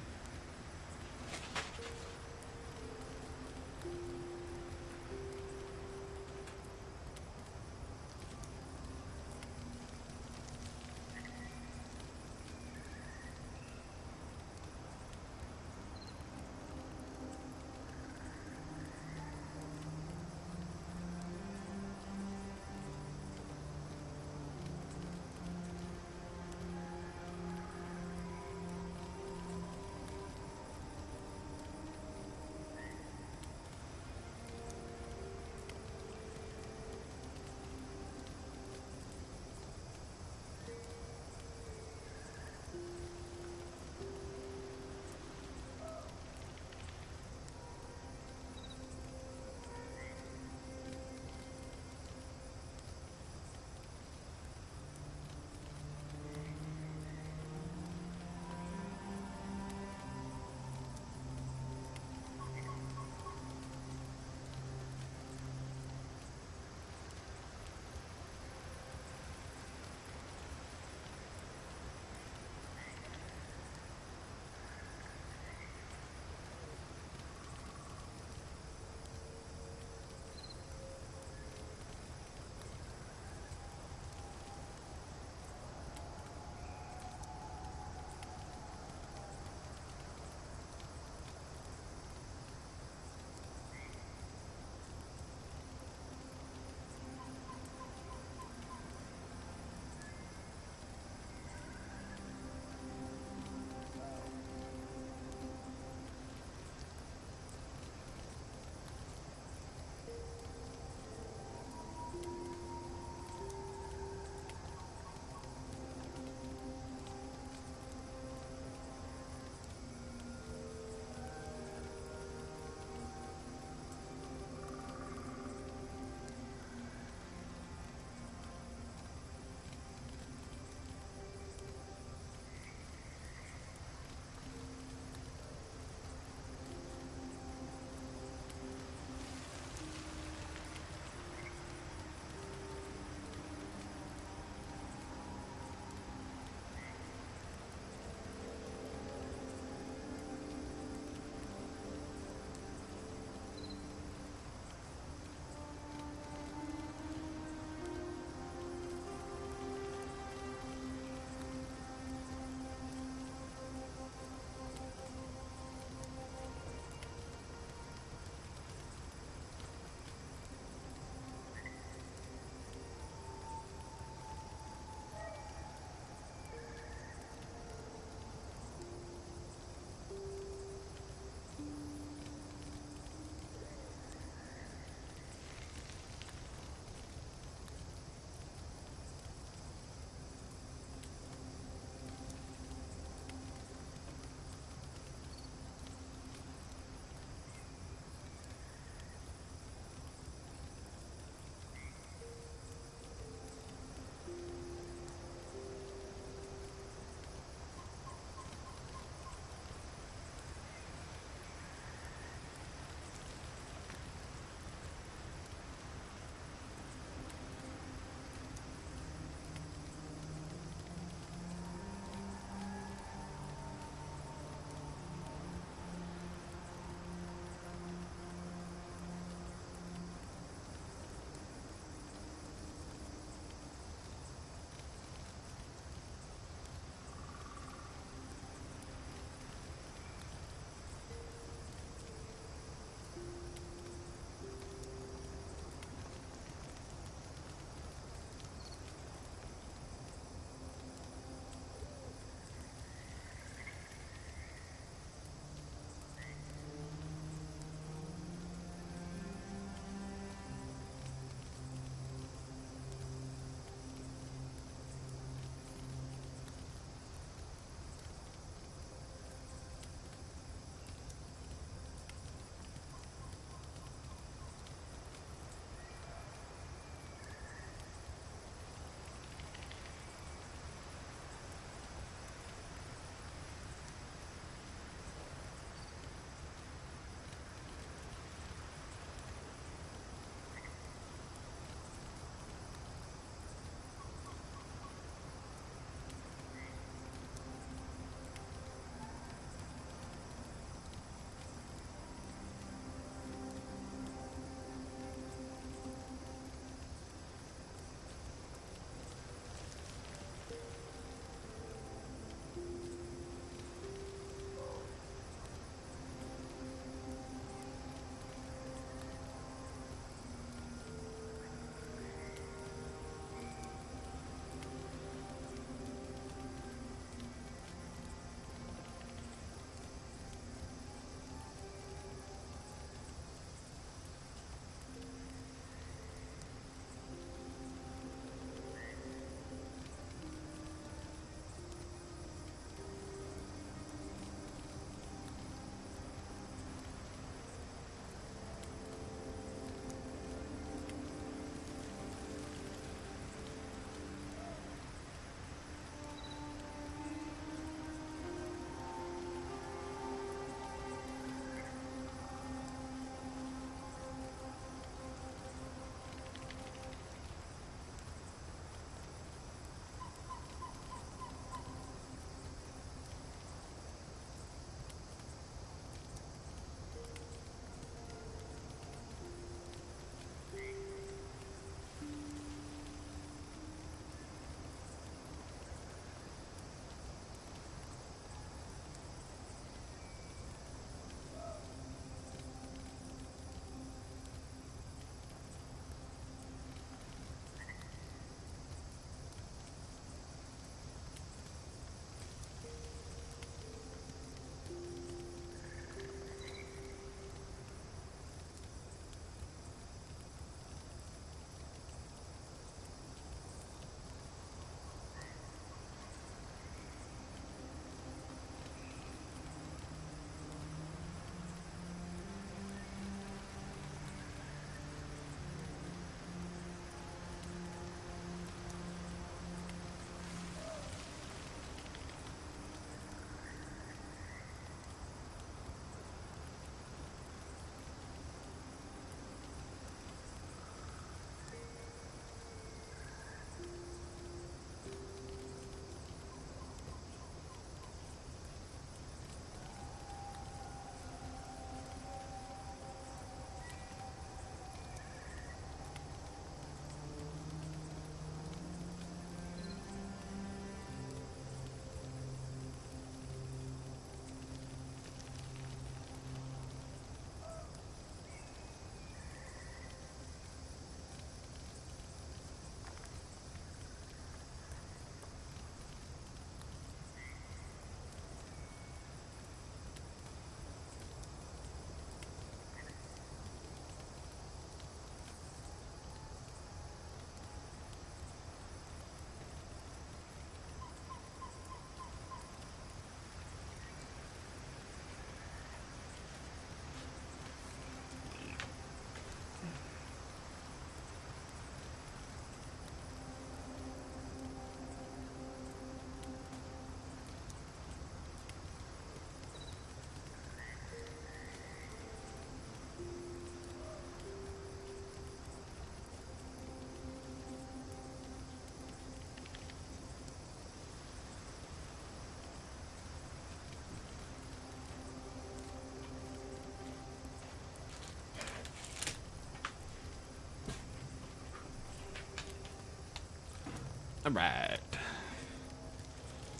All right.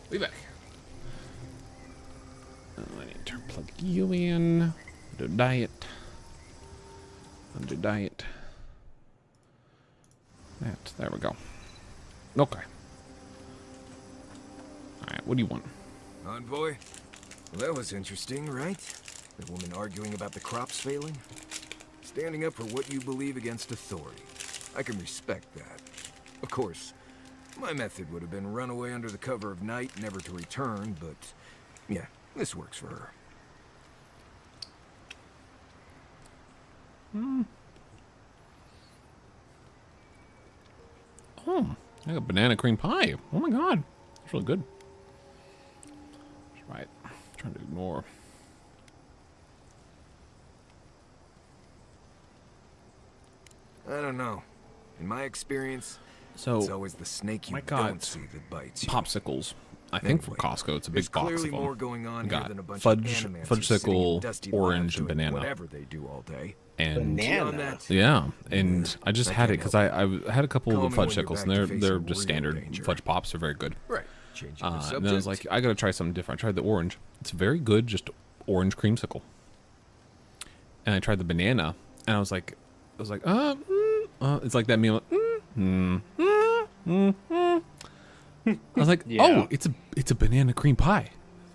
We back. I need to plug you in. Under diet. Under diet. That. There we go. Okay. Alright, what do you want? Envoy? Well, that was interesting, right? The woman arguing about the crops failing? Standing up for what you believe against authority. I can respect that. Of course, my method would have been run away under the cover of night, never to return, but yeah, this works for her. Oh, I got banana cream pie. Oh my god. It's really good. That's right. I'm trying to ignore. I don't know. In my experience, So, it's always the snake you my don't God, see that bites you. popsicles. I think for Anyway, Costco, it's a there's big box clearly of them. more going on We here got than a bunch of fudge, animancers sitting in fudgesicle, dusty orange, labs and doing banana. Whatever they do all day. And Banana. yeah, and I just I had it can't because help I had a couple Call of the me when fudge you're sickles, back and to they're facing just real standard danger. fudge pops. They're very good. Right. Changing the And subject. then I was like, I gotta try something different. I tried the orange. It's very good, just orange creamsicle. And I tried the banana, and I was like, it's like that meal. I was like, Yeah. oh, it's a banana cream pie.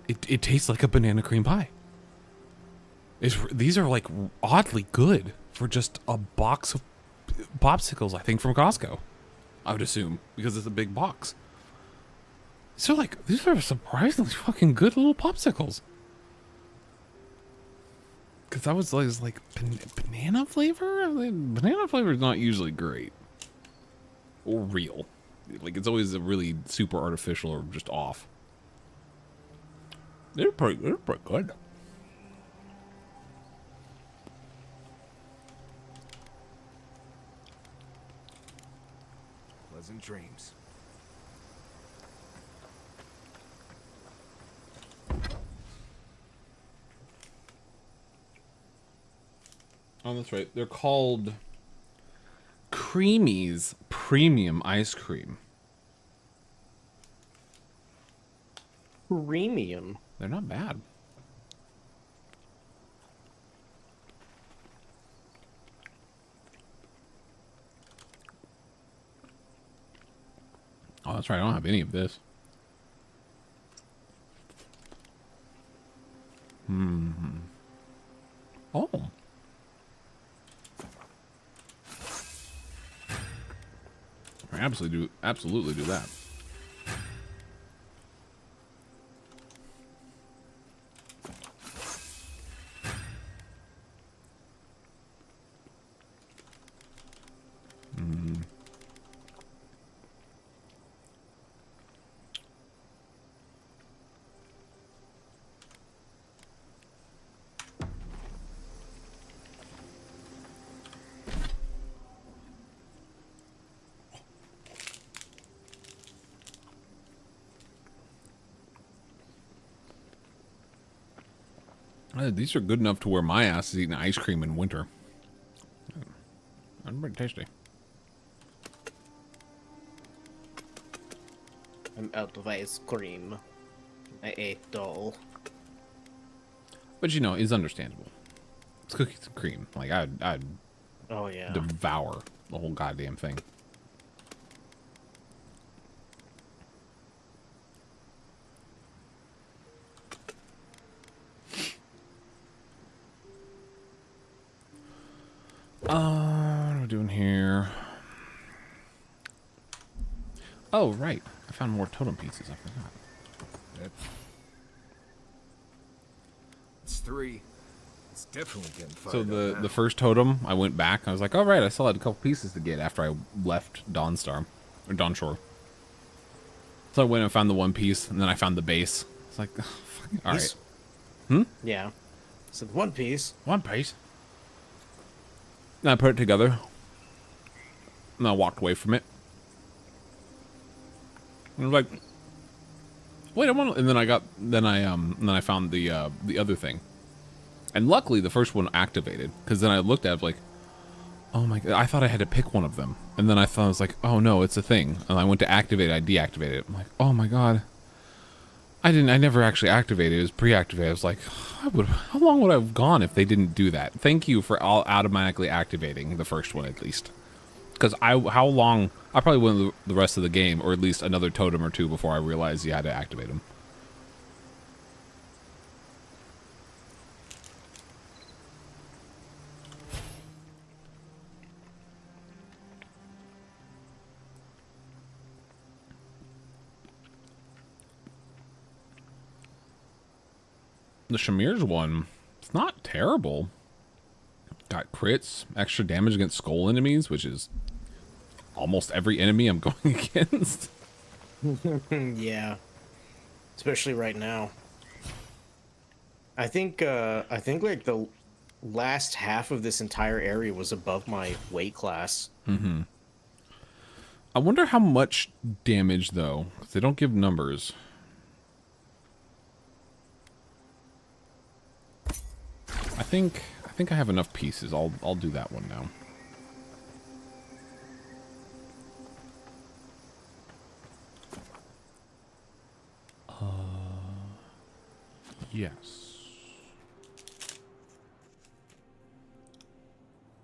It tastes like a banana cream pie. These are like oddly good for just a box of popsicles. I think from Costco, I would assume, because it's a big box. So like these are surprisingly fucking good little popsicles. Because I was like banana flavor. I mean, banana flavor is not usually great or real. Like it's always a really super artificial or just off. They're pretty good. Pleasant dreams. Oh, that's right. They're called Creamy's Premium Ice Cream. Premium. They're not bad. Oh, that's right. I don't have any of this. Oh. I absolutely do that. These are good enough to where my ass is eating ice cream in winter. That's pretty tasty. I'm out of ice cream. I ate all. But you know, it's understandable. It's cookies and cream. Like I'd Oh yeah. devour the whole goddamn thing. What am I doing here? Oh, right. I found more totem pieces. I forgot. It's 3. It's definitely getting fired So up now. the first totem, I went back. I was like, all right, I still had a couple pieces to get after I left Dawnstar or Dawnshore. So I went and found the one piece, and then I found the base. It's like, oh, fuck, all right. Yeah. So One Piece. One Piece. And I put it together, and I walked away from it. And I was like, wait, I want. And then I found the other thing. And luckily, the first one activated, because then I looked at it like, Oh my god, I thought I had to pick one of them. And then I thought, I was like, oh no, it's a thing. And I went to activate it, I deactivated it. I'm like, oh my god. I never actually activated it, it was pre-activated. I was like, how long would I have gone if they didn't do that? Thank you for automatically activating the first one at least. Because how long, I probably went the rest of the game, or at least another totem or two before I realized you had to activate them. The Shamir's one, it's not terrible. Got crits, extra damage against skull enemies, which is almost every enemy I'm going against. Yeah. Especially right now. I think like the last half of this entire area was above my weight class. Mm-hmm. I wonder how much damage though, 'cause they don't give numbers. I think I have enough pieces. I'll do that one now. Yes.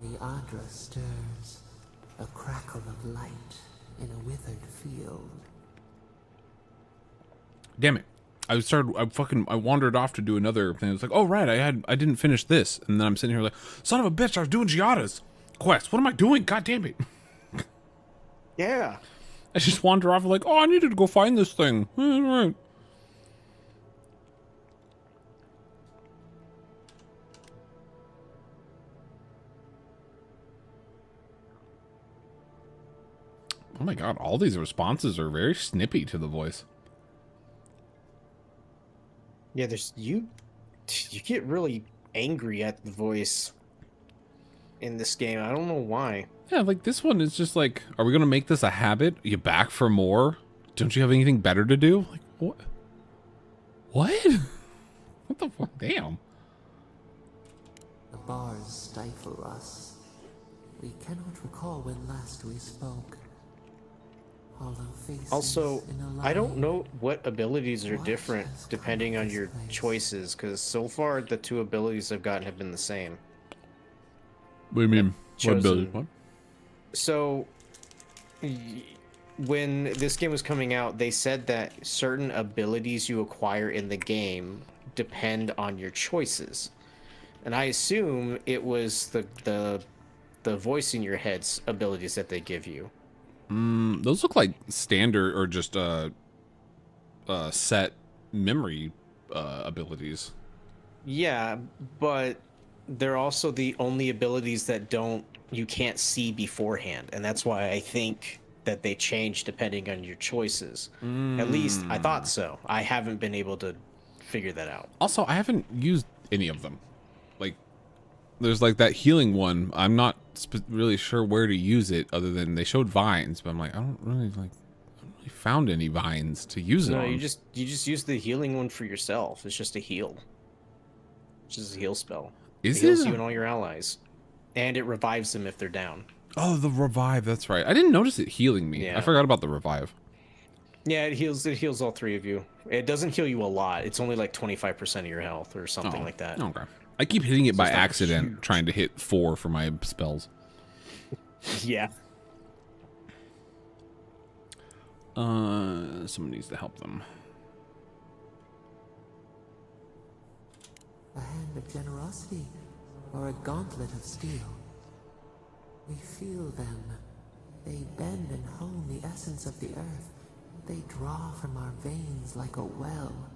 The Adra stirs, a crackle of light in a withered field. Damn it. I wandered off to do another thing. It's like, oh right, I didn't finish this. And then I'm sitting here like, son of a bitch, I was doing Giada's quest. What am I doing? God damn it. Yeah. I just wander off like, oh, I needed to go find this thing. All right. Oh my god, all these responses are very snippy to the voice. Yeah, you get really angry at the voice in this game. I don't know why. Yeah, like this one is just like, are we gonna make this a habit? Are you back for more? Don't you have anything better to do? Like, what? What? What the fuck? Damn. The bars stifle us. We cannot recall when last we spoke. Also, I don't know what abilities are different depending on your choices, because so far the two abilities I've gotten have been the same. What do you mean? What ability? What? So, when this game was coming out, they said that certain abilities you acquire in the game depend on your choices. And I assume it was the voice in your head's abilities that they give you. Those look like standard or just set memory abilities. Yeah, but they're also the only abilities that you can't see beforehand, and that's why I think that they change depending on your choices. At least I thought so. I haven't been able to figure that out. Also, I haven't used any of them. Like, there's like that healing one. I'm not really sure where to use it, other than they showed vines, but I'm like, I don't really found any vines to use it on. No, you just use the healing one for yourself. It's just a heal. It's just a heal spell. It heals you and all your allies, and it revives them if they're down. Oh, the revive. That's right. I didn't notice it healing me. Yeah. I forgot about the revive. Yeah, it heals all three of you. It doesn't heal you a lot. It's only like 25% of your health or something like that. Okay. I keep hitting it by accident, trying to hit 4 for my spells. Yeah. Someone needs to help them. A hand of generosity, or a gauntlet of steel. We feel them. They bend and hone the essence of the earth. They draw from our veins like a well.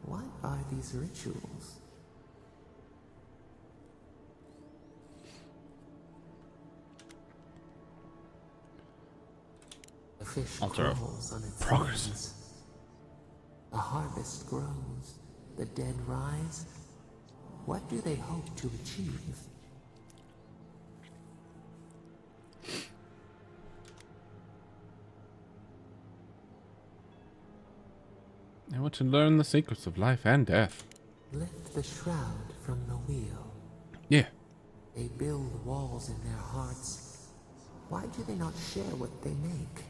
What are these rituals? The fish crawls on its progress. The harvest grows. The dead rise. What do they hope to achieve? I want to learn the secrets of life and death. Lift the shroud from the wheel. Yeah. They build walls in their hearts. Why do they not share what they make?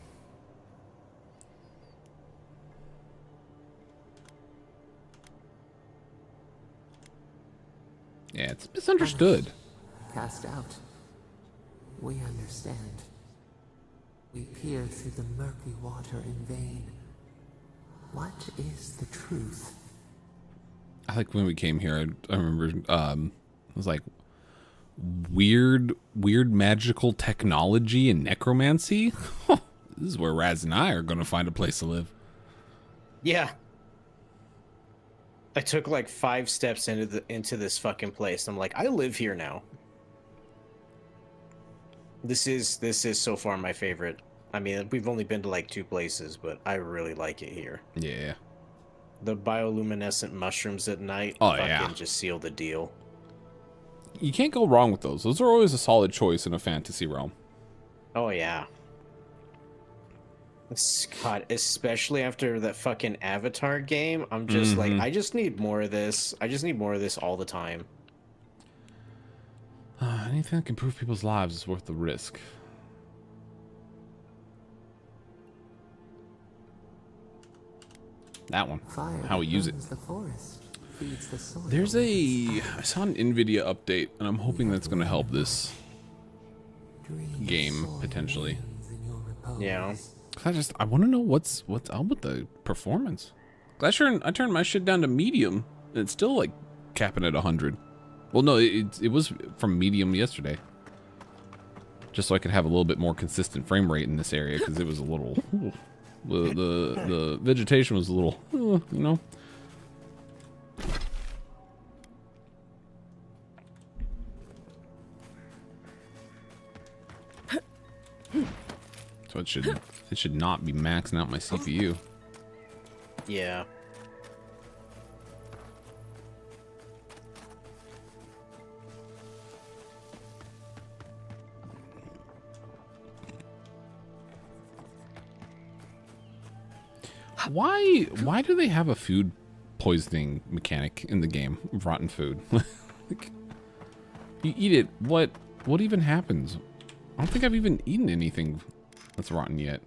Yeah, it's misunderstood. Cast out. We understand. We peer through the murky water in vain. What is the truth? I like when we came here, I remember it was like weird magical technology and necromancy. This is where Raz and I are going to find a place to live. Yeah. I took like 5 steps into this fucking place. I'm like, I live here now. This is so far my favorite. I mean, we've only been to like 2 places, but I really like it here. Yeah. The bioluminescent mushrooms at night fucking just seal the deal. You can't go wrong with those. Those are always a solid choice in a fantasy realm. Oh yeah. God, especially after that fucking Avatar game, I'm just like, I just need more of this. I just need more of this all the time. Anything that can improve people's lives is worth the risk. That one. How we use it. There's I saw an NVIDIA update, and I'm hoping that's going to help this game, potentially. Yeah. I want to know what's up with the performance. I turned my shit down to medium, and it's still like capping at 100. Well, no, it was from medium yesterday. Just so I could have a little bit more consistent frame rate in this area, because it was a little... The vegetation was a little, you know. So it should not be maxing out my CPU. Yeah. Why do they have a food poisoning mechanic in the game of rotten food? Like, you eat it, what even happens? I don't think I've even eaten anything that's rotten yet.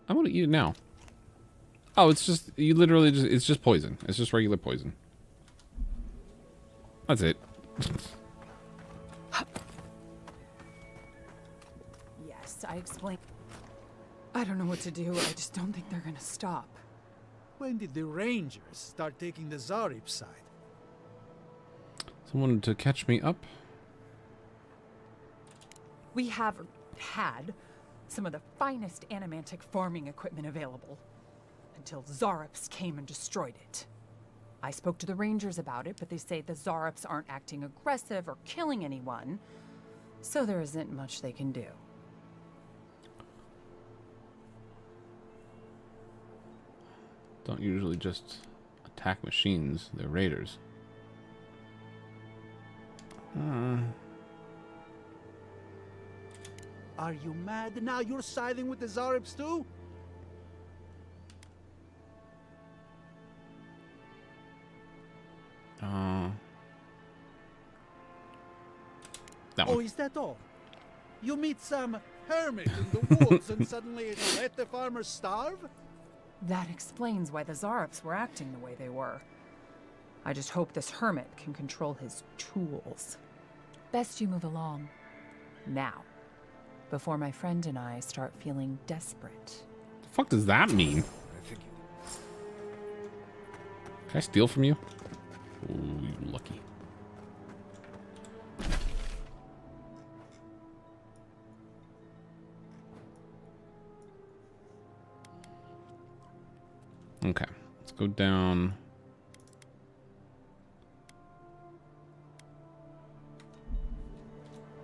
I want to eat it now. Oh, it's just, it's just poison. It's just regular poison. That's it. I explained. I don't know what to do. I just don't think they're gonna stop. When did the Rangers start taking the Zarib side? Someone to catch me up? We have had some of the finest animantic farming equipment available until Zarops came and destroyed it. I spoke to the Rangers about it, but they say the Zarops aren't acting aggressive or killing anyone, so there isn't much they can do. Don't usually just attack machines, they're raiders. Are you mad now? You're siding with the Zaribs too? That Oh, one. is that all? You meet some hermit in the woods and suddenly let the farmers starve? That explains why the Zarops were acting the way they were. I just hope this hermit can control his tools. Best you move along. Now. Before my friend and I start feeling desperate. The fuck does that mean? Can I steal from you? Oh, you lucky. Okay, let's go down.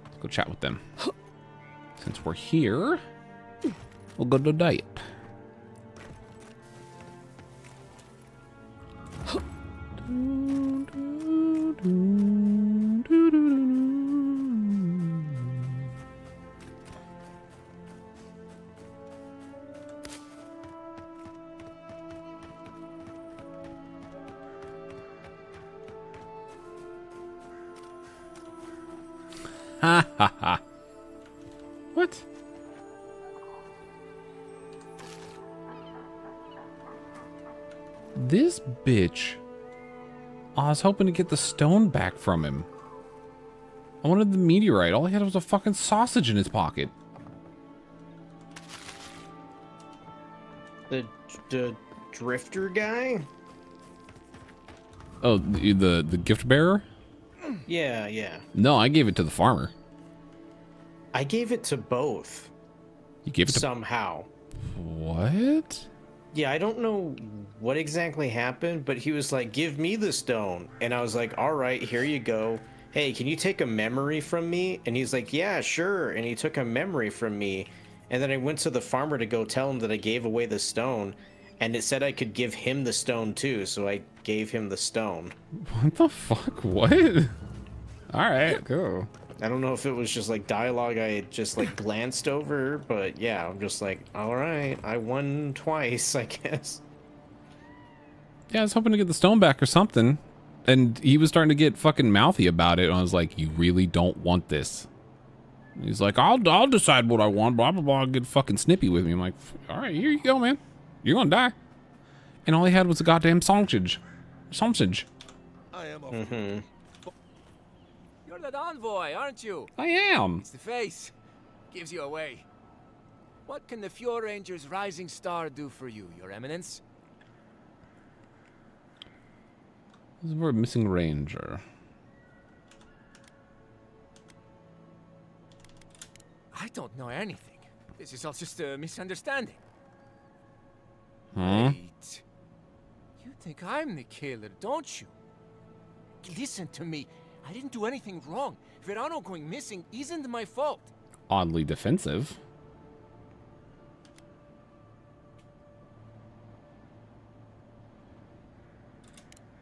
Let's go chat with them. Since we're here, we'll go to diet. Ha ha ha. What? This bitch. I was hoping to get the stone back from him. I wanted the meteorite. All he had was a fucking sausage in his pocket. The drifter guy? Oh, the gift bearer? Yeah, yeah. No, I gave it to the farmer. I gave it to both. You gave it to... Somehow. What? Yeah, I don't know what exactly happened, but he was like, give me the stone. And I was like, all right, here you go. Hey, can you take a memory from me? And he's like, yeah, sure. And he took a memory from me. And then I went to the farmer to go tell him that I gave away the stone. And it said I could give him the stone too, so I gave him the stone. What the fuck? What? Alright, cool. I don't know if it was just like dialogue I had just like glanced over, but yeah, I'm just like, alright, I won twice, I guess. Yeah, I was hoping to get the stone back or something. And he was starting to get fucking mouthy about it, and I was like, you really don't want this. And he's like, I'll decide what I want, blah, blah, blah, get fucking snippy with me. I'm like, alright, here you go, man. You're gonna die. And all he had was a goddamn sausage. Sausage. I am You're that envoy, aren't you? I am. It's the face. Gives you away. What can the Fjord Ranger's rising star do for you, Your Eminence? This is for a missing ranger. I don't know anything. This is all just a misunderstanding. Huh? Wait. You think I'm the killer, don't you? Listen to me. I didn't do anything wrong. Verano going missing isn't my fault. Oddly defensive.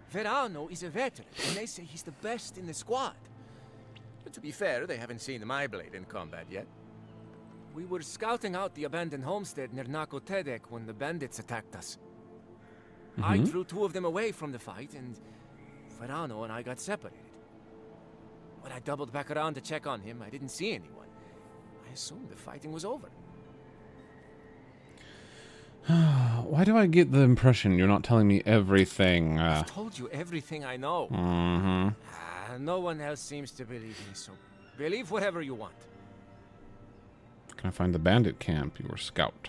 Verano is a veteran, and they say he's the best in the squad. But to be fair, they haven't seen my blade in combat yet. We were scouting out the abandoned homestead near Nakotedek when the bandits attacked us. I drew two of them away from the fight, and Verano and I got separated. When I doubled back around to check on him, I didn't see anyone. I assumed the fighting was over. Why do I get the impression you're not telling me everything? I've told you everything I know. No one else seems to believe me, so believe whatever you want. Can I find the bandit camp you were scout?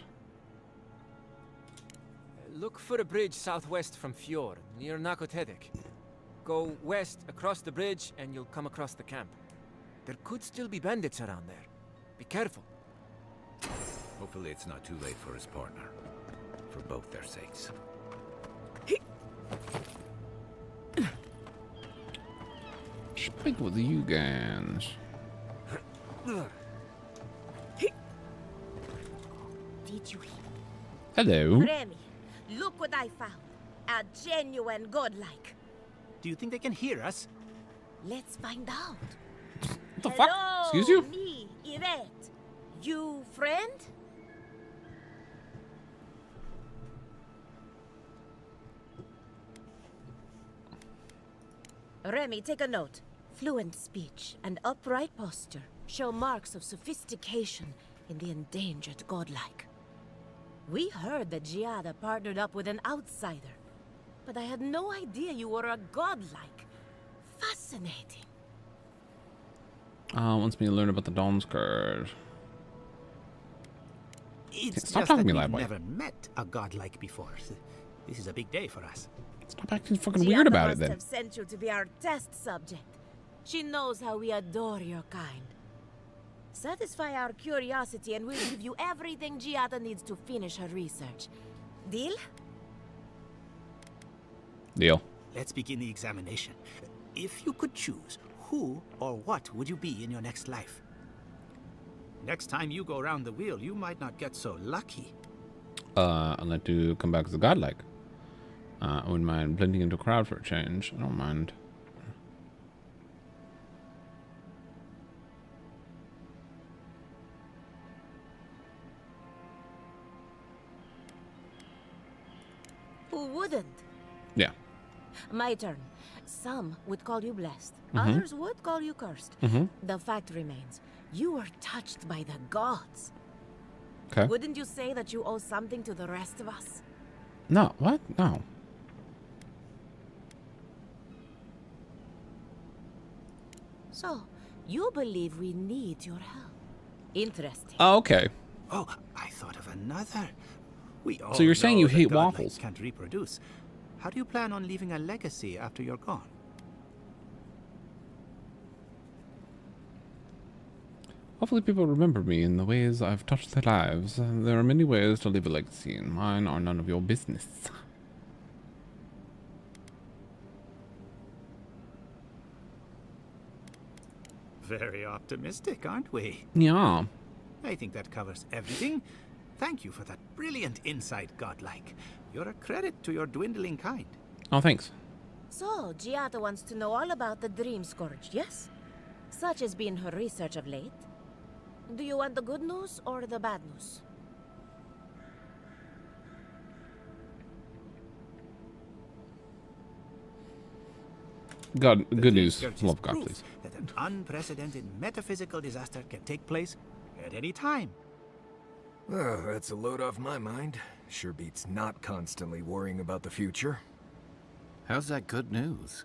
Look for a bridge southwest from Fjord, near Nakotedek. Go west across the bridge and you'll come across the camp. There could still be bandits around there. Be careful. Hopefully it's not too late for his partner. For both their sakes. Speak with you guys. Did you hear? Hello. Remy, look what I found. A genuine godlike. Do you think they can hear us? Let's find out. What the fuck? Excuse you? Me, Yvette. You friend? Remy, take a note. Fluent speech and upright posture show marks of sophistication in the endangered godlike. We heard that Giada partnered up with an outsider, but I had no idea you were a godlike. Fascinating. Wants me to learn about the Dawn's Card. It's Stop just talking that to me we've that way. never met a godlike before. This is a big day for us. Stop acting fucking weird about it Giada then. must have sent you to be our test subject. She knows how we adore your kind. Satisfy our curiosity and we'll give you everything Giada needs to finish her research. Deal? Deal. Let's begin the examination. If you could choose, who or what would you be in your next life? Next time you go around the wheel, you might not get so lucky. I'd like to come back as a godlike. I wouldn't mind blending into a crowd for a change. I don't mind. Who wouldn't? Yeah. My turn. Some would call you blessed. Mhm. Others would call you cursed. Mhm. The fact remains, you were touched by the gods. Okay. Wouldn't you say that you owe something to the rest of us? No, what? No. So, you believe we need your help. Interesting. Oh, okay. Oh, I thought of another. We all So you're saying know you that hate godlike waffles? Can't reproduce. How do you plan on leaving a legacy after you're gone? Hopefully people remember me in the ways I've touched their lives. There are many ways to leave a legacy, and mine are none of your business. Very optimistic, aren't we? Yeah. I think that covers everything. Thank you for that brilliant insight, godlike. You're a credit to your dwindling kind. Oh, thanks. So, Giada wants to know all about the Dream Scourge, yes? Such has been her research of late. Do you want the good news or the bad news? God, good news. Scourge is Love God, proof please. that an unprecedented metaphysical disaster can take place at any time. Oh, that's a load off my mind. Sure beats not constantly worrying about the future. How's that good news?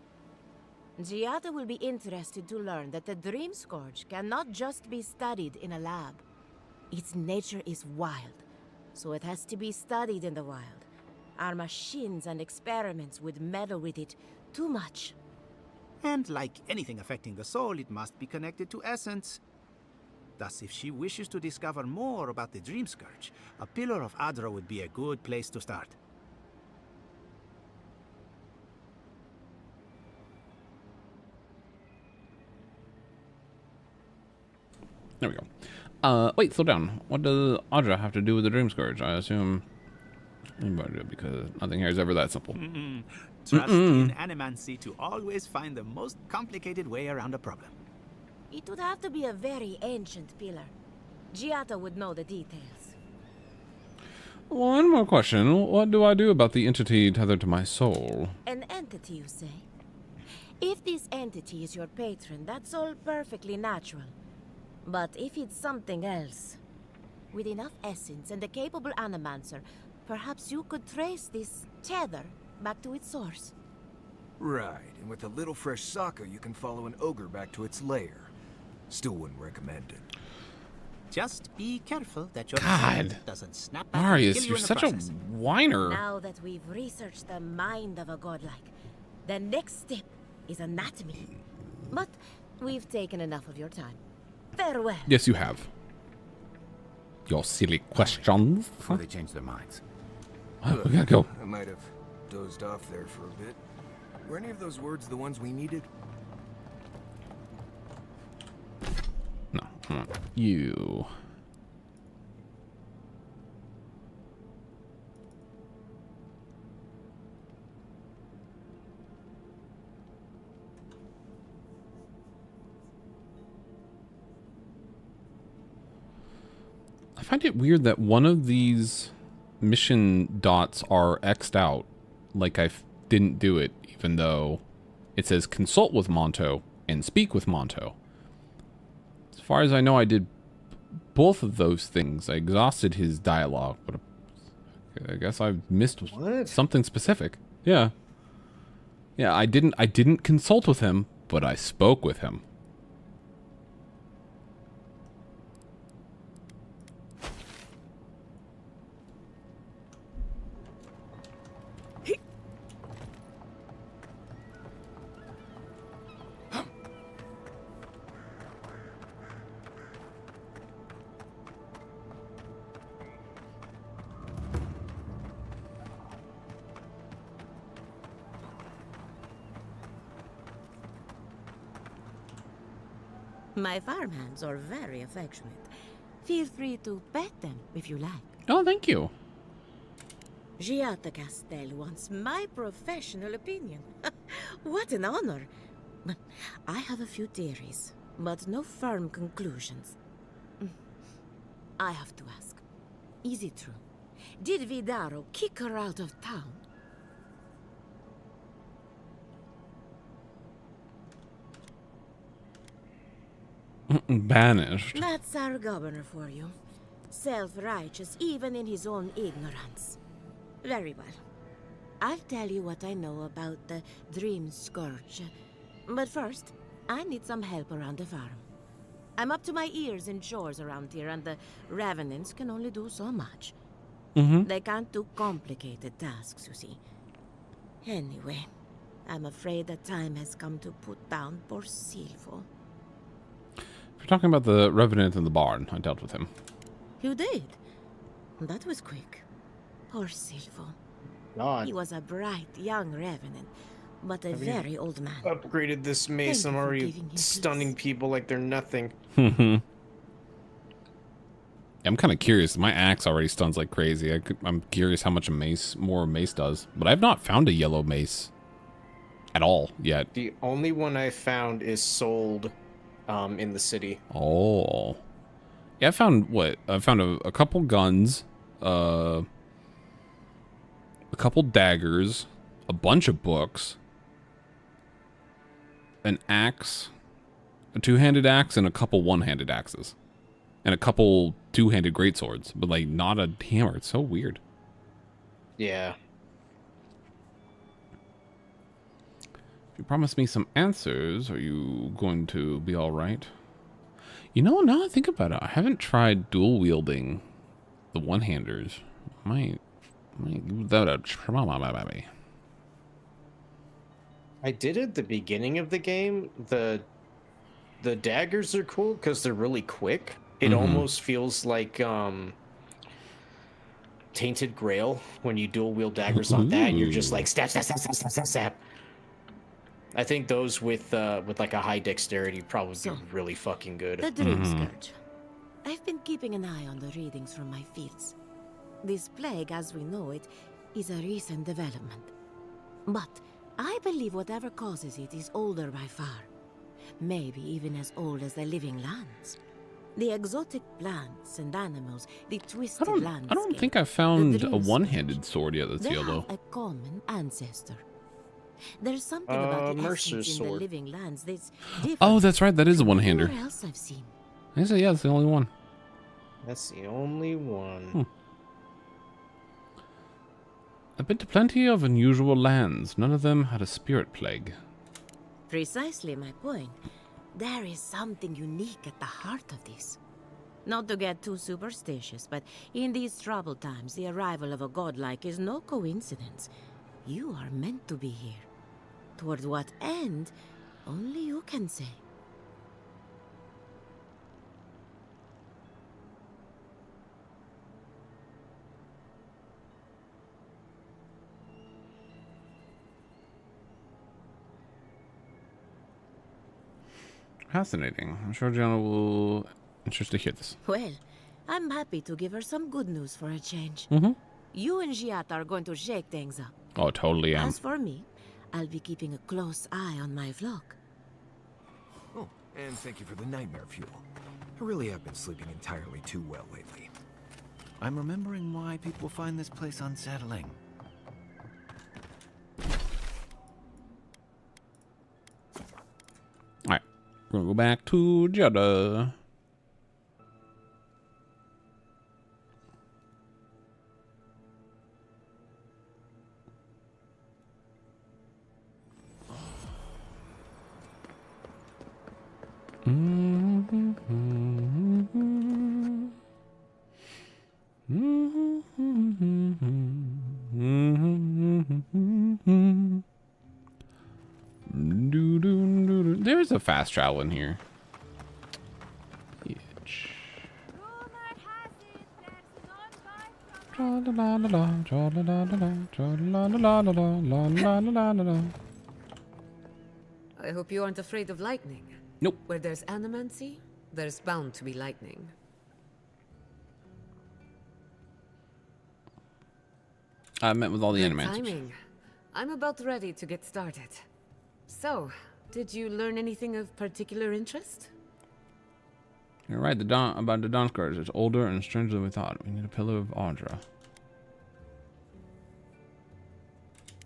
Giada will be interested to learn that the Dream Scourge cannot just be studied in a lab. Its nature is wild, so it has to be studied in the wild. Our machines and experiments would meddle with it too much. And like anything affecting the soul, it must be connected to essence. Thus, if she wishes to discover more about the Dream Scourge, a Pillar of Adra would be a good place to start. There we go. Wait, slow down. What does Audra have to do with the Dream Scourge? I assume anybody do, because nothing here is ever that simple. Trust in animancy to always find the most complicated way around a problem. It would have to be a very ancient pillar. Giada would know the details. One more question. What do I do about the entity tethered to my soul? An entity, you say? If this entity is your patron, that's all perfectly natural. But if it's something else, with enough essence and a capable animancer, perhaps you could trace this tether back to its source. Right, and with a little fresh sake, you can follow an ogre back to its lair. Still wouldn't recommend it. Just be careful that your God. hand doesn't snap back and Marius, kill you you're in the such process. a whiner. Now that we've researched the mind of a godlike, the next step is anatomy. But we've taken enough of your time. Farewell. Yes, you have. Your silly questions. Before they change their minds. Oh, we gotta go. I might have dozed off there for a bit. Were any of those words the ones we needed? No, come on. You. I find it weird that one of these mission dots are X'd out, like I didn't do it, even though it says consult with Monto and speak with Monto. As far as I know, I did both of those things. I exhausted his dialogue, but I guess I missed something specific. Yeah. Yeah, I didn't consult with him, but I spoke with him. My farmhands are very affectionate. Feel free to pet them if you like. Oh, thank you. Giada Castel wants my professional opinion. What an honor. I have a few theories, but no firm conclusions. I have to ask, is it true? Did Vidaro kick her out of town? Banished. That's our governor for you. Self-righteous even in his own ignorance. Very well. I'll tell you what I know about the Dream Scourge. But first, I need some help around the farm. I'm up to my ears in chores around here, and the Revenants can only do so much. They can't do complicated tasks, you see. Anyway, I'm afraid the time has come to put down poor Silvo. If you're talking about the Revenant in the barn, I dealt with him. You did? That was quick. Poor Silvo. God. He was a bright young Revenant, but a very old man. Upgraded this mace. I'm already stunning people like they're nothing. I'm kind of curious. My axe already stuns like crazy. I'm curious how much more mace does. But I've not found a yellow mace at all yet. The only one I found is sold in the city. Oh. Yeah, I found what? I found a couple guns, a couple daggers, a bunch of books, an axe, a two-handed axe, and a couple one-handed axes. And a couple two-handed greatswords, but like not a hammer. It's so weird. Yeah. If you promise me some answers, are you going to be all right? You know, now I think about it, I haven't tried dual wielding the one-handers. Might give that a try. I did at the beginning of the game. The daggers are cool because they're really quick. It almost feels like Tainted Grail when you dual wield daggers on that. And you're just like stab, stab, stab, stab, stab, stab, stab. I think those with like a high dexterity probably be really fucking good. The Dream Scourge. I've been keeping an eye on the readings from my fields. This plague, as we know it, is a recent development. But I believe whatever causes it is older by far. Maybe even as old as the living lands. The exotic plants and animals, the twisted landscape. I don't think I found a one-handed sword yet that's they yellow. have a common ancestor. There's something about the essence in the living lands that's different. Oh, that's right. That is a one-hander. Where else I've seen? I say, yeah, it's the only one. That's the only one. I've been to plenty of unusual lands. None of them had a spirit plague. Precisely my point. There is something unique at the heart of this. Not to get too superstitious, but in these troubled times, the arrival of a godlike is no coincidence. You are meant to be here. Toward what end, only you can say. Fascinating. I'm sure Gianna will interested to hear this. Well, I'm happy to give her some good news for a change. You and Giat are going to shake things up. Oh, totally am. As for me, I'll be keeping a close eye on my flock. Oh, and thank you for the nightmare fuel. I really have been sleeping entirely too well lately. I'm remembering why people find this place unsettling. Alright, we're gonna go back to Jeddah. There's a fast travel in here. I hope you aren't afraid of lightning. Nope. Where there's animancy, there's bound to be lightning. I met with all the Good animations. timing. I'm about ready to get started. So, did you learn anything of particular interest? You're right. About the Dawn Scourge. It's older and stranger than we thought. We need a pillar of Audra.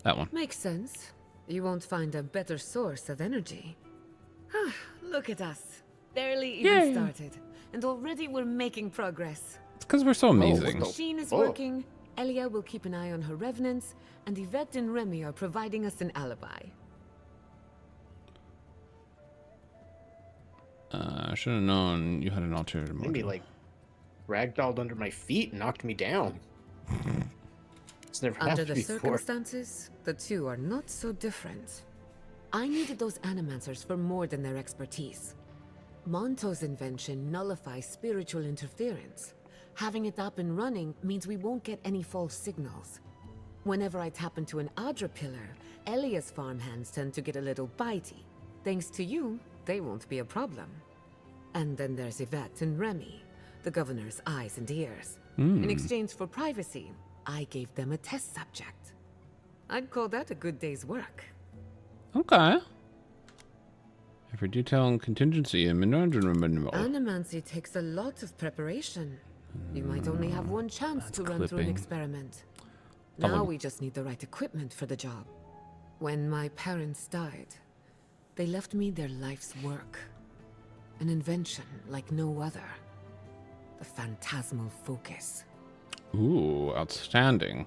That one. Makes sense. You won't find a better source of energy. Look at us. barely even started, and already we're making progress. It's because we're so amazing. The machine is working, Elia will keep an eye on her revenants, and Yvette and Remy are providing us an alibi. I should have known you had an ulterior motive. Maybe like ragdolled under my feet and knocked me down. It's never Under happened the before. circumstances, the two are not so different. I needed those animancers for more than their expertise. Monto's invention nullifies spiritual interference. Having it up and running means we won't get any false signals. Whenever I tap into an Adra pillar, Elia's farmhands tend to get a little bitey. Thanks to you, they won't be a problem. And then there's Yvette and Remy, the governor's eyes and ears. In exchange for privacy, I gave them a test subject. I'd call that a good day's work. Okay. Every detail and contingency in Animancy takes a lot of preparation. You might only have one chance to run through an experiment. Now we just need the right equipment for the job. When my parents died, they left me their life's work. An invention like no other. The phantasmal focus. Ooh, outstanding.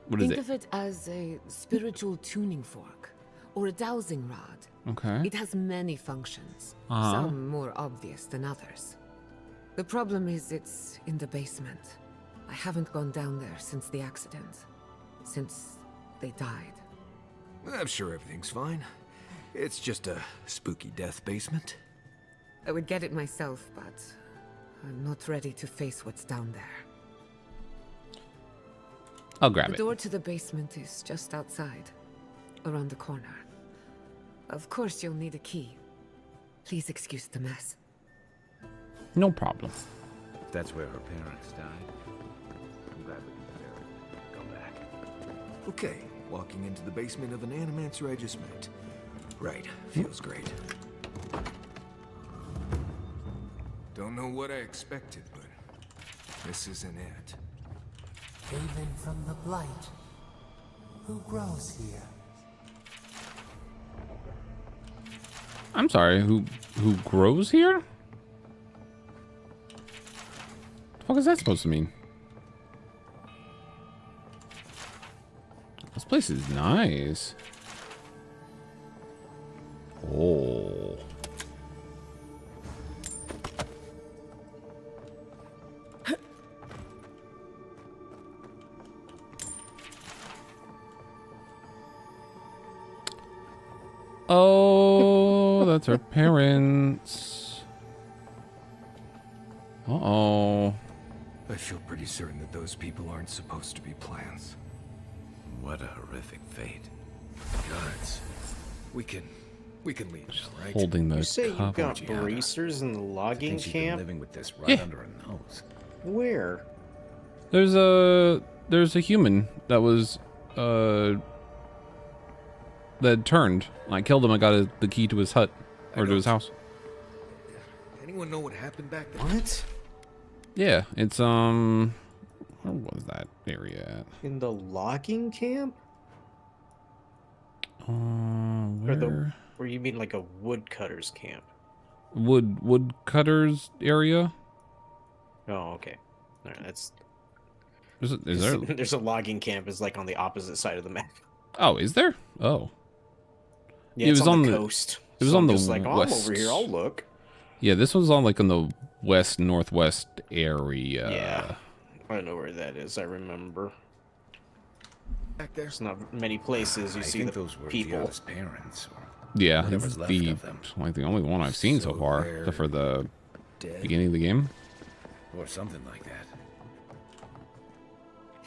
What is Think it? of it as a spiritual tuning fork, or a dowsing rod. Okay. It has many functions, Uh-huh. some more obvious than others. The problem is it's in the basement. I haven't gone down there since the accident. Since they died. I'm sure everything's fine. It's just a spooky death basement. I would get it myself, but I'm not ready to face what's down there. I'll grab The it. door to the basement is just outside, around the corner. Of course you'll need a key. Please excuse the mess. No problem. If that's where her parents died, I'm glad we can go back. Okay, walking into the basement of an animancer I just met. Right, feels great. Don't know what I expected, but this isn't it. Even from the blight, who grows here? I'm sorry, who grows here? The fuck is that supposed to mean? This place is nice. Oh. Oh, that's her parents. Uh-oh. I feel pretty certain that those people aren't supposed to be plants. What a horrific fate. Guys, we can leave now, right? Holding the You say you cup. got bracers in the logging Think she's been camp? living with this right under her nose. Where? There's a human that was that turned. I killed him. I got the key to his hut or to his house. Anyone know what happened back then? What? Yeah, it's where was that area at? In the logging camp? Where? Or you mean like a woodcutter's camp? Woodcutters area? Oh, okay. All right, that's. Is there? There's a logging camp. Is like on the opposite side of the map. Oh, is there? Oh. Yeah, it's on the coast. It was So on I'm the just like, oh, I'm west. over here. I'll look. Yeah, this was on like in the west northwest area. Yeah, I know where that is. I remember. Back there. There's not many places you I see think the those were people. Giada's parents. Or Yeah, whatever's it's left the of them. like the only one I've seen so far, they're except for the dead. beginning of the game. Or something like that.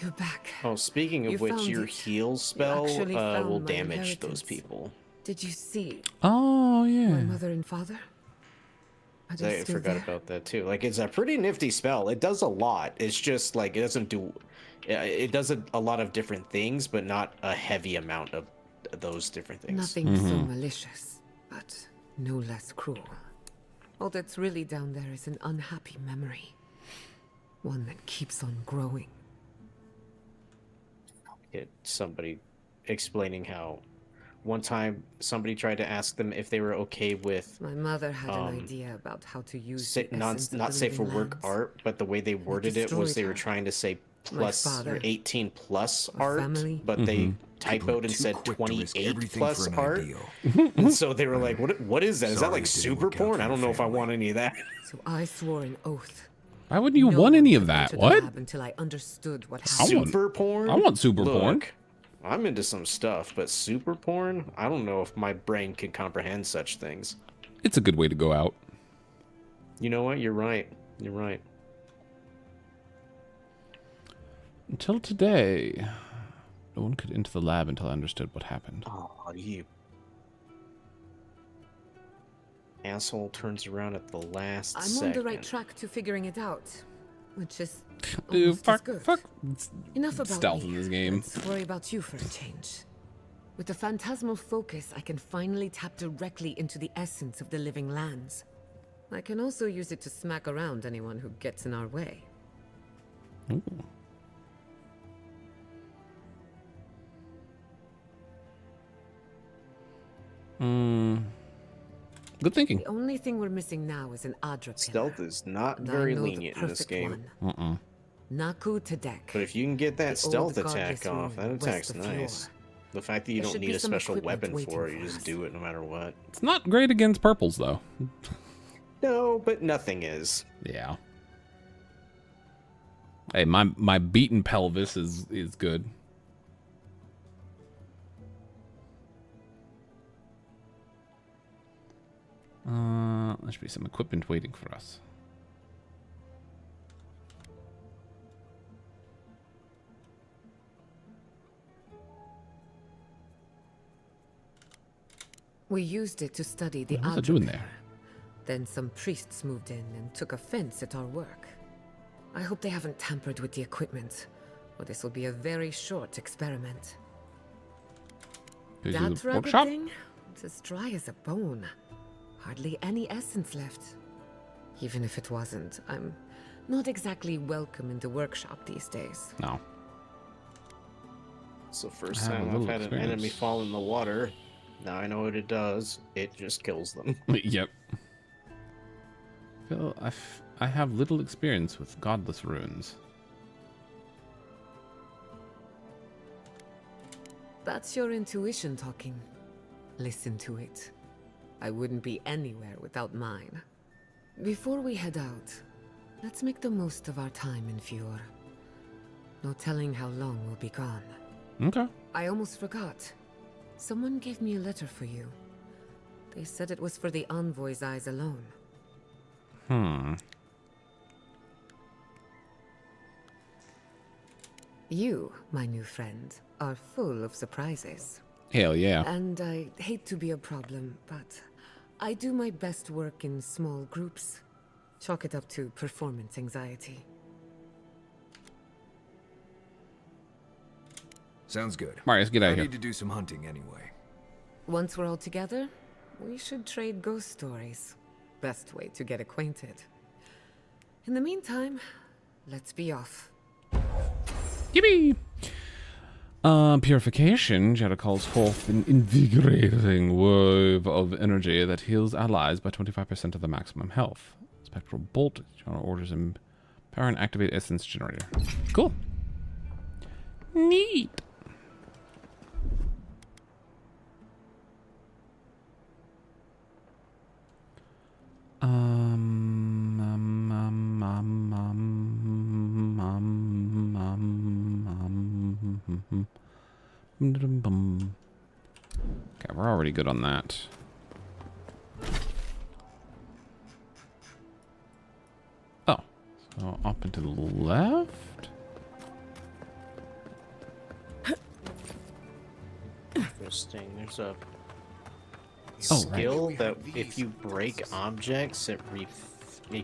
You're back. Oh, speaking of You which, found your it. heal You spell actually found will my damage inheritance. those people. Did you see Oh my yeah. mother and father? Are they I still forgot there? about that too. Like, it's a pretty nifty spell. It does a lot. It's just like it doesn't do. It does a lot of different things, but not a heavy amount of those different things. Nothing so malicious, but no less cruel. All that's really down there is an unhappy memory. One that keeps on growing. Somebody explaining how one time somebody tried to ask them if they were okay with My mother had an idea about how to use the not essence of not the safe for living work lands. art, but the way they worded it was destroyed they were her. trying to say My plus father, or 18 plus our art, family. but they typoed and said 28 plus art. And so they were like, what is that? Is that Sorry like it didn't super work out porn? for I don't your know if I want any of that. So I swore an oath. Why wouldn't you want any of that? What? Until I understood what I happened. want- Super porn? I want super Look, porn. I'm into some stuff, but super porn? I don't know if my brain can comprehend such things. It's a good way to go out. You know what? You're right. You're right. Until today, no one could enter the lab until I understood what happened. Oh, you asshole turns around at the last I'm second. on the right track to figuring it out, which is Dude, almost as fuck, good. fuck. Enough about Stealth me. in this game. Let's worry about you for a change. With the phantasmal focus, I can finally tap directly into the essence of the living lands. I can also use it to smack around anyone who gets in our way. Ooh. Good thinking. The only thing we're missing now is an Adra pin. Stealth is not And I very know the lenient in this perfect game. one. Naku Tedek. But if you can get that The stealth old attack godless off, that ruin attack's west of nice. Fjord. The fact that you There don't should need be a some special equipment weapon for it, waiting you for just do it no matter what. It's not great against purples, though. No, but nothing is. Yeah. Hey, my beaten pelvis is good. There should be some equipment waiting for us. We used it to study the What's it Adra doing pin. there? Then some priests moved in and took offense at our work. I hope they haven't tampered with the equipment, or this will be a very short experiment. Goes to That the rabbit workshop? thing? It's as dry as a bone. Hardly any essence left. Even if it wasn't, I'm not exactly welcome in the workshop these days. No. It's the first I have a time I've little had an enemy experience. fall in the water. Now I know what it does. It just kills them. Yep. Phil, I have little experience with godless runes. That's your intuition talking. Listen to it. I wouldn't be anywhere without mine. Before we head out, let's make the most of our time in Fjord. No telling how long we'll be gone. Okay. I almost forgot. Someone gave me a letter for you. They said it was for the envoy's eyes alone. You, my new friend, are full of surprises. Hell yeah. And I hate to be a problem, but I do my best work in small groups. Chalk it up to performance anxiety. Sounds good. Marius, get out I of here. need to do some hunting anyway. Once we're all together, we should trade ghost stories. Best way to get acquainted. In the meantime, let's be off. Yippee! Purification. Jetta calls forth an invigorating wave of energy that heals allies by 25% of the maximum health. Spectral bolt. Jetta orders him power and activate essence generator. Cool. Neat. Okay, we're already good on that. Oh, so up and to the left. Interesting. There's a Oh, skill right. that if you break objects, it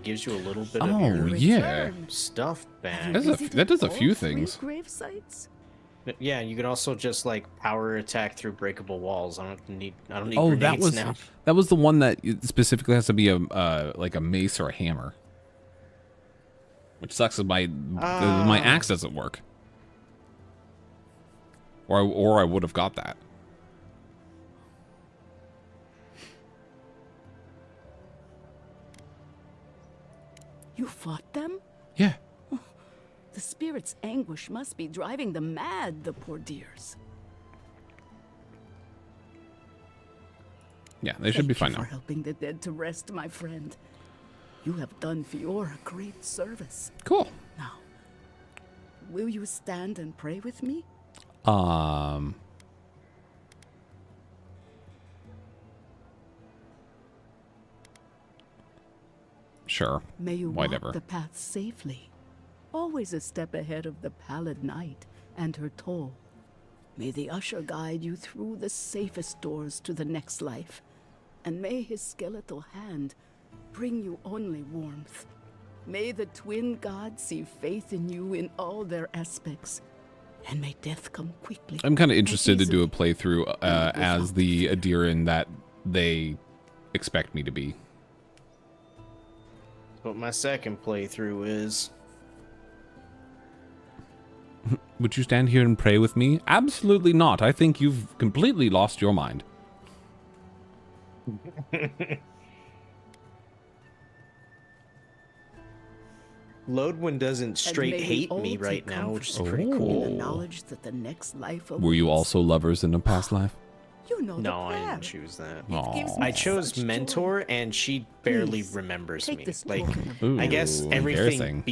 gives you a little bit Oh, of your yeah. stuff back. That does a few things. Grave sites? Yeah, you can also just like power attack through breakable walls. I don't need Oh, grenades now. that was the one that specifically has to be a like a mace or a hammer. Which sucks that my axe doesn't work. Or I would have got that. You fought them? Yeah. The spirit's anguish must be driving them mad, the poor dears. Yeah, they should be fine Thank you now. for helping the dead to rest, my friend. You have done Fiora a great service. Cool. Now, will you stand and pray with me? Sure. May you Whatever. walk the path safely, always a step ahead of the pallid night and her toll. May the usher guide you through the safest doors to the next life, and may his skeletal hand bring you only warmth. May the twin gods see faith in you in all their aspects, and may death come quickly. I'm kind of interested to do a playthrough as the Adiran that they expect me to be. What my second playthrough is. Would you stand here and pray with me? Absolutely not. I think you've completely lost your mind. Loadwin doesn't straight hate me right now, which is pretty cool. The knowledge that the next life Were you also lovers in a past life? You know No, I didn't choose that. Aw. I chose mentor, and she barely remembers me. Like, Ooh, I guess embarrassing.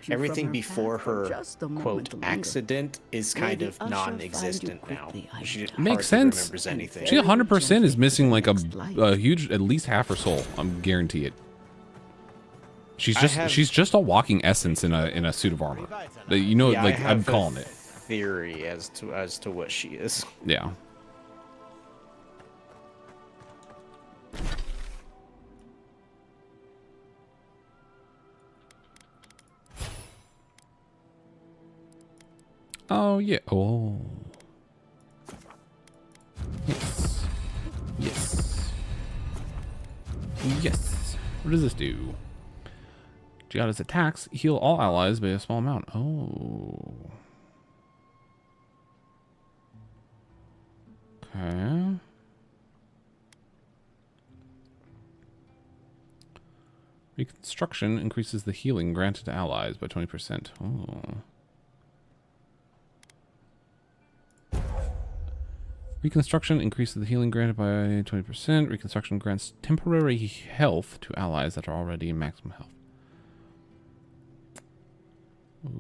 everything before her quote accident is kind of non-existent now. She Makes hardly sense. remembers anything. She 100% is missing like a huge, at least half her soul. I'm guarantee it. She's just a walking essence in a suit of armor. You know, Yeah, like I have I'm calling it. Theory as to what she is. Yeah. Oh yeah. Oh. Yes. Yes. Yes. What does this do? Giada's attacks heal all allies by a small amount. Oh. Okay. Reconstruction increases the healing granted to allies by 20%. Oh. Reconstruction increases the healing granted by 20%. Reconstruction grants temporary health to allies that are already in maximum health.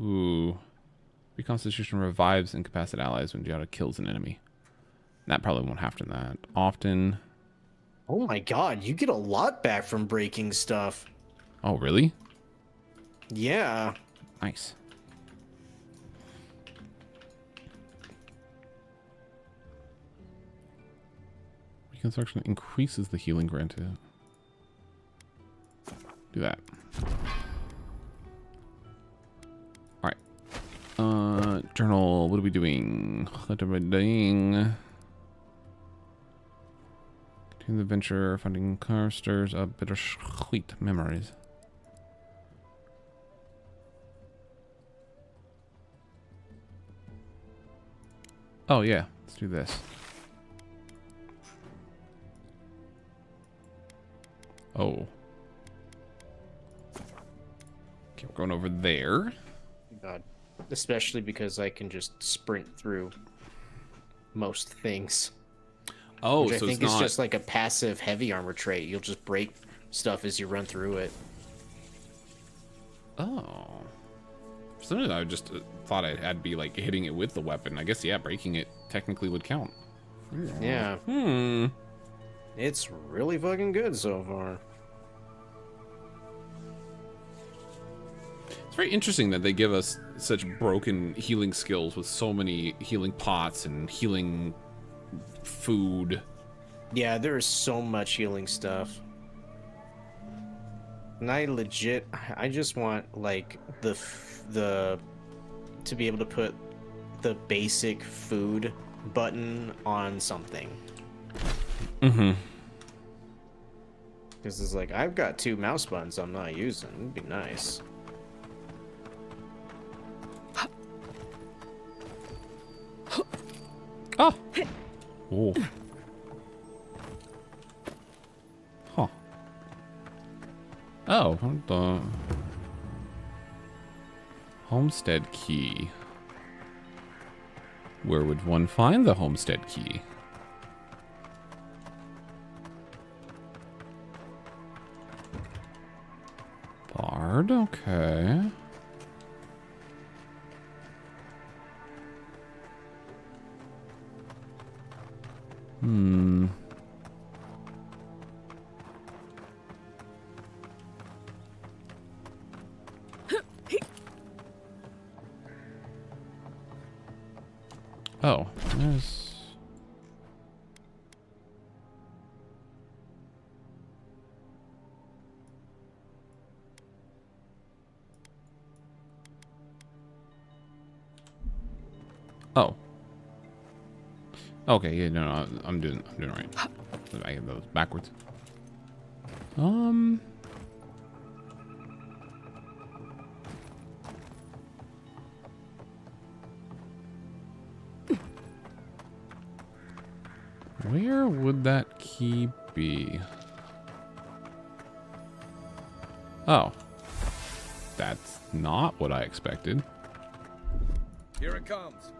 Ooh. Reconstitution revives incapacitated allies when Giada kills an enemy. That probably won't happen that often. Oh my god, you get a lot back from breaking stuff. Oh, really? Yeah. Nice. Reconstruction increases the healing granted. Do that. Alright. Journal, what are we doing? What am I doing? Continue the venture, finding car stirs up bittersweet memories. Oh yeah, let's do this. Oh. Okay, we're going over there. God. Especially because I can just sprint through most things. Oh, which so I think it's is not... just like a passive heavy armor trait. You'll just break stuff as you run through it. Oh. For some reason, I just thought I'd be like hitting it with the weapon. I guess, yeah, breaking it technically would count. Yeah. Hmm. It's really fucking good so far. It's very interesting that they give us such broken healing skills with so many healing pots and healing food. Yeah, there is so much healing stuff. And I just want like the to be able to put the basic food button on something. Mm-hmm. Because it's like, I've got 2 mouse buttons I'm not using. It'd be nice. Oh. Oh. Huh. Oh, the homestead key. Where would one find the homestead key? Bard, okay. Hmm. Oh, there's... Oh. Okay, yeah, no, I'm doing right. I have those backwards. Where would that key be? Oh. That's not what I expected. Here it comes.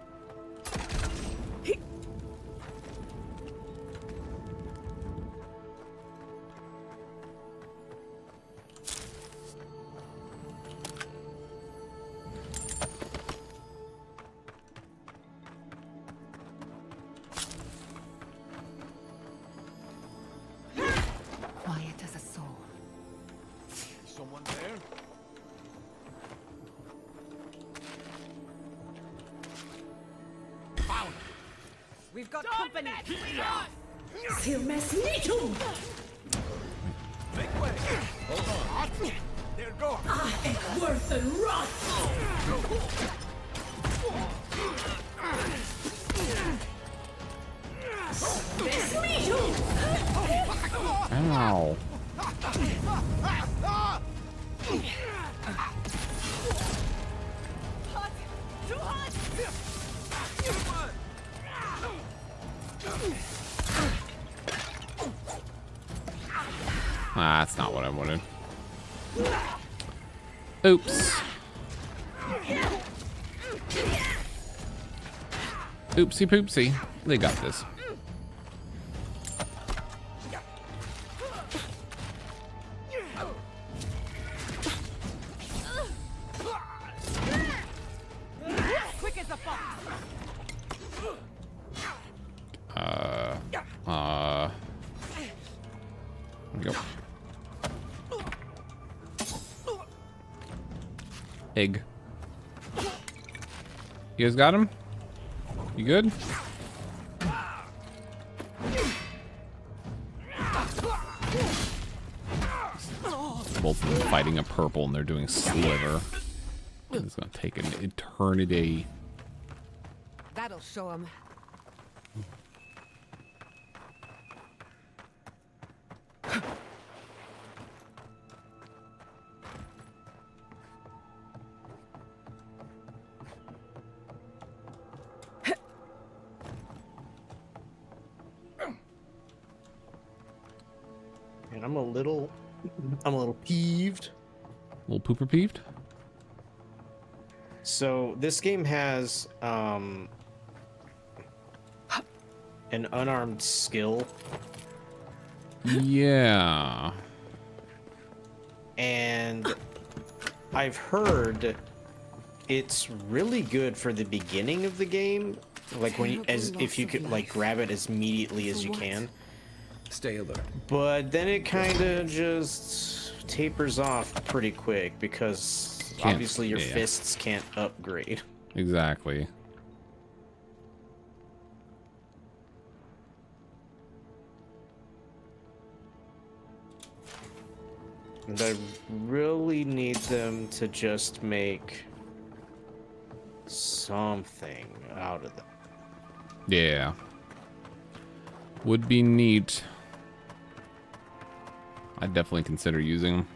Quiet as a soul. Someone there? Found. We've got company. Silmesnitum! Make way! Hold on. There go! Ek worth and rot! Ow. Hot! Too hot! Ah, that's not what I wanted. Oops. Oopsie poopsie. They got this. Quick as a fox! Go. Egg. You guys got him? You good? Both of them fighting a purple and they're doing sliver. It's gonna take an eternity. That'll show him. And I'm a little peeved. A little pooper peeved? So this game has an unarmed skill. Yeah. And I've heard it's really good for the beginning of the game, like when you, as if you could like grab it as immediately as you can. Stay alert. But then it kind of just tapers off pretty quick because obviously your fists can't upgrade. Exactly. And I really need them to just make something out of them. Yeah. Would be neat. I'd definitely consider using them.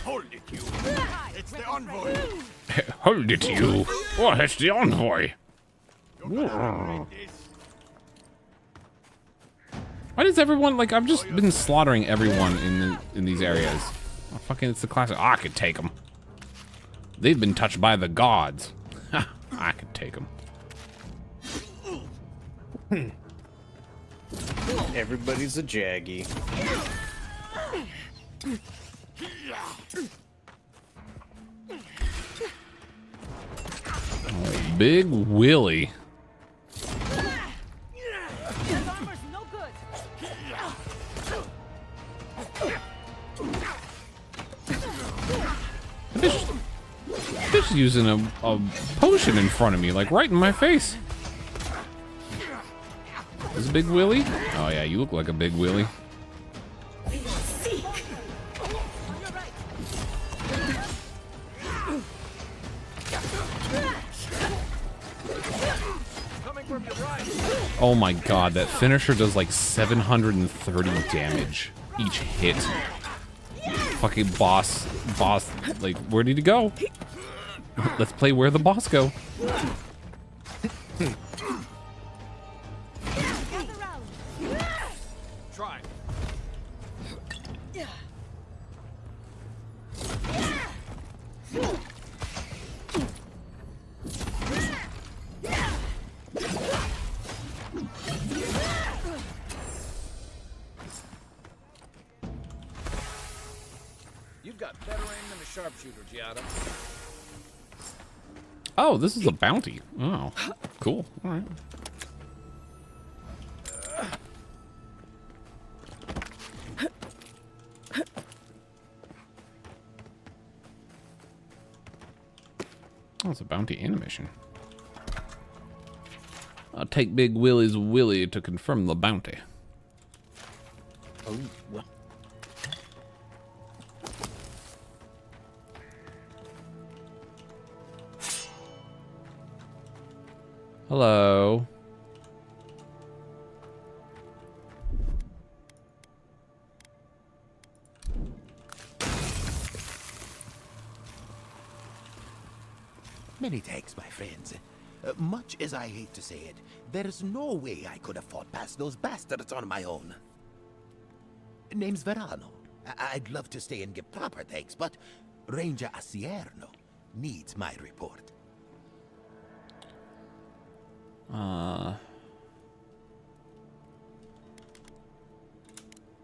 Hold it, you! It's the envoy! Hold it, you! Oh, it's the envoy! Why does everyone like? I've just been slaughtering everyone in these areas. Oh, fucking, it's the classic. Oh, I could take them. They've been touched by the gods. I could take them. Everybody's a Jaggy. Oh, Big Willie. Bitch using a potion in front of me, like right in my face. Is it Big Willie? Oh yeah, you look like a Big Willie. Oh my god, that finisher does like 730 damage each hit. Fucking boss, like, where did he go? Let's play Where the Boss Go. Try. You've got better aim than a sharpshooter, Giada. Oh, this is a bounty. Oh, cool. All right. Oh, it's a bounty animation. I'll take Big Willie's willy to confirm the bounty. Oh, well. Hello. Many thanks, my friends. Much as I hate to say it, there's no way I could have fought past those bastards on my own. Name's Verano. I'd love to stay and give proper thanks, but Ranger Asierno needs my report.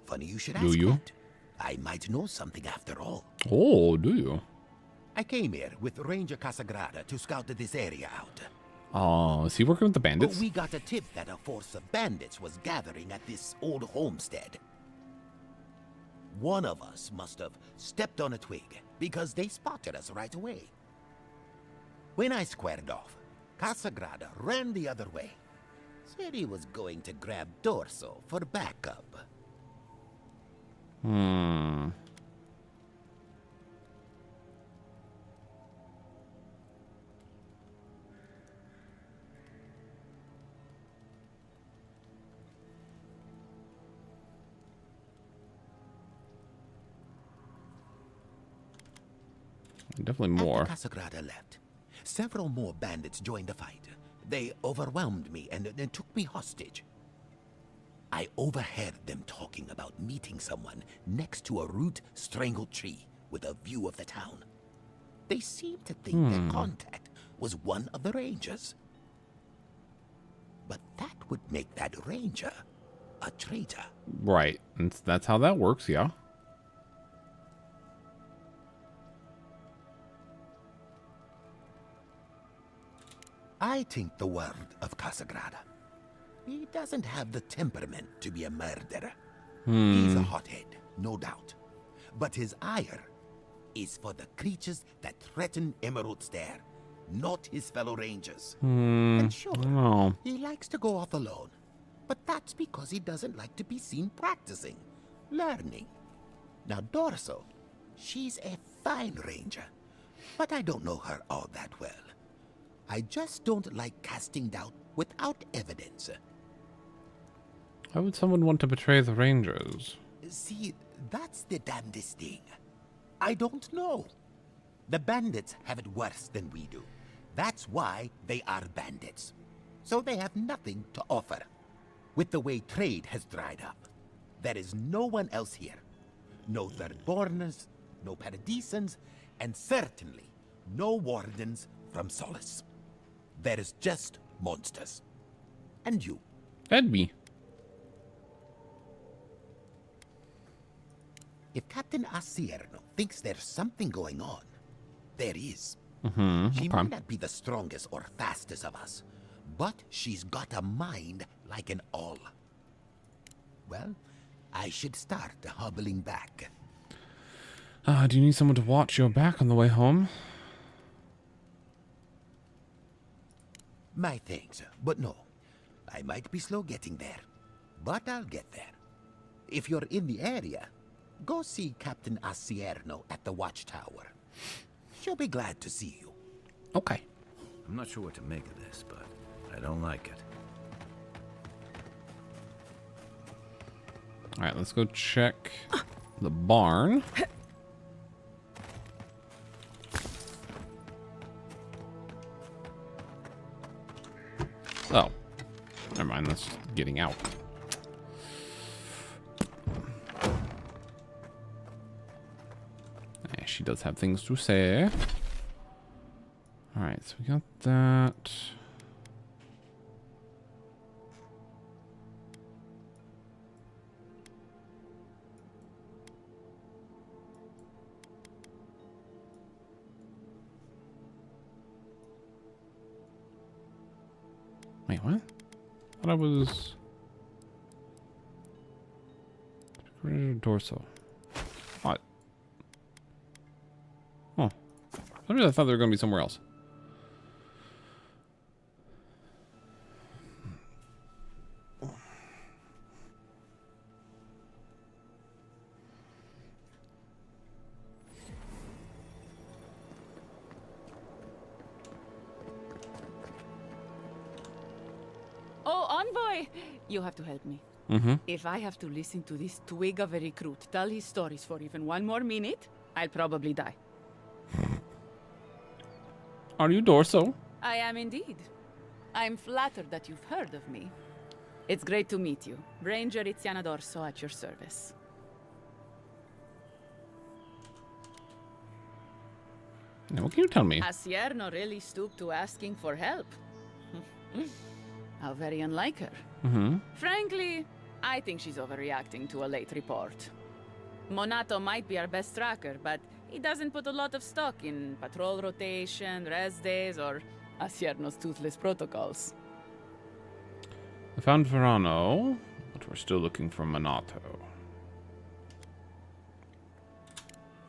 Funny you should ask Do you? that. I might know something after all. Oh, do you? I came here with Ranger Casagrada to scout this area out. Oh, is he working with the bandits? We got a tip that a force of bandits was gathering at this old homestead. One of us must have stepped on a twig because they spotted us right away. When I squared off, Casagrada ran the other way. Said he was going to grab Dorso for backup. Definitely more. After Casagrada left, several more bandits joined the fight. They overwhelmed me and took me hostage. I overheard them talking about meeting someone next to a root-strangled tree with a view of the town. They seemed to think their contact was one of the rangers. But that would make that ranger a traitor. Right. That's how that works, yeah. I think the word of Casagrada. He doesn't have the temperament to be a murderer. He's a hothead, no doubt. But his ire is for the creatures that threaten Emerald's Stair, not his fellow rangers. And sure, he likes to go off alone. But that's because he doesn't like to be seen practicing, learning. Now Dorso, she's a fine ranger, but I don't know her all that well. I just don't like casting doubt without evidence. Why would someone want to betray the Rangers? See, that's the damnedest thing. I don't know. The bandits have it worse than we do. That's why they are bandits. so they have nothing to offer. With the way trade has dried up, there is no one else here. No Thirdborners, no Paradisans, and certainly no wardens from Solace. There is just monsters. And you. That'd be. If Captain Asierno thinks there's something going on, there is. Mm-hmm. She may not be the strongest or fastest of us, but she's got a mind like an all. Well, I should start hobbling back. Do you need someone to watch your back on the way home? My thanks, but no. I might be slow getting there, but I'll get there. If you're in the area, go see Captain Asierno at the watchtower. She'll be glad to see you. Okay. I'm not sure what to make of this, but I don't like it. All right, let's go check the barn. Oh, never mind. That's just getting out. Yeah, she does have things to say. All right, so we got that. Wait, what? I thought I was... Dorso. What? Oh. I really thought they were going to be somewhere else. Oh, envoy! You have to help me. Mm-hmm. If I have to listen to this twig of a recruit tell his stories for even one more minute, I'll probably die. Are you Dorso? I am indeed. I'm flattered that you've heard of me. It's great to meet you. Ranger Itziana Dorso at your service. Now, what can you tell me? Asierno really stooped to asking for help. How very unlike her. Mm-hmm. Frankly, I think she's overreacting to a late report. Monato might be our best tracker, but he doesn't put a lot of stock in patrol rotation, rest days, or Asierno's toothless protocols. I found Verano, but we're still looking for Monato.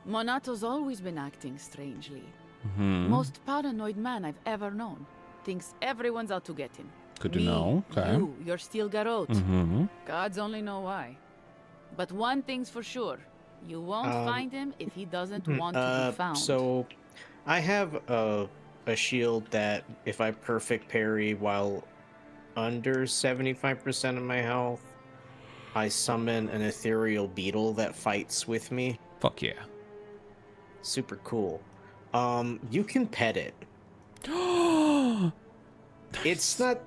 Monato's always been acting strangely. Mm-hmm. Most paranoid man I've ever known. Thinks everyone's out to get him. Good to know. Okay. You're still Garot. Mm-hmm. Gods only know why. But one thing's for sure. You won't find him if he doesn't want to be found. So, I have a shield that if I perfect parry while under 75% of my health, I summon an ethereal beetle that fights with me. Fuck yeah. Super cool. You can pet it. It's not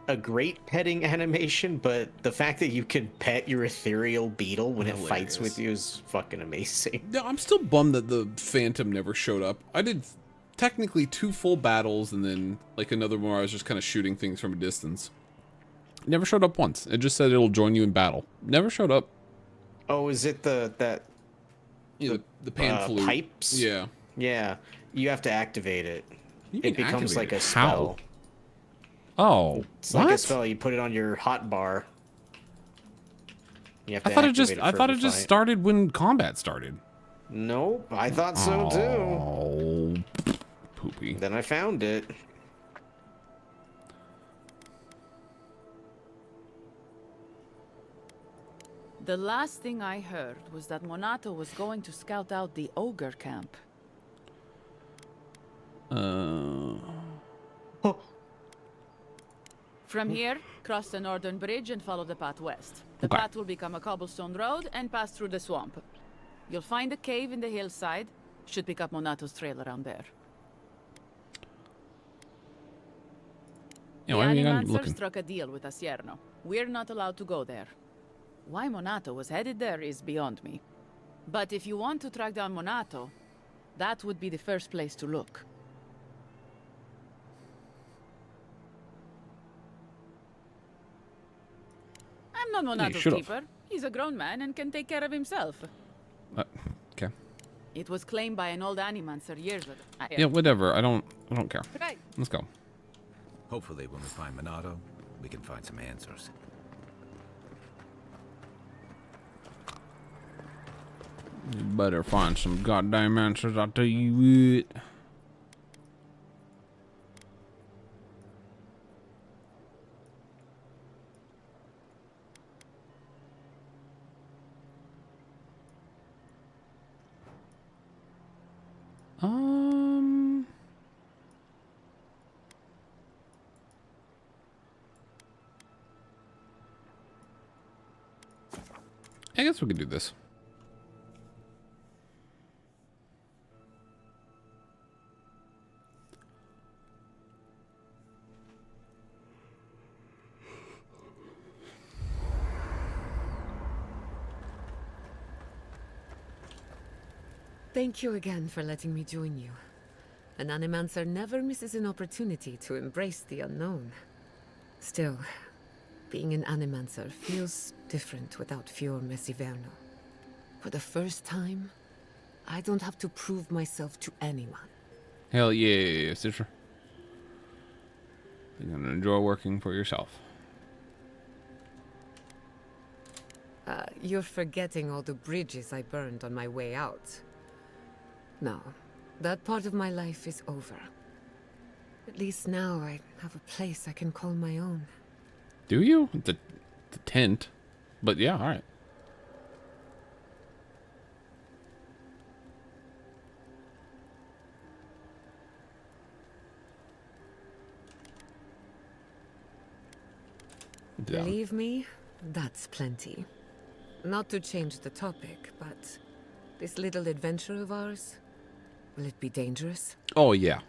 a great petting animation, but the fact that you can pet your ethereal beetle when it fights with you is fucking amazing. No, I'm still bummed that the Phantom never showed up. I did technically 2 full battles and then like another one where I was just kind of shooting things from a distance. It never showed up once. It just said it'll join you in battle. Never showed up. Oh, is it the pan flute pipes? Yeah. Yeah. You have to activate it. You It can becomes activate like a it. spell. How? Oh, It's what? like a spell. You put it on your hot bar. You have to I thought it activate just I for thought every it just fight. started when combat started. Nope, I thought so too. Oh, poopy. Then I found it. The last thing I heard was that Monato was going to scout out the ogre camp. From here, cross the northern bridge and follow the path west. The Okay. path will become a cobblestone road and pass through the swamp. You'll find a cave in the hillside. Should pick up Monato's trail around there. Yeah, The why are you Animancer looking? struck a deal with Asierno. We're not allowed to go there. Why Monato was headed there is beyond me. But if you want to track down Monato, that would be the first place to look. I'm not Yeah, you Monato's should've. keeper. He's a grown man and can take care of himself. Okay. It was claimed by an old Animancer years ago. Yeah, whatever. I don't care. Right. Let's go. Hopefully when we find Minato, we can find some answers. You better find some goddamn answers, I'll tell you what. I guess we could do this. Thank you again for letting me join you. An Animancer never misses an opportunity to embrace the unknown. Still, being an Animancer feels different without Fior Messiverno. For the first time, I don't have to prove myself to anyone. Hell yeah, sister. You're gonna enjoy working for yourself. You're forgetting all the bridges I burned on my way out. No, that part of my life is over. At least now I have a place I can call my own. Do you? The tent. But yeah, alright. Yeah. Believe me, that's plenty. Not to change the topic, but this little adventure of ours, will it be dangerous? Oh yeah,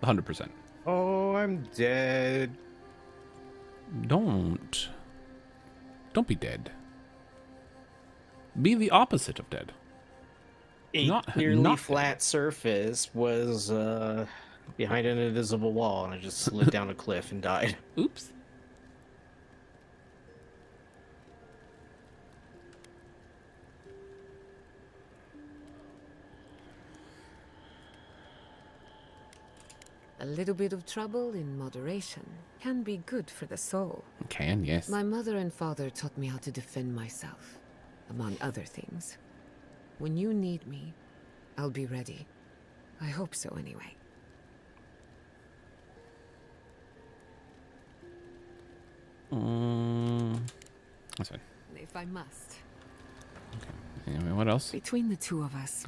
100%. Oh, I'm dead. Don't be dead. Be the opposite of dead. A nearly flat surface was behind an invisible wall, and I just slid down a cliff and died. Oops. A little bit of trouble in moderation can be good for the soul. Can, yes. My mother and father taught me how to defend myself, among other things. When you need me, I'll be ready. I hope so, anyway. That's fine. If I must. Anyway, what else? Between the two of us,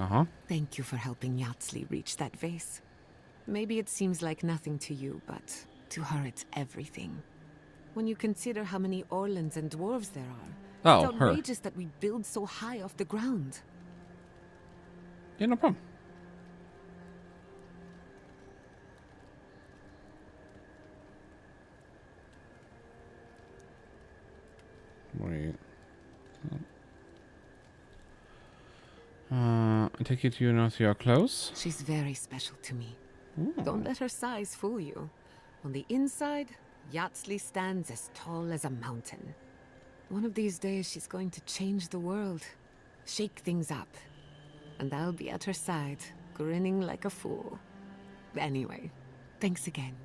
thank you for helping Yatsli reach that vase. Maybe it seems like nothing to you, but to her it's everything. When you consider how many Orlans and dwarves there are, it's outrageous that we build so high off the ground. Yeah, no problem. Wait. I take it you know you're close? She's very special to me. Don't let her size fool you. On the inside, Yatsli stands as tall as a mountain. One of these days, she's going to change the world, shake things up. And I'll be at her side, grinning like a fool. Anyway, thanks again.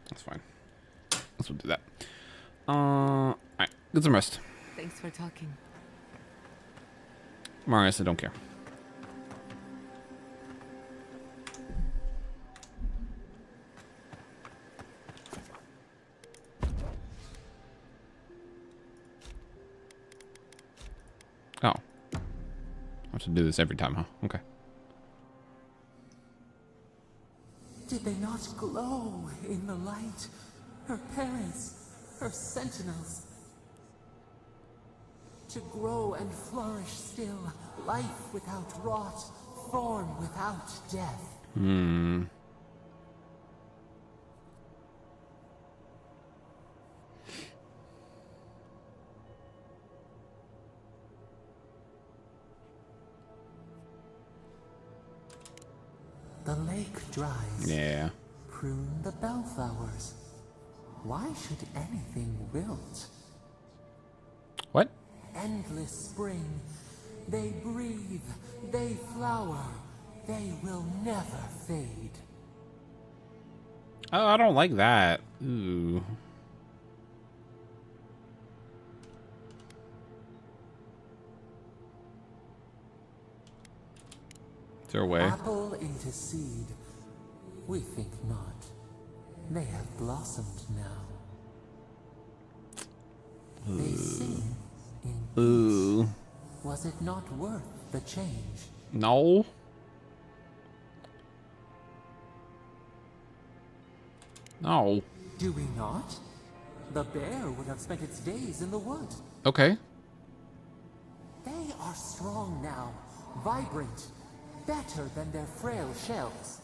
That's fine. Let's do that. Alright, get some rest. Thanks for talking. Marius, I don't care. have to do this every time, huh? Okay. Did they not glow in the light? Her parents, her sentinels. To grow and flourish still, life without rot, form without death. Hmm. The lake dries. Yeah. Prune the bellflowers. Why should anything wilt? What? Endless spring. They breathe. They flower. They will never fade. Oh, I don't like that. Ooh. Is there a way? Apple into seed. We think not. They have blossomed now. They sing in Ooh. peace. Was it not worth the change? No. No. Do we not? The bear would have spent its days in the wood. Okay. They are strong now, vibrant, better than their frail shells.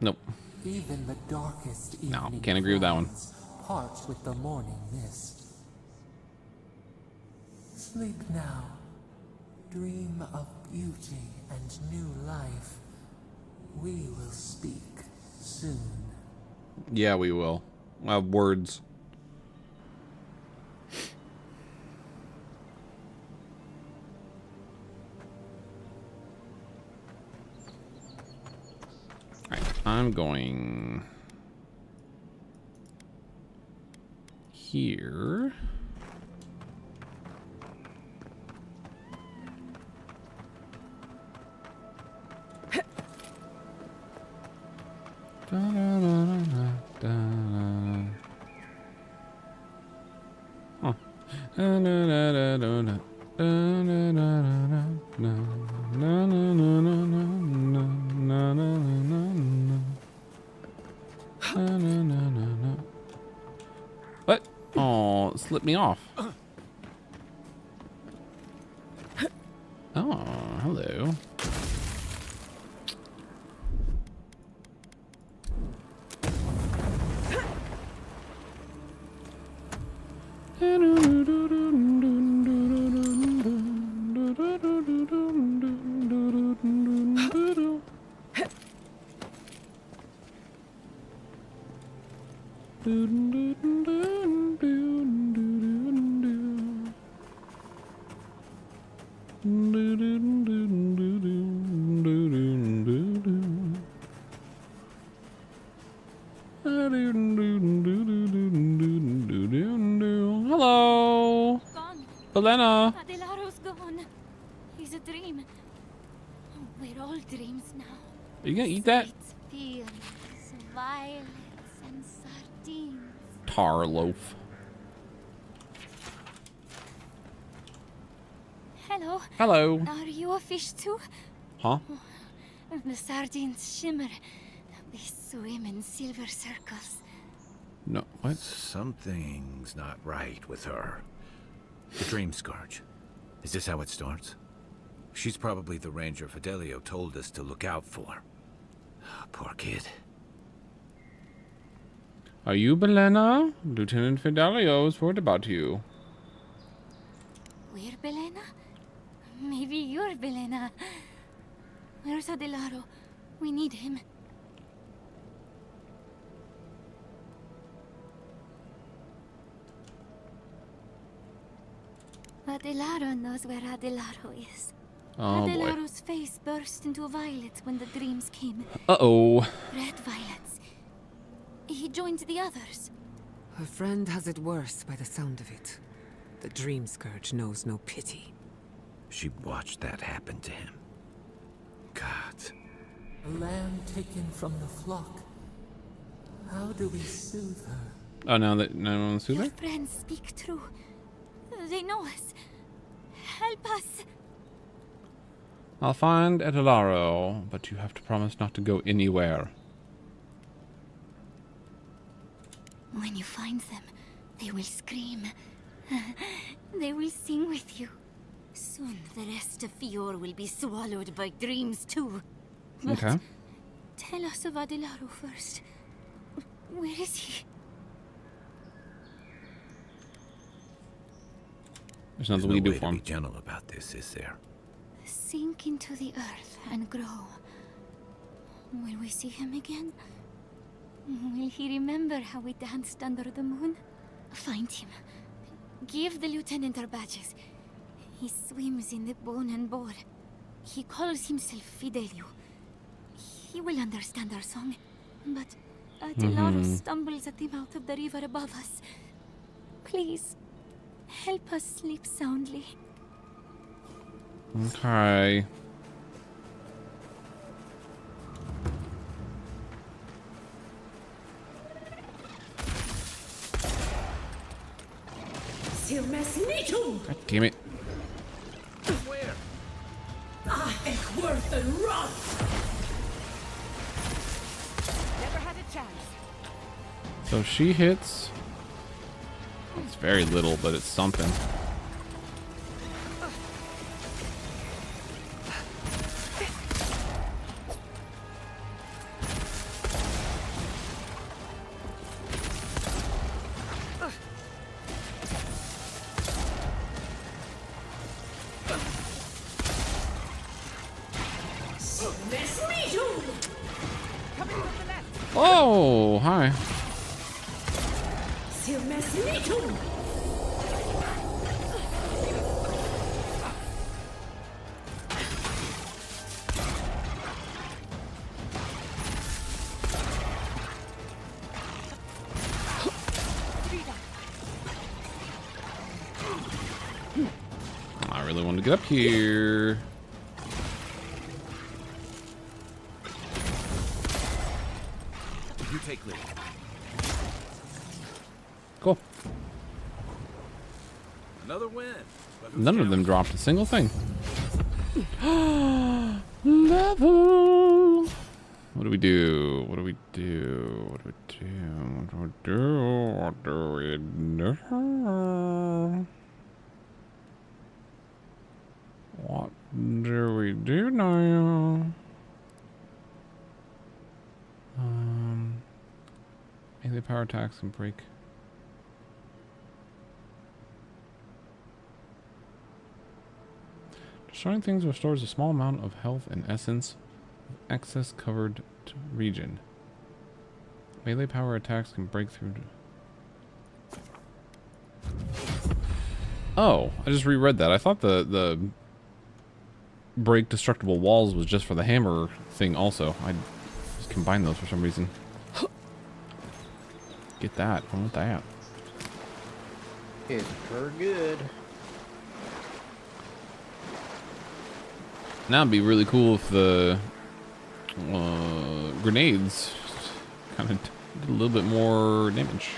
Nope. Even the darkest No, evening can't agree with that one. clouds part with the morning mist. Sleep now. Dream of beauty and new life. We will speak soon. Yeah, we will. Words. Alright, I'm going here. What? Oh, it slipped me off. Oh, hello. Hello, Elena. Adelaro's gone. He's a dream. We're all dreams now. Are you gonna eat that? Fields, violets, and sardines. Tar loaf. Hello. Hello. Are you a fish too? Huh? The sardines shimmer. They swim in silver circles. No, what? Something's not right with her. The Dream Scourge. Is this how it starts? She's probably the ranger Fidelio told us to look out for. Poor kid. Are you Belena? Lieutenant Fidelio is worried about you. We're Belena? Maybe you're Belena. Where's Adelaro? We need him. Adelaro knows where Adelaro is. Oh, boy. Adelaro's face burst into violet when the dreams came. Uh-oh. Red violets. He joined the others. Her friend has it worse by the sound of it. The Dream Scourge knows no pity. She watched that happen to him. God. A lamb taken from the flock, How do we soothe her? Oh, now that no one soothe Your her? friends speak true. They know us. Help us. I'll find Edelaro, but you have to promise not to go anywhere. When you find them, they will scream. They will sing with you. Soon the rest of Fior will be swallowed by dreams too. But Okay. tell us of Adelaro first. Where is he? There's There's nothing no we can do way for to be him. gentle about this, is there? Sink into the earth and grow. Will we see him again? Will he remember how we danced under the moon? Find him. Give the lieutenant our badges. He swims in the bone and boar. He calls himself Fidelio. He will understand our song. But Adelaro stumbles at the mouth of the river above us. Please, help us sleep soundly. Okay. God damn it. Where? Never had a chance. So she hits. It's very little, but it's something. Oh, hi. I really want to get up here. You take lead. Cool. Another win. None of them dropped a single thing. Level. What do we do? What do we do? What do we do? What do we do? What do we do? What do we do now? Melee power attacks can break. Destroying things restores a small amount of health and essence of excess covered region. Melee power attacks can break through. Oh, I just reread that. I thought the break destructible walls was just for the hammer thing also. I just combined those for some reason. Get that. I want that. It's per good. Now it'd be really cool if the grenades kind of did a little bit more damage.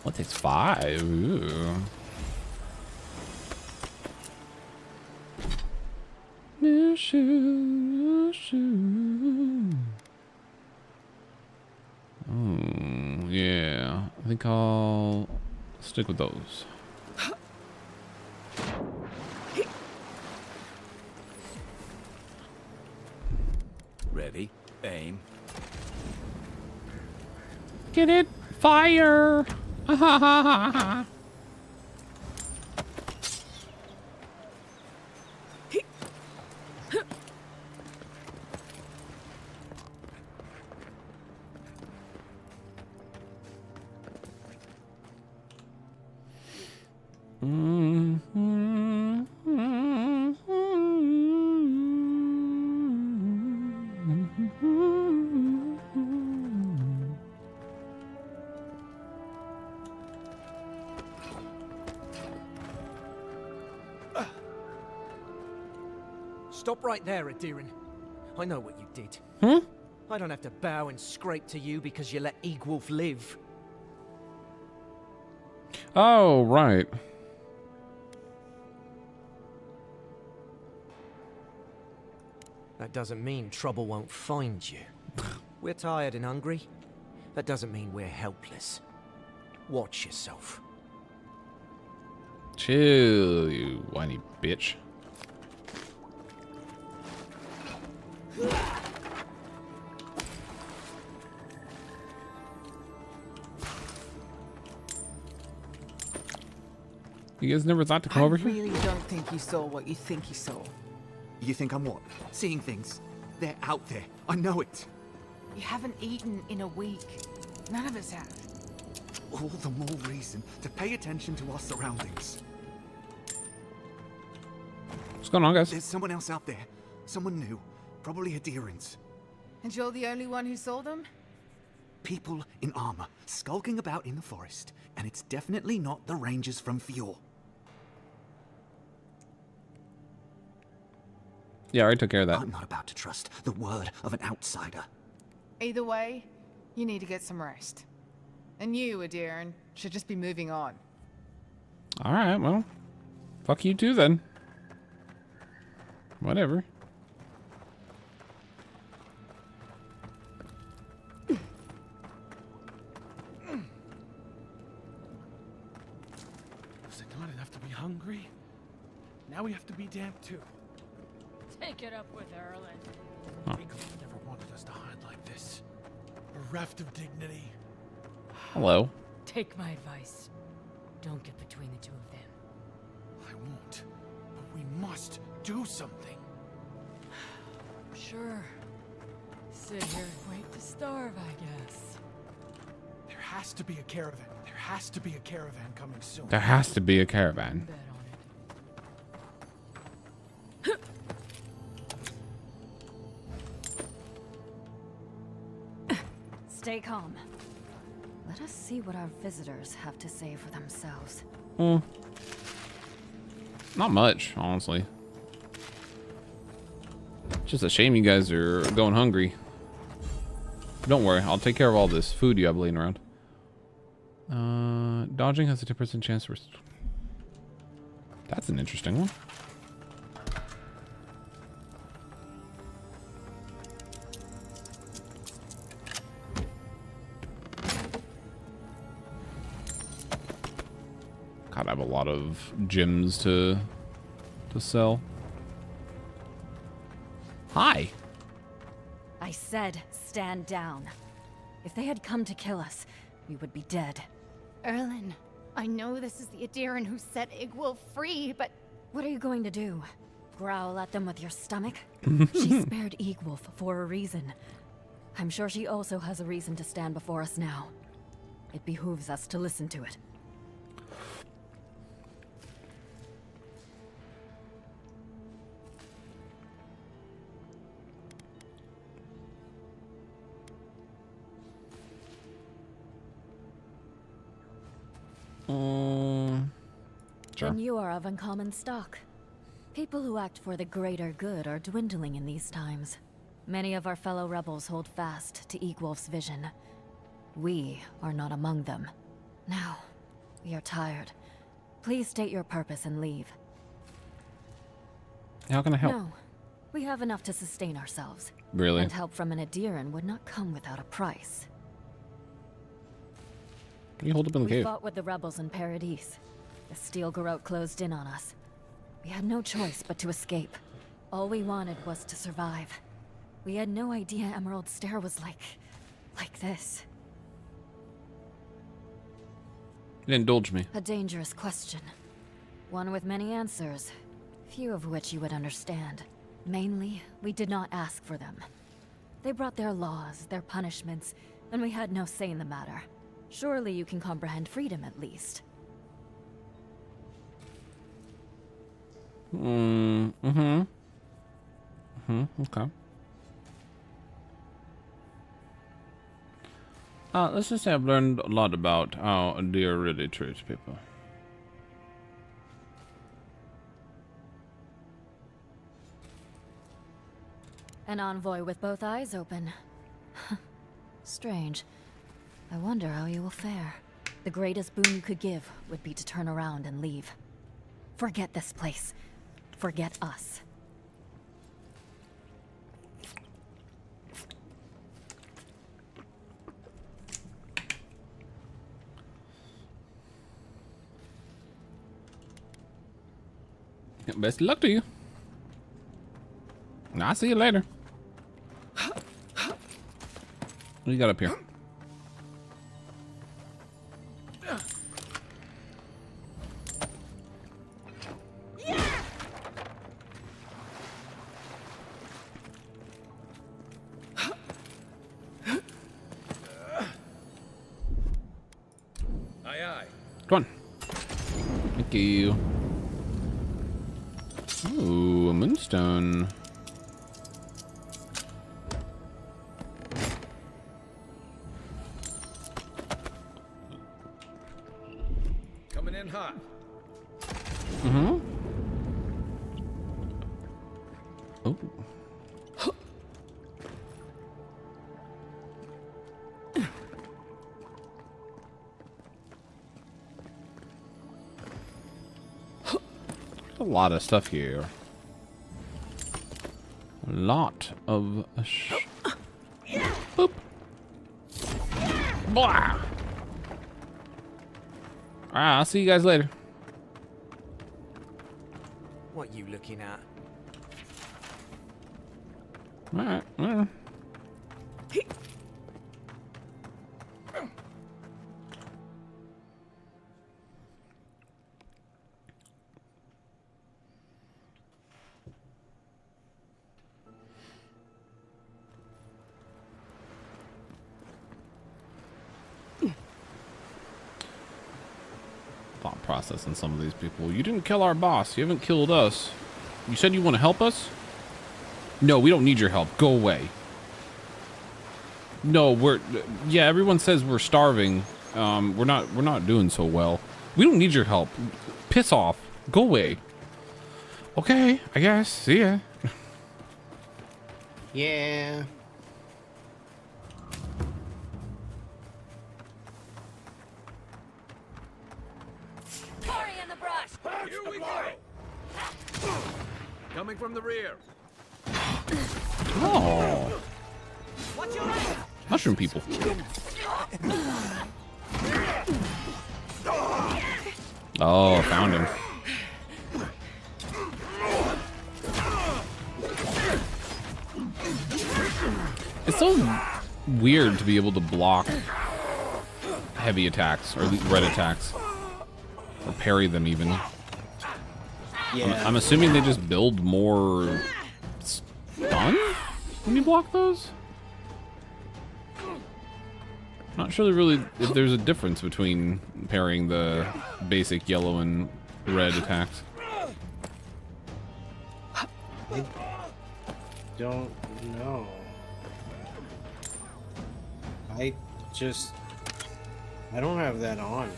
What takes 5? Ooh. New shoe, new shoe. Oh, yeah. I think I'll stick with those. Ready, aim. Get it? Fire! Stop right there, Adiran. I know what you did. Hmm? I don't have to bow and scrape to you because you let Eagwolf live. Oh, right. That doesn't mean trouble won't find you. We're tired and hungry. That doesn't mean we're helpless. Watch yourself. Chill, you whiny bitch. You guys never thought to come over here? I really don't think you saw what you think you saw. You think I'm what? Seeing things? They're out there. I know it. You haven't eaten in a week. None of us have. All the more reason to pay attention to our surroundings. What's going on, guys? There's someone else out there. Someone new. Probably Adherents. And you're the only one who saw them? People in armor, skulking about in the forest. And it's definitely not the rangers from Fjord. Yeah, I already took care of that. I'm not about to trust the word of an outsider. Either way, you need to get some rest. And you, Adiran, should just be moving on. Alright, well. Fuck you too, then. Whatever. Was it not enough to be hungry? Now we have to be damp too. Take it up with Erlen. Oh. Eagwolf never wanted us to hide like this. Bereft of dignity. Hello. Take my advice. Don't get between the two of them. I won't. But we must do something. Sure. Sit here and wait to starve, I guess. There has to be a caravan. There has to be a caravan coming soon. There has to be a caravan. Stay calm. Let us see what our visitors have to say for themselves. Not much, honestly. It's just a shame you guys are going hungry. Don't worry, I'll take care of all this food you have laying around. Dodging has a 10% chance to... That's an interesting one. God, I have a lot of gems to sell. Hi. I said, stand down. If they had come to kill us, we would be dead. Erlen, I know this is the Adiran who set Igwolf free, but... What are you going to do? Growl at them with your stomach? She spared Igwolf for a reason. I'm sure she also has a reason to stand before us now. It behooves us to listen to it. Sure. Then you are of uncommon stock. People who act for the greater good are dwindling in these times. Many of our fellow rebels hold fast to Eagwolf's vision. We are not among them. Now, we are tired. Please state your purpose and leave. How can I help? No, we have enough to sustain ourselves. Really? And help from an Adiran would not come without a price. Can you hold up in the We cave? fought with the rebels in Paradise. The Steel Garrote closed in on us. We had no choice but to escape. All we wanted was to survive. We had no idea Emerald Stair was like this. Indulge me. A dangerous question. One with many answers, few of which you would understand. Mainly, we did not ask for them. They brought their laws, their punishments, and we had no say in the matter. Surely you can comprehend freedom at least. Okay. Let's just say I've learned a lot about how Adir really treats people. An envoy with both eyes open. Strange. I wonder how you will fare. The greatest boon you could give would be to turn around and leave. Forget this place. Forget us. Best of luck to you. I'll see you later. What do you got up here? Aye, aye. Come on. Thank you. Ooh, a moonstone. Coming in hot. Mm-hmm. Oh. A lot of stuff here. A lot of boop. Blah. I'll see you guys later. What you looking at? Alright, well. Thought process in some of these people. You didn't kill our boss. You haven't killed us. You said you want to help us? No, we don't need your help. Go away. No, yeah, everyone says we're starving. We're not doing so well. We don't need your help. Piss off. Go away. Okay, I guess. See ya. Yeah. In the brush. Here we go. Coming from the rear. Oh. Mushroom people. Oh, found him. It's so weird to be able to block heavy attacks, or red attacks. Or parry them even. Yeah. I'm assuming they just build more stun when you block those? Not sure really if there's a difference between parrying the basic yellow and red attacks. I don't know. I don't have that on.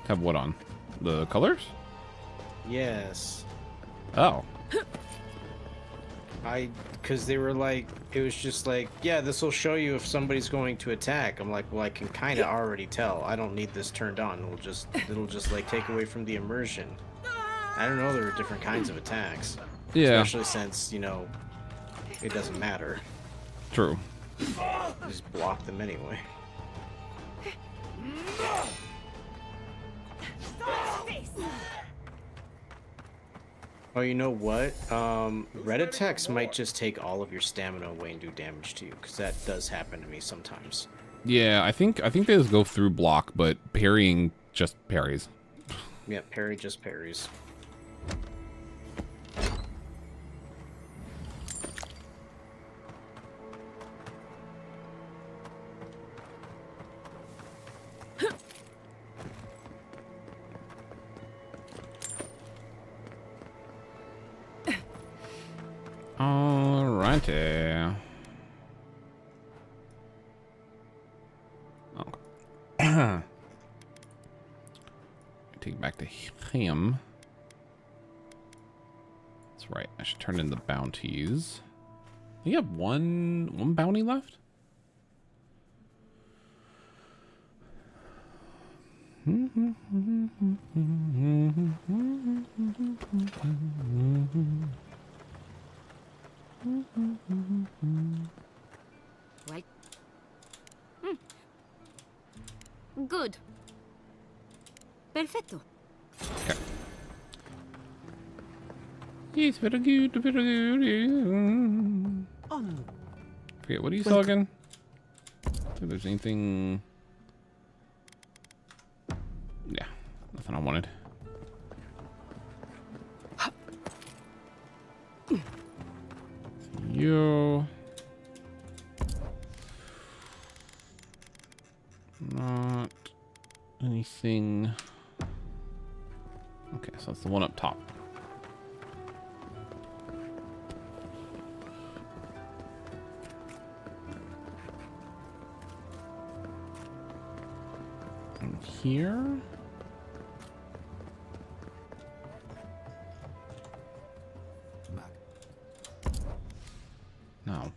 Have what on? The colors? Yes. Oh. Because they were like, it was just like, yeah, this will show you if somebody's going to attack. I'm like, well, I can kind of already tell. I don't need this turned on. It'll just like take away from the immersion. I don't know, there are different kinds of attacks. Yeah. Especially since, you know, it doesn't matter. True. Just block them anyway. Oh, you know what? Red attacks might just take all of your stamina away and do damage to you, because that does happen to me sometimes. Yeah, I think they just go through block, but parrying just parries. Yeah, parry just parries. Alrighty. Okay. Take back to him. That's right. I should turn in the bounties. You have one bounty left? Well. Good. Perfecto. Okay. It's very good, very good. Forget, what do you saw again? I think there's anything... Yeah, nothing I wanted. You... Not anything... Okay, so that's the one up top. And here... No.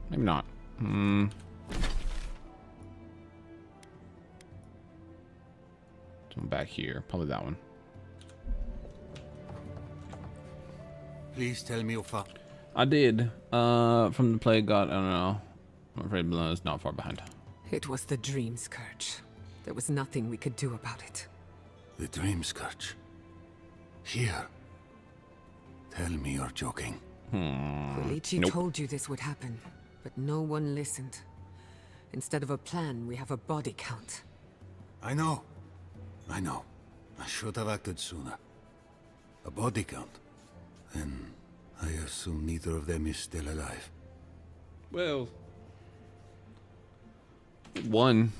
Maybe not. One back here. Probably that one. Please tell me you found. I did. From the plague god, I don't know. I'm afraid Milan is not far behind. It was the Dream Scourge. There was nothing we could do about it. The Dream Scourge. Here. Tell me you're joking. Quilici told you this would happen, but no one listened. Instead of a plan, we have a body count. I know. I know. I should have acted sooner. A body count. Then I assume neither of them is still alive. Well... One.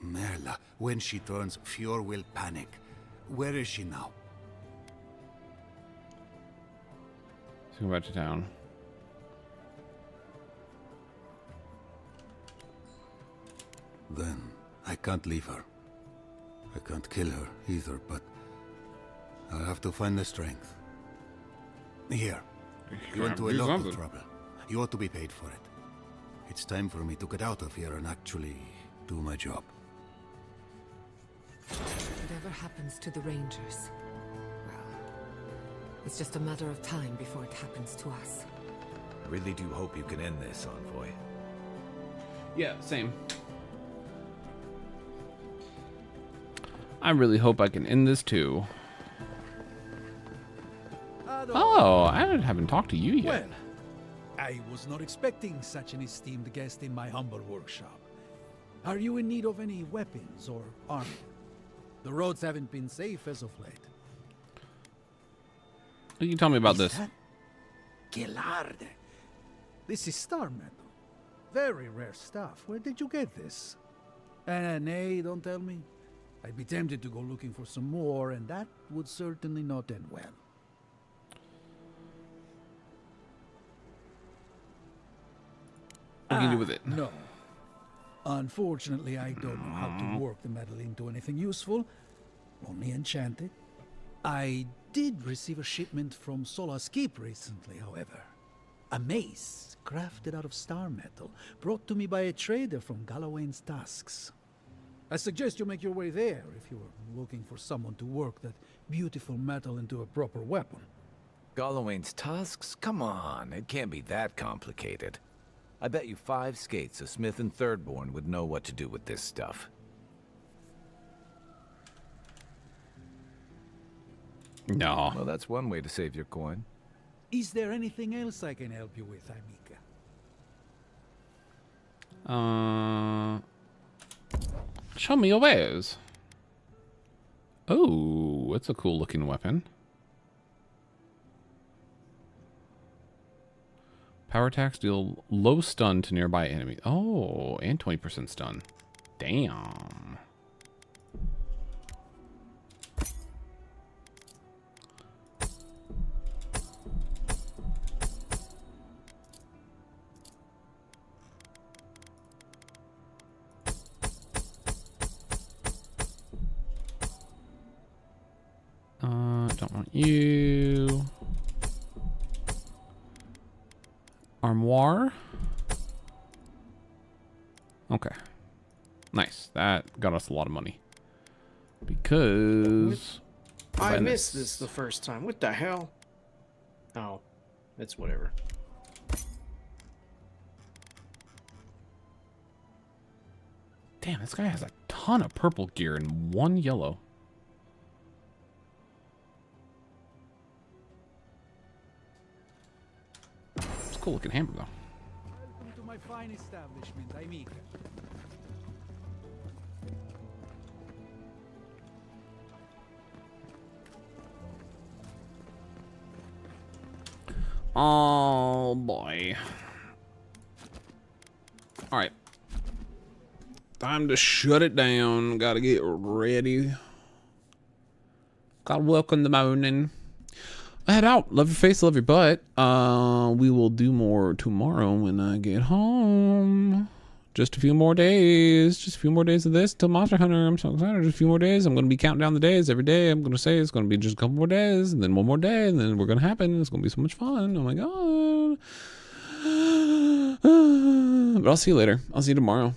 Merla, when she turns, Fior will panic. Where is she now? Let's go back to town. Then I can't leave her. I can't kill her either, but I'll have to find the strength. Here. You went to a lot of trouble. You ought to be paid for it. It's time for me to get out of here and actually do my job. Whatever happens to the Rangers, well, it's just a matter of time before it happens to us. Really do hope you can end this, Envoy. Yeah, same. I really hope I can end this too. Oh, I haven't talked to you yet. Well, I was not expecting such an esteemed guest in my humble workshop. Are you in need of any weapons or armor? The roads haven't been safe as of late. You can tell me about this. Gelarde. This is star metal. Very rare stuff. Where did you get this? Nay, don't tell me. I'd be tempted to go looking for some more, and that would certainly not end well. What can you do with it? No. Unfortunately, I don't know how to work the metal into anything useful. Only enchanted. I did receive a shipment from Sola's Keep recently, however. A mace crafted out of star metal, brought to me by a trader from Gallowayne's Tusks. I suggest you make your way there if you're looking for someone to work that beautiful metal into a proper weapon. Gallowayne's Tusks? Come on, it can't be that complicated. I bet you 5 skates a Smith and Thirdborn would know what to do with this stuff. No. Well, that's one way to save your coin. Is there anything else I can help you with, Amika? Show me your wares. Oh, that's a cool looking weapon. Power attacks deal low stun to nearby enemies. Oh, and 20% stun. Damn. Don't want you. Armoire. Okay. Nice. That got us a lot of money. Because... I missed this the first time. What the hell? Oh. It's whatever. Damn, this guy has a ton of purple gear and one yellow. It's a cool looking hammer, though. Welcome to my fine establishment, I'm eager. Oh boy. Alright. Time to shut it down. Gotta get ready. Gotta welcome the morning. I head out. Love your face, love your butt. We will do more tomorrow when I get home. Just a few more days. Just a few more days of this till Monster Hunter. I'm so excited. Just a few more days. I'm going to be counting down the days every day. I'm going to say it's going to be just a couple more days, and then one more day, and then we're going to happen. It's going to be so much fun. Oh my god. But I'll see you later. I'll see you tomorrow.